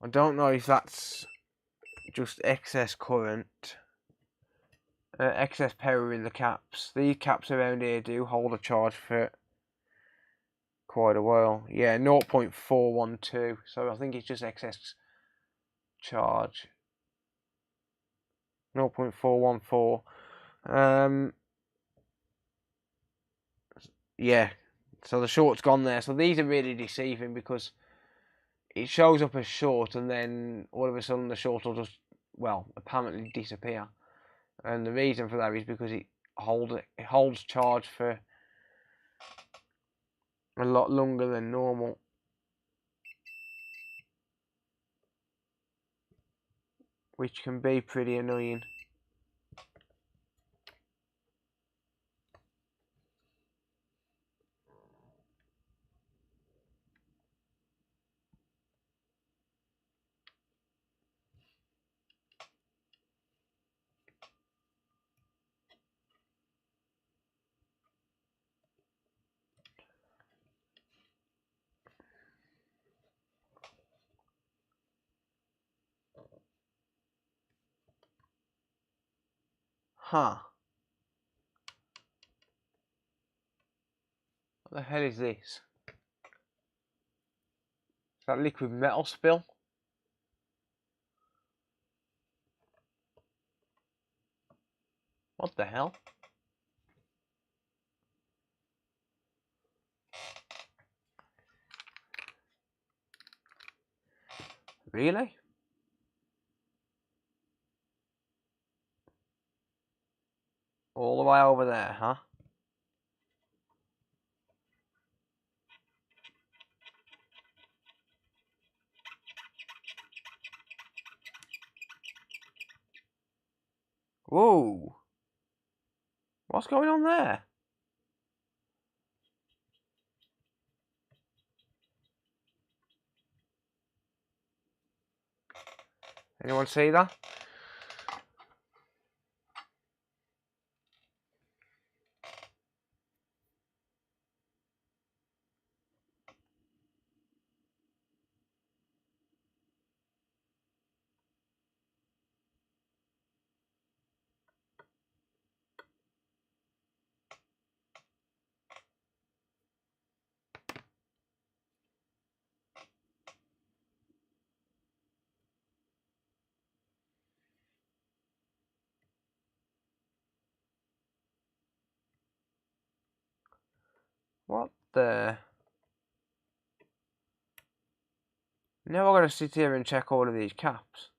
I don't know if that's just excess current, excess power in the caps. These caps around here do hold a charge for quite a while. Yeah, 0.412. So I think it's just excess charge. 0.414. Yeah. So the short's gone there. So these are really deceiving because it shows up as short and then all of a sudden the short will just, well, apparently disappear. And the reason for that is because it holds charge for a lot longer than normal. Which can be pretty annoying. Huh. What the hell is this? Is that liquid metal spill? What the hell? Really? All the way over there, huh? Whoa. What's going on there? Anyone see that? What the... Now I've got to sit here and check all of these caps.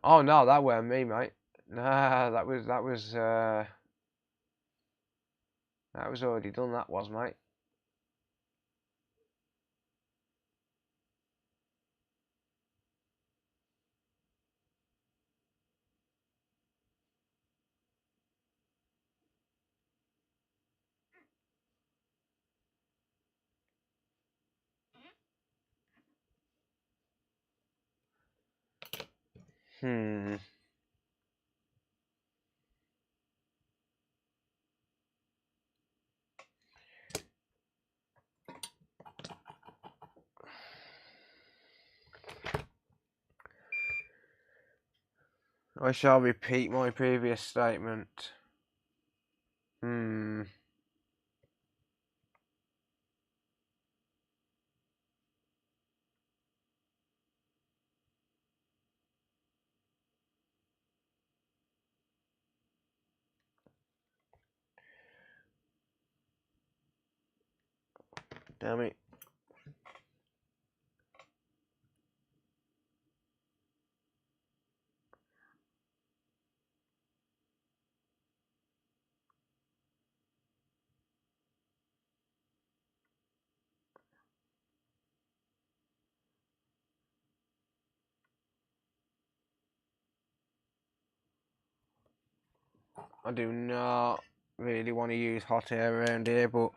Oh no, that weren't me, mate. Nah, that was already done. That was, mate. I shall repeat my previous statement. Damn it. I do not really want to use hot air around here, but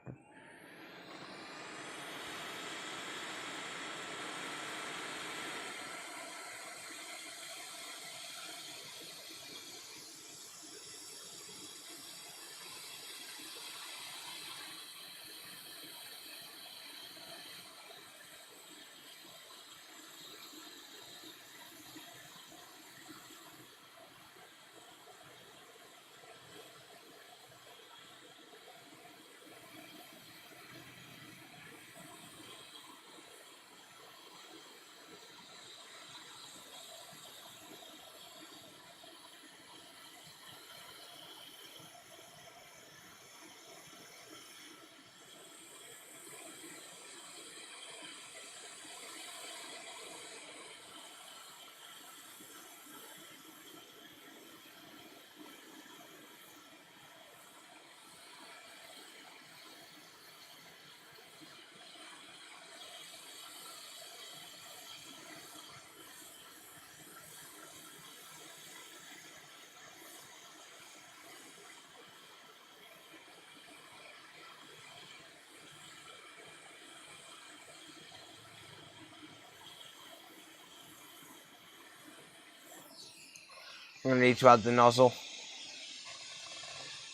I'm going to need to add the nozzle,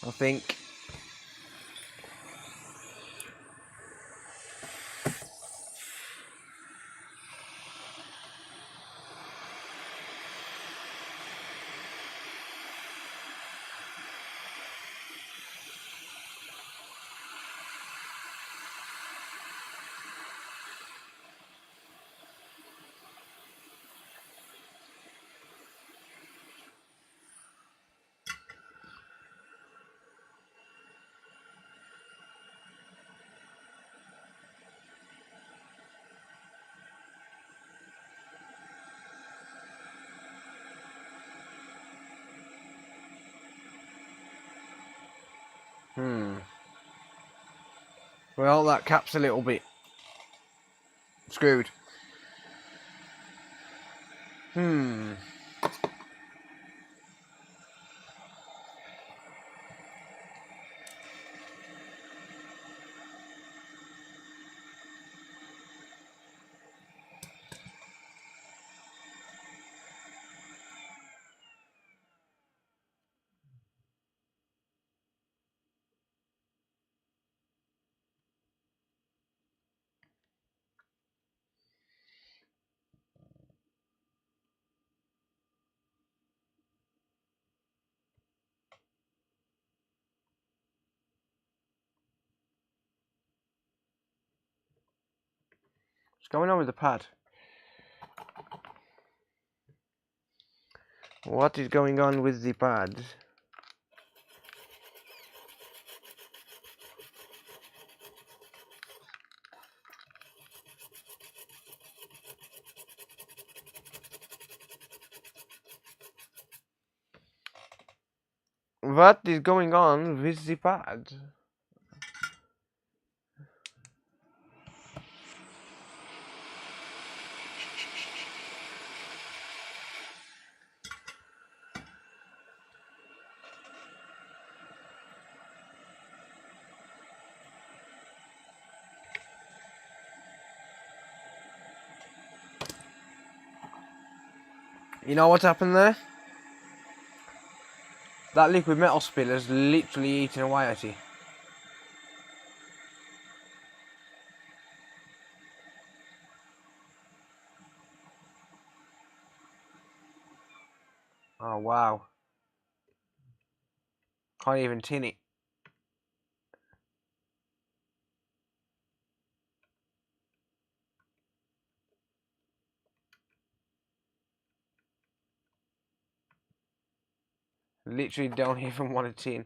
I think. Well, that cap's a little bit screwed. What's going on with the pad? What is going on with the pad? What is going on with the pad? You know what's happened there? That liquid metal spill has literally eaten away at you. Oh wow. Can't even tin it. Literally don't even want a tin.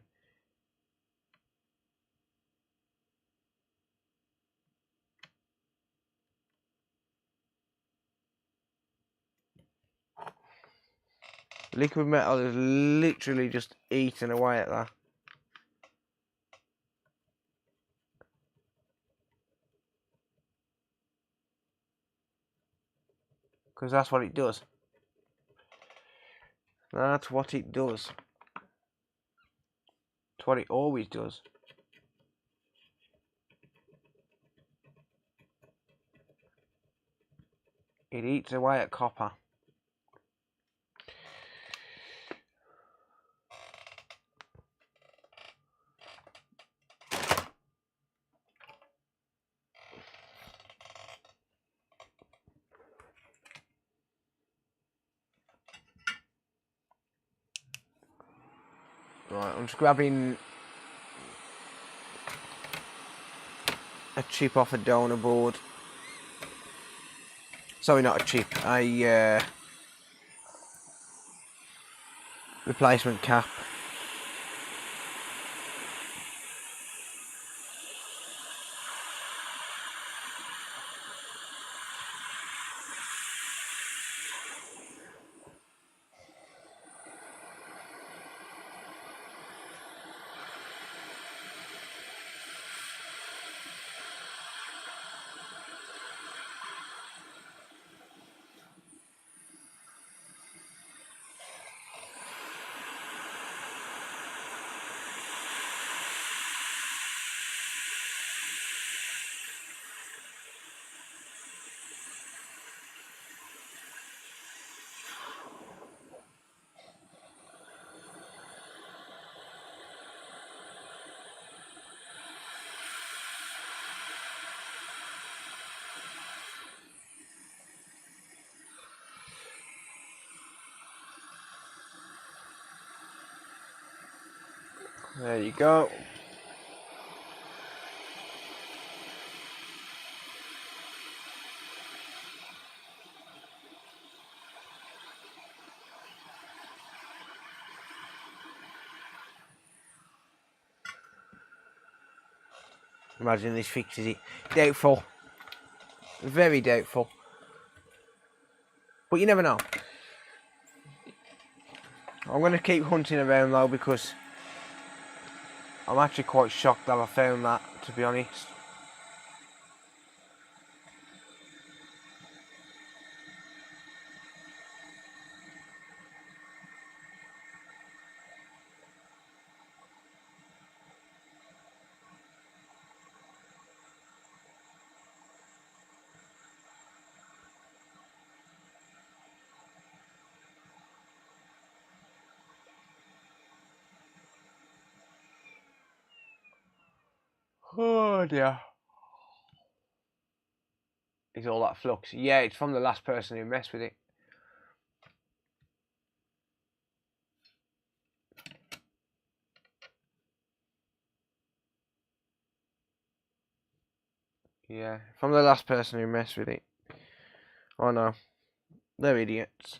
Liquid metal is literally just eating away at that. Because that's what it does. That's what it does. It's what it always does. It eats away at copper. Right, I'm just grabbing a chip off a donor board. Sorry, not a chip, a replacement cap. There you go. Imagine this fixes it. Doubtful. Very doubtful. But you never know. I'm going to keep hunting around though, because I'm actually quite shocked that I found that, to be honest. Oh dear. Is all that flux? Yeah, it's from the last person who messed with it. Yeah, from the last person who messed with it. I know. They're idiots.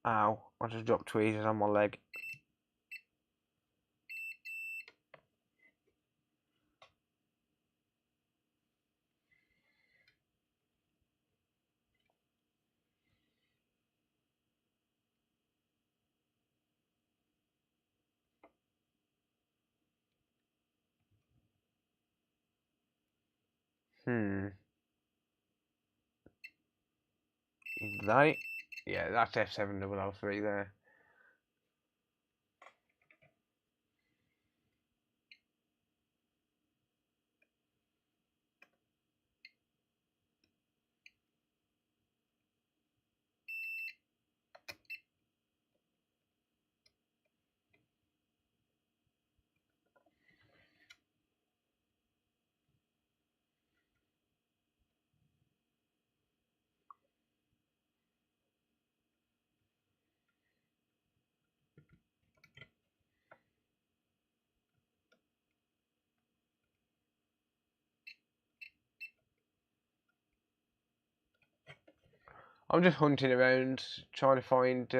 Ow, I just dropped tweezers on my leg. Is that it? Yeah, that's F7003 there. I'm just hunting around, trying to find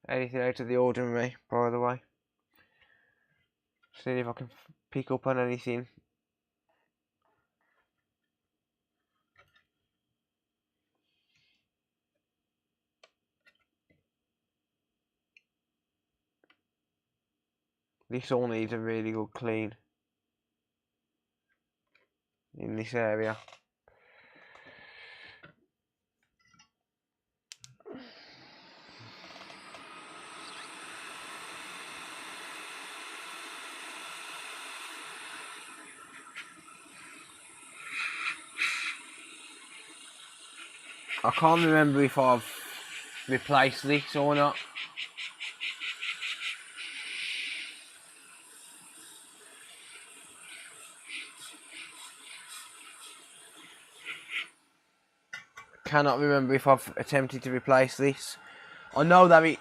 anything out of the ordinary, by the way. Seeing if I can pick up on anything. This all needs a really good clean in this area. I can't remember if I've replaced this or not. Cannot remember if I've attempted to replace this. I know that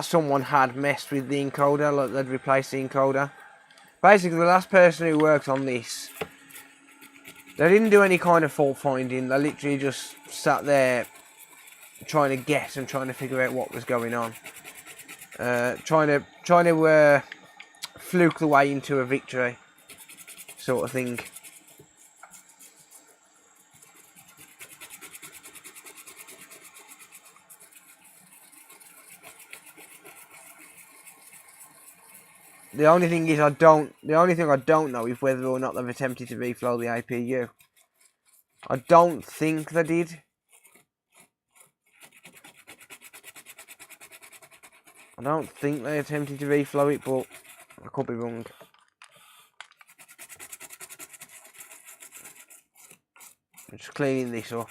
someone had messed with the encoder, like they'd replaced the encoder. Basically, the last person who worked on this, they didn't do any kind of fault finding. They literally just sat there trying to guess and trying to figure out what was going on. Trying to fluke the way into a victory, sort of thing. The only thing I don't know is whether or not they've attempted to reflow the APU. I don't think they did. I don't think they attempted to reflow it, but I could be wrong. I'm just cleaning this up.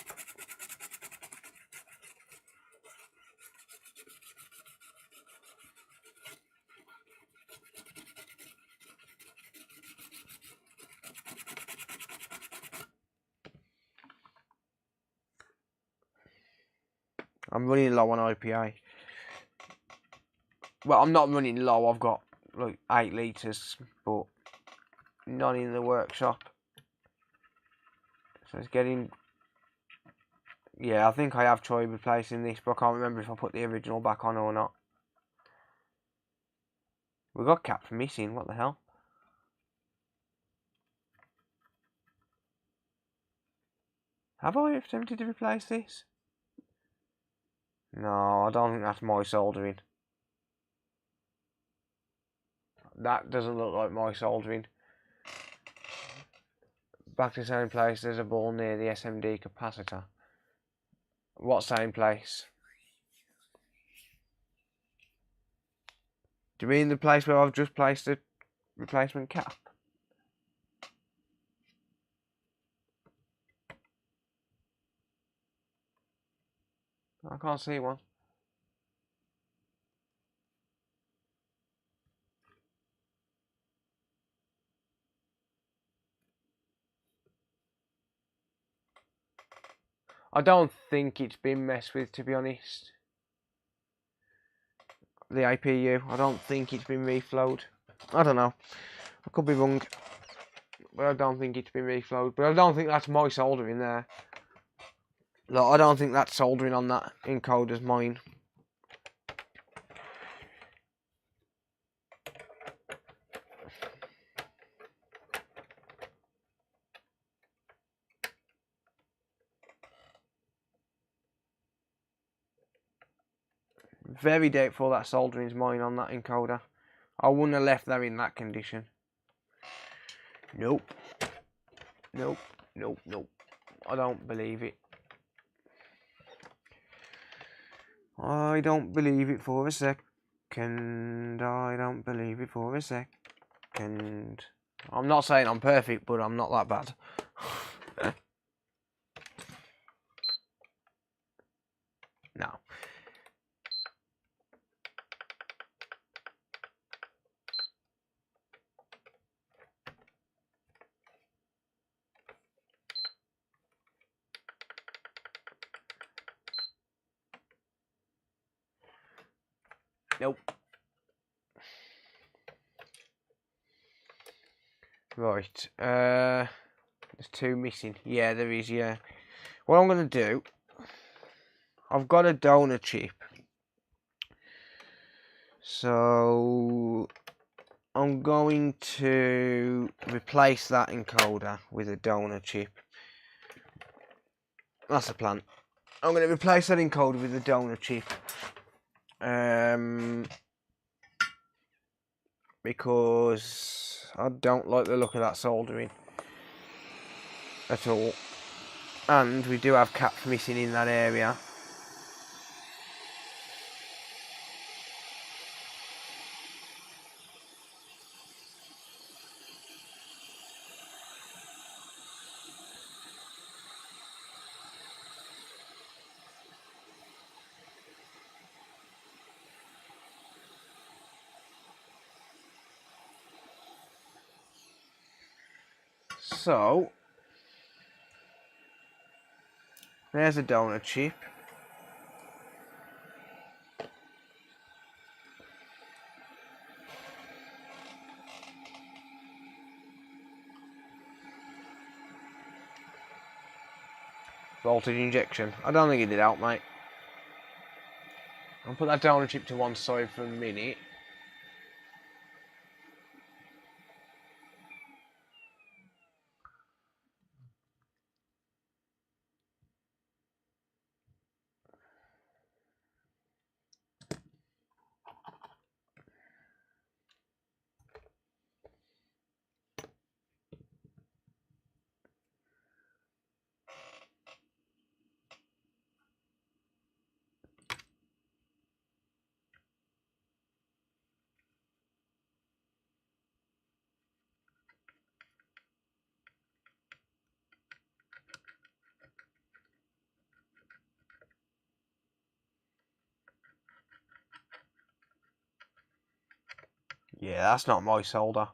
I'm running low on IPA. Well, I'm not running low. I've got like 8 litres, but none in the workshop. So it's getting... Yeah, I think I have tried replacing this, but I can't remember if I put the original back on or not. We got caps missing. What the hell? Have I attempted to replace this? No, I don't think that's my soldering. That doesn't look like my soldering. Back to the same place, there's a ball near the SMD capacitor. What same place? Do you mean the place where I've just placed a replacement cap? I can't see one. I don't think it's been messed with, to be honest. The APU, I don't think it's been reflowed. I don't know. I could be wrong. But I don't think it's been reflowed. But I don't think that's my soldering there. Look, I don't think that soldering on that encoder's mine. Very doubtful that soldering's mine on that encoder. I wouldn't have left that in that condition. Nope. Nope. Nope. Nope. I don't believe it. I don't believe it for a second. I don't believe it for a second. I'm not saying I'm perfect, but I'm not that bad. No. Nope. Right. There's 2 missing. Yeah, there is, yeah. What I'm going to do, I've got a donor chip. So I'm going to replace that encoder with a donor chip. That's the plan. I'm going to replace that encoder with a donor chip. Because I don't like the look of that soldering at all. And we do have caps missing in that area. So there's a donor chip. Voltage injection. I don't think it did help, mate. I'll put that donor chip to one side for a minute. Yeah, that's not my solder.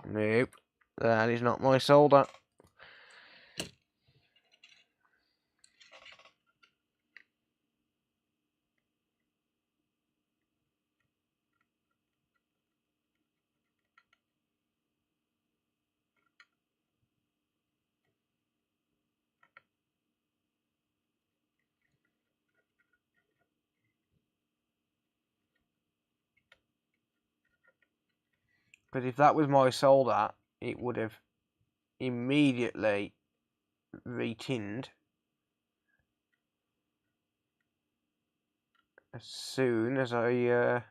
Nope, that is not my solder. Because if that was my solder, it would have immediately retinned as soon as I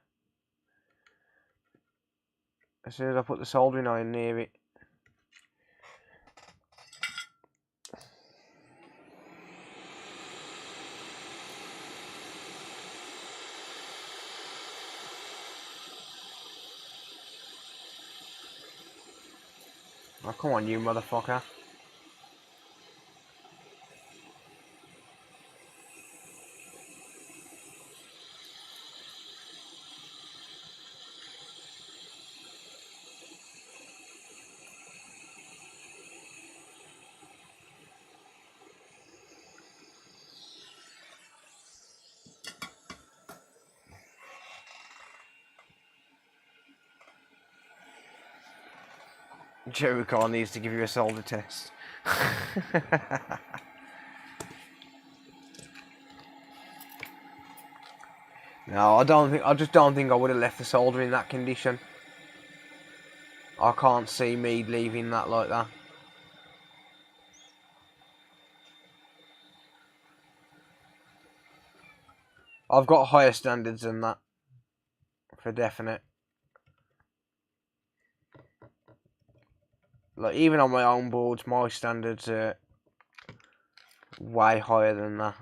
put the soldering iron near it. Oh, come on, you motherfucker. Jericho needs to give you a solder test. No, I just don't think I would have left the solder in that condition. I can't see me leaving that like that. I've got higher standards than that, for definite. Like, even on my own boards, my standards are way higher than that.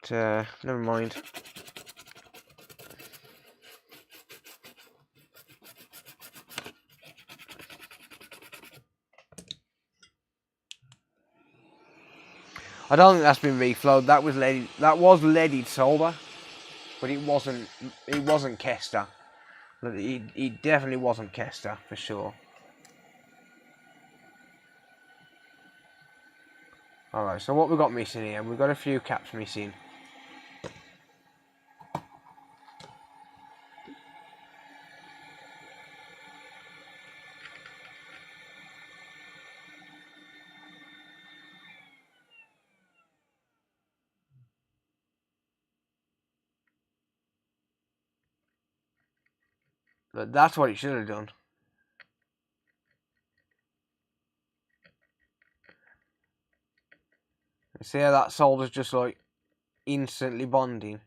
But, never mind. I don't think that's been reflowed. That was leaded solder, but it wasn't Kester. It definitely wasn't Kester for sure. Alright, so what we got missing here? We've got a few caps missing. But that's what it should have done. See how that solder's just like instantly bonding?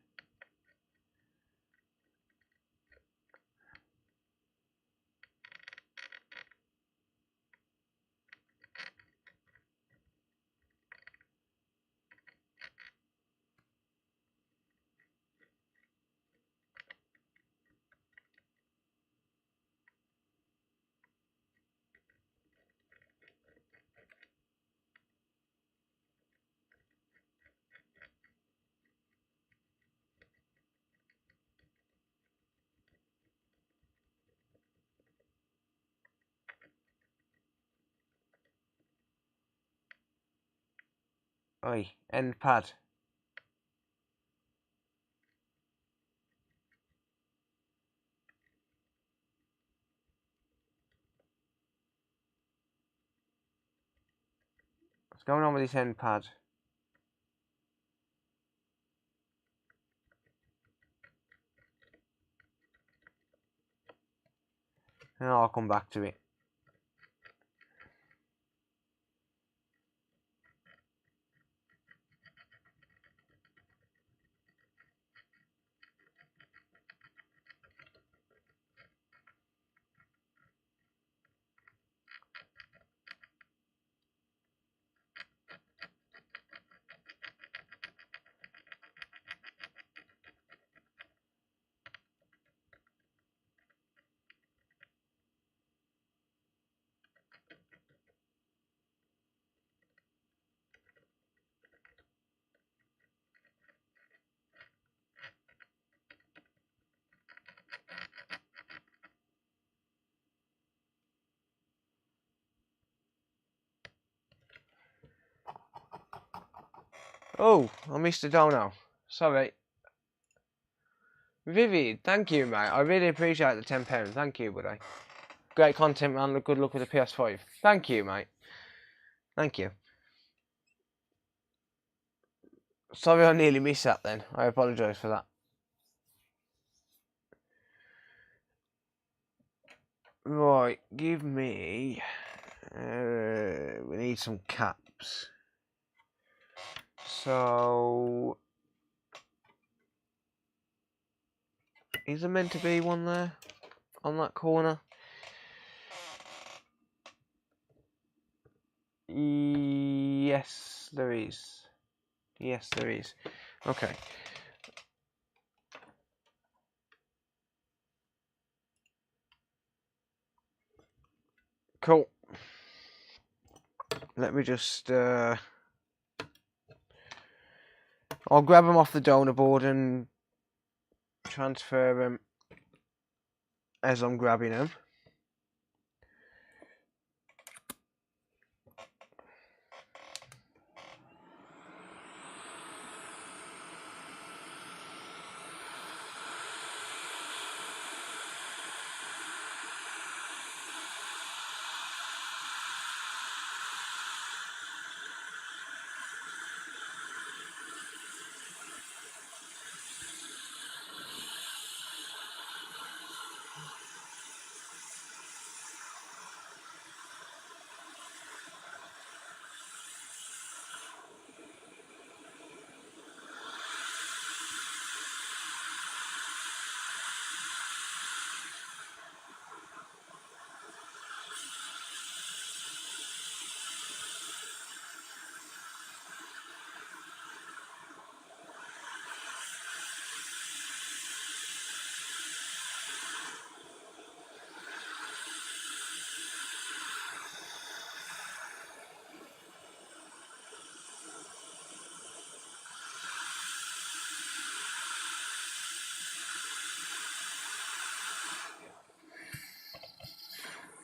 Oi, end pad. What's going on with this end pad? And I'll come back to it. Oh, I missed a dono. Sorry. Vivid, thank you, mate. I really appreciate the £10. Thank you, buddy. Great content, man. Good luck with the PS5. Thank you, mate. Thank you. Sorry I nearly missed that then. I apologise for that. Right, give me... we need some caps. So... Is there meant to be one there? On that corner? Yes, there is. Yes, there is. Okay. Cool. Let me just... I'll grab them off the donor board and transfer them as I'm grabbing them.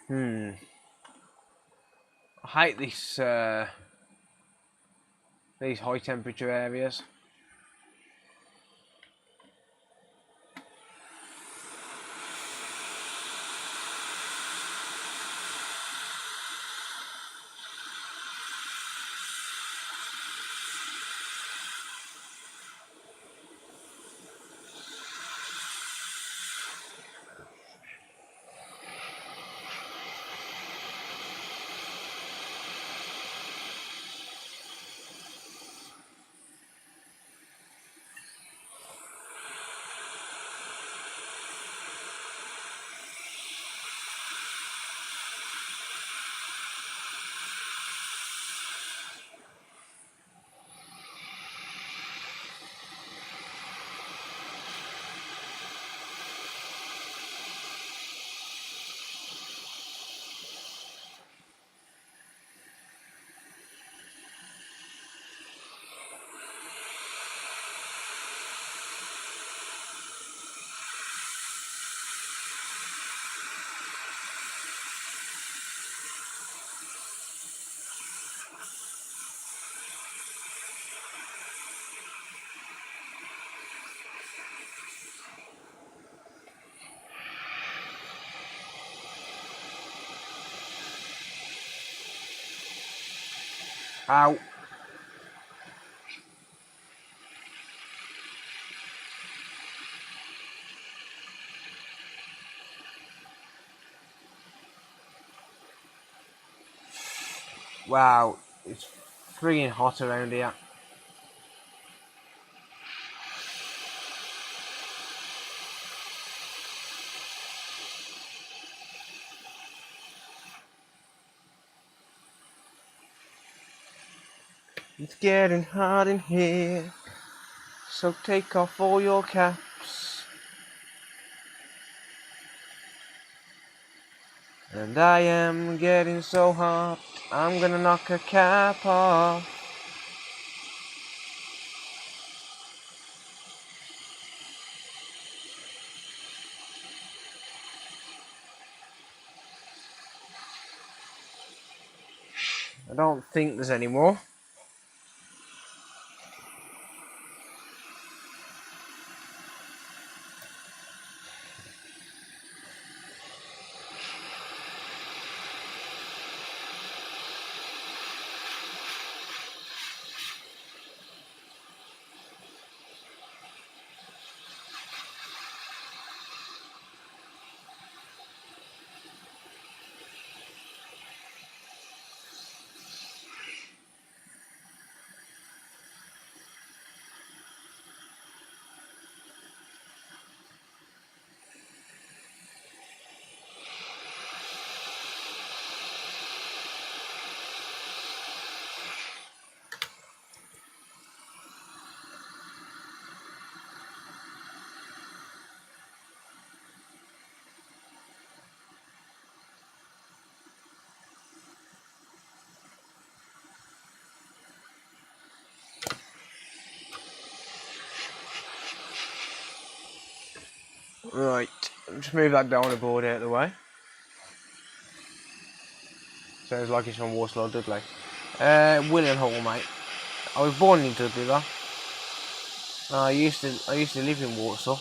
I hate this these high temperature areas. Ow. Wow, it's friggin' hot around here. It's getting hot in here, so take off all your caps. And I am getting so hot, I'm gonna knock a cap off. I don't think there's any more. Right, just move that down the board out of the way. Sounds like it's from Warsaw, Dudley. William Hall, mate. I was born in Dudley though. I used to live in Warsaw.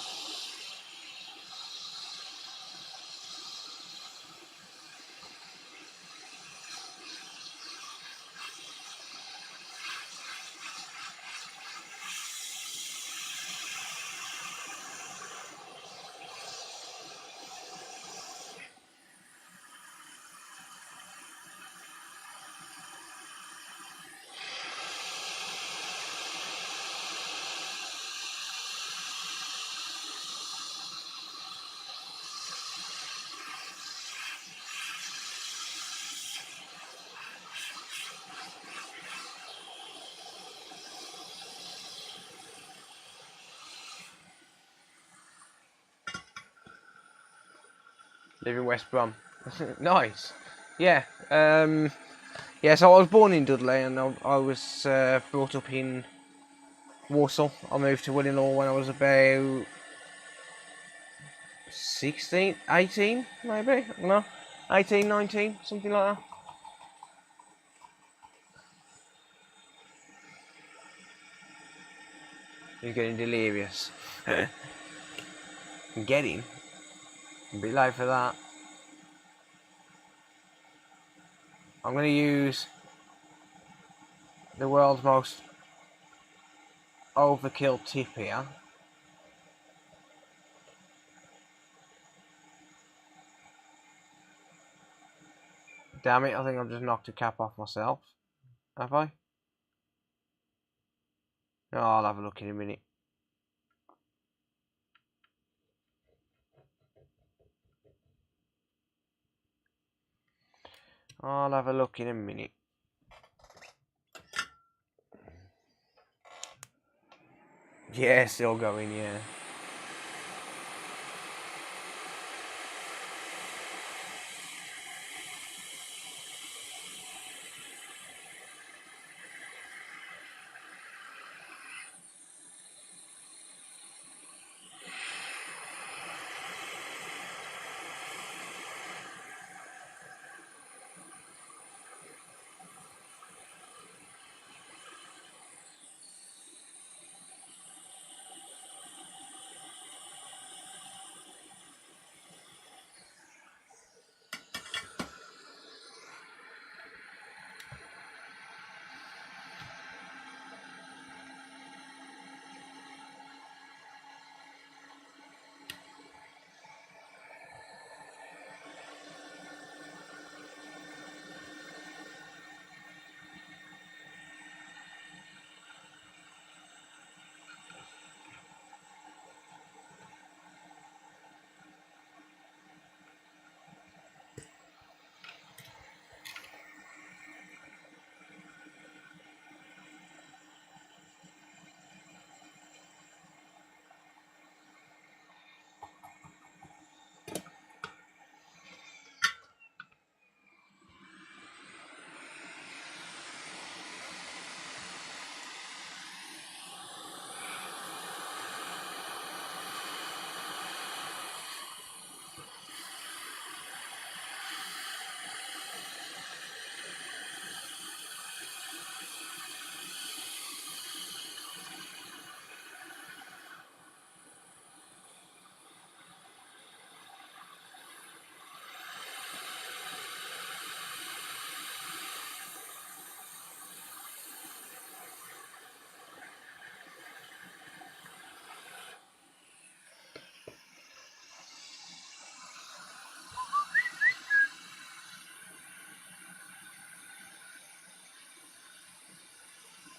Live in West Brom. Nice. Yeah. Yeah. So I was born in Dudley, and I was brought up in Warsaw. I moved to Willenhall when I was about 16, 18, maybe. I don't know. 18, 19, something like that. He's getting delirious. I'm getting a bit late for that. I'm going to use the world's most overkill tip here. Damn it, I think I've just knocked a cap off myself. Have I? Oh, I'll have a look in a minute. I'll have a look in a minute. Yeah, still going, yeah.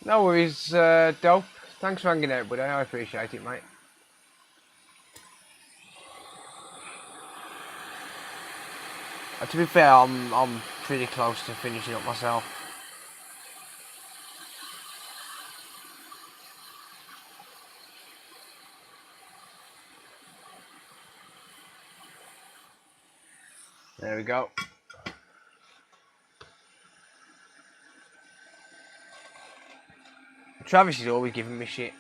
No worries, Dope. Thanks for hanging out, buddy. I appreciate it, mate. To be fair, I'm pretty close to finishing up myself. There we go. Travis is always giving me shit.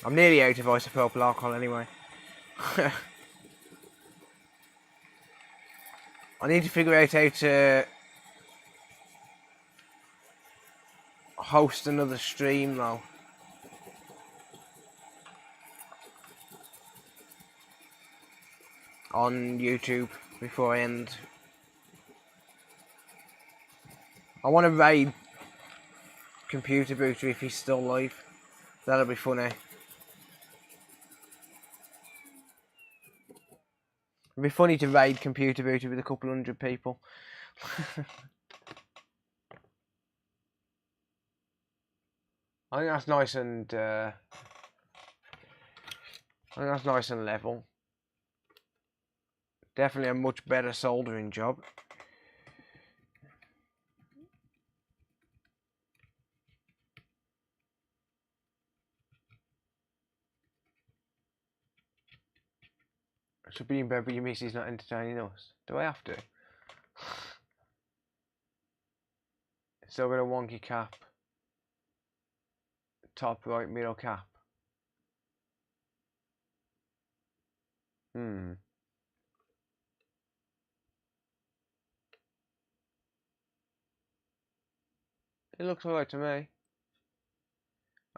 I'm nearly out of isopropyl alcohol anyway. I need to figure out how to host another stream though. On YouTube before I end. I want to raid Computer Booter if he's still live. That'll be funny. It'd be funny to raid Computer Booter with a couple hundred people. I think that's nice and level. Definitely a much better soldering job. So be in bed, but your missus not entertaining us. Do I have to? Still got a wonky cap. Top right middle cap. It looks alright to me.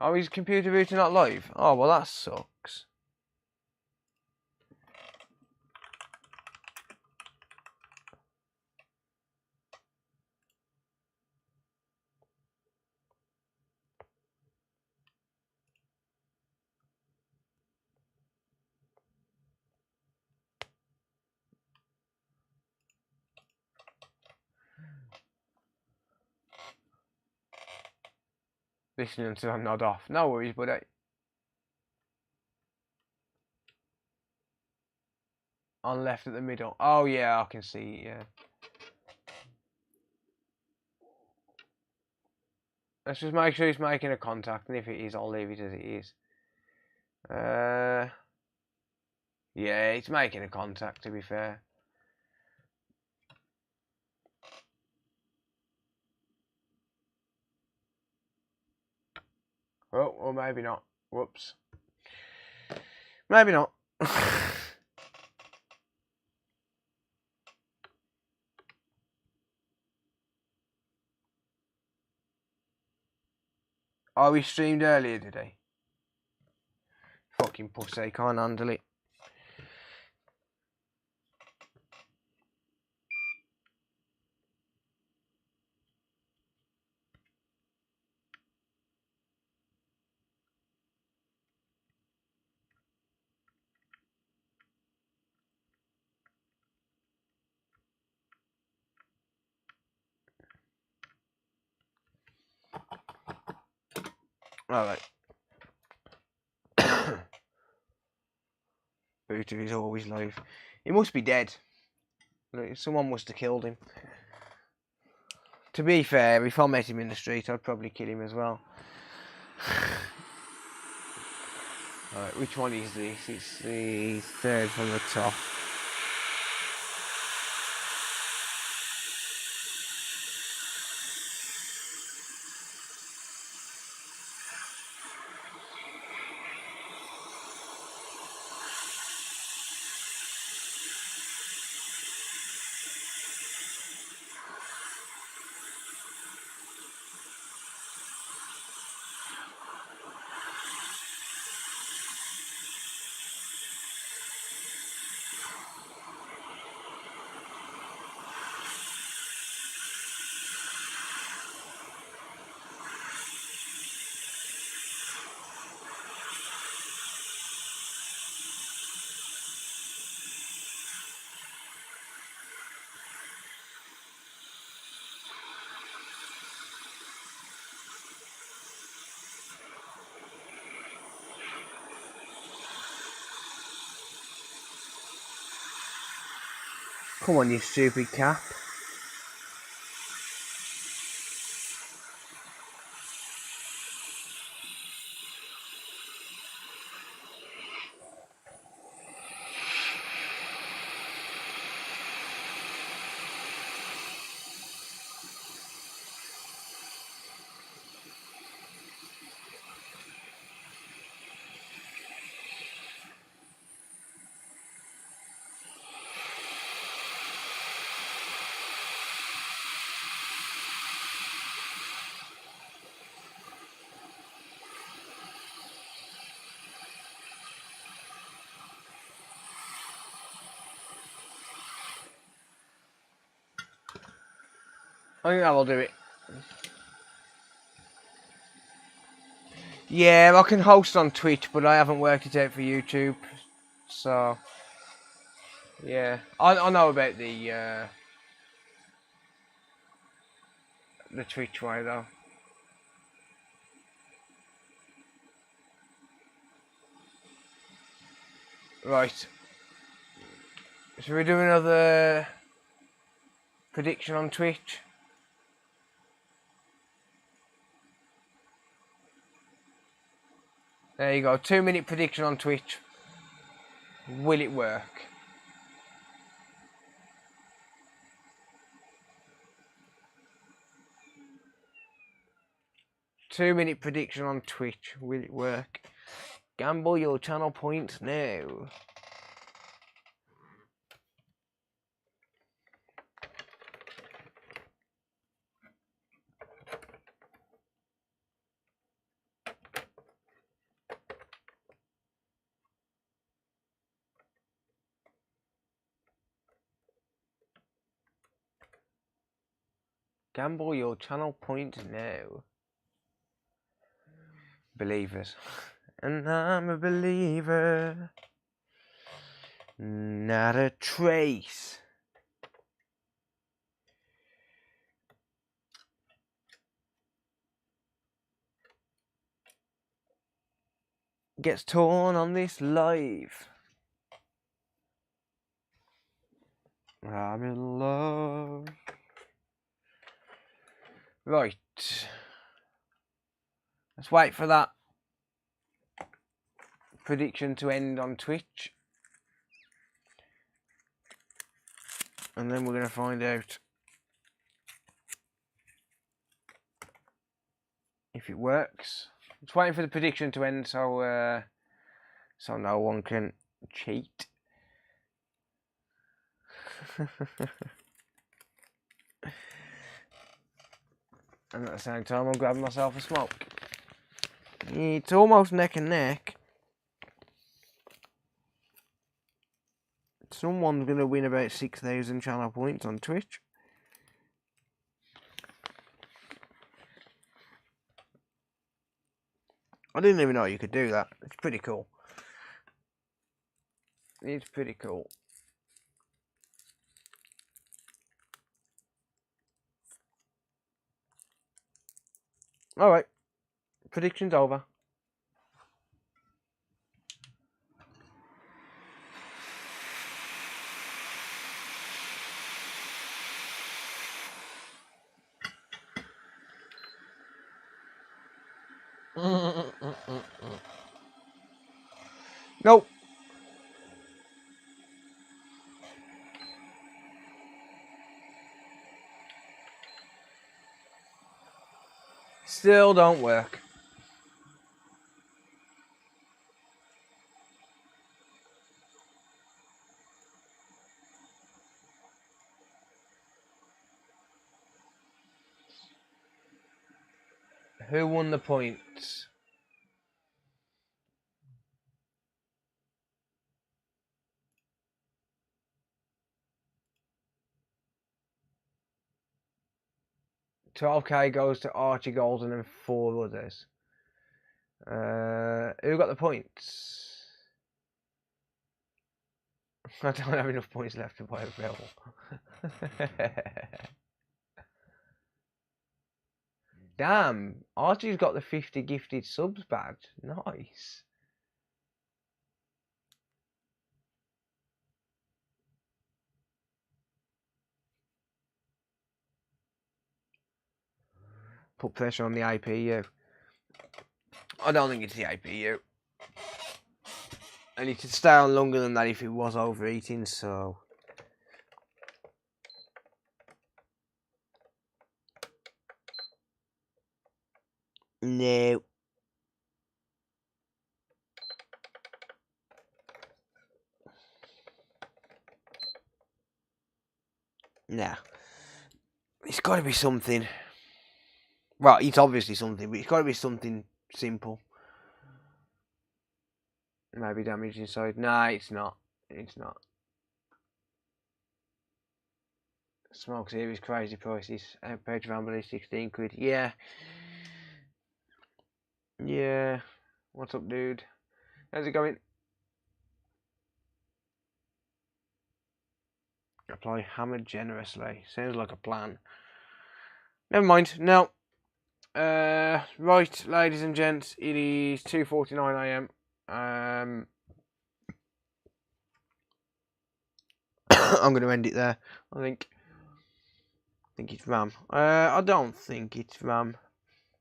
Oh, his computer booting not live? Oh, well that sucks. Listening until I nod off. No worries, buddy. On left at the middle. Oh yeah, I can see it, yeah. Let's just make sure he's making a contact, and if it is, I'll leave it as it is. Yeah, it's making a contact, to be fair. Oh, or maybe not. Whoops. Maybe not. Oh, he streamed earlier today. Fucking pussy, can't handle it. Alright. Booter is always live. He must be dead. Someone must have killed him. To be fair, if I met him in the street, I'd probably kill him as well. Alright, which one is this? It's the third from the top. Come on, you stupid cap. I think that'll do it. Yeah, I can host on Twitch, but I haven't worked it out for YouTube. So, yeah. I know about the Twitch way, though. Right. Should we do another prediction on Twitch? There you go, 2-minute prediction on Twitch. Will it work? Two-minute prediction on Twitch. Will it work? Gamble your channel points now. Gamble your channel points now. Believers. And I'm a believer. Not a trace. Gets torn on this live. I'm in love. Right. Let's wait for that prediction to end on Twitch. And then we're going to find out if it works. Just waiting for the prediction to end so no one can cheat. And at the same time, I'm grabbing myself a smoke. It's almost neck and neck. Someone's going to win about 6,000 channel points on Twitch. I didn't even know you could do that. It's pretty cool. It's pretty cool. Alright. Prediction's over. Nope. Still don't work. Who won the points? $12k goes to Archie Golden and 4 others. Who got the points? I don't have enough points left to buy a bill. Damn, Archie's got the 50 gifted subs badge. Nice. Put pressure on the APU. I don't think it's the APU. And it could stay on longer than that if it was overeating, so... No. Nah. It's got to be something. Well, it's obviously something, but it's got to be something simple. Maybe damage inside. Nah, it's not. It's not. Smoke series crazy prices. Page Ramble is 16 quid. Yeah. Yeah. What's up, dude? How's it going? Apply hammer generously. Sounds like a plan. Never mind. No. Right, ladies and gents, it is 2:49 AM. I'm going to end it there. I think it's RAM. I don't think it's RAM.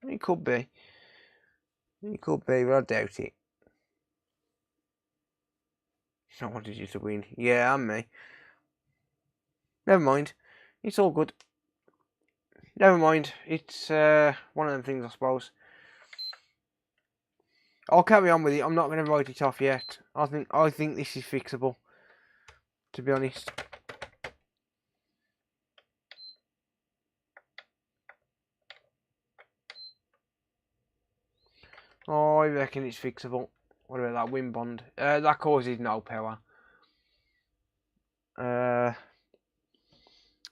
It could be. It could be, but I doubt it. I wanted you to win. Yeah, and me. Never mind. It's all good. Never mind. It's one of them things, I suppose. I'll carry on with it. I'm not going to write it off yet. I think this is fixable, to be honest. Oh, I reckon it's fixable. What about that wind bond? That causes no power.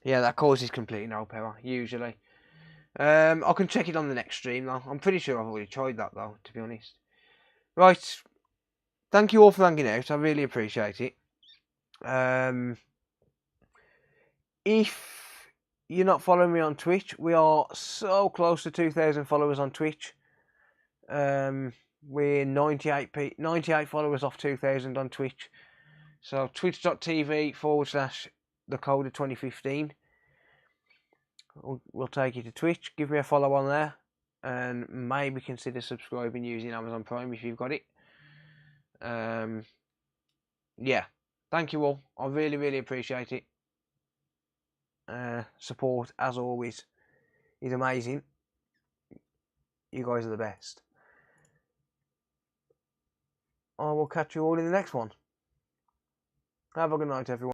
Yeah, that causes completely no power, usually. I can check it on the next stream though. I'm pretty sure I've already tried that though, to be honest. Right. Thank you all for hanging out. I really appreciate it. If you're not following me on Twitch, we are so close to 2,000 followers on Twitch. We're 98 followers off 2,000 on Twitch. So twitch.tv/thecoder2015. We'll take you to Twitch. Give me a follow on there, and maybe consider subscribing using Amazon Prime if you've got it. Yeah, thank you all. I really, really appreciate it. Support, as always, is amazing. You guys are the best. I will catch you all in the next one. Have a good night, everyone.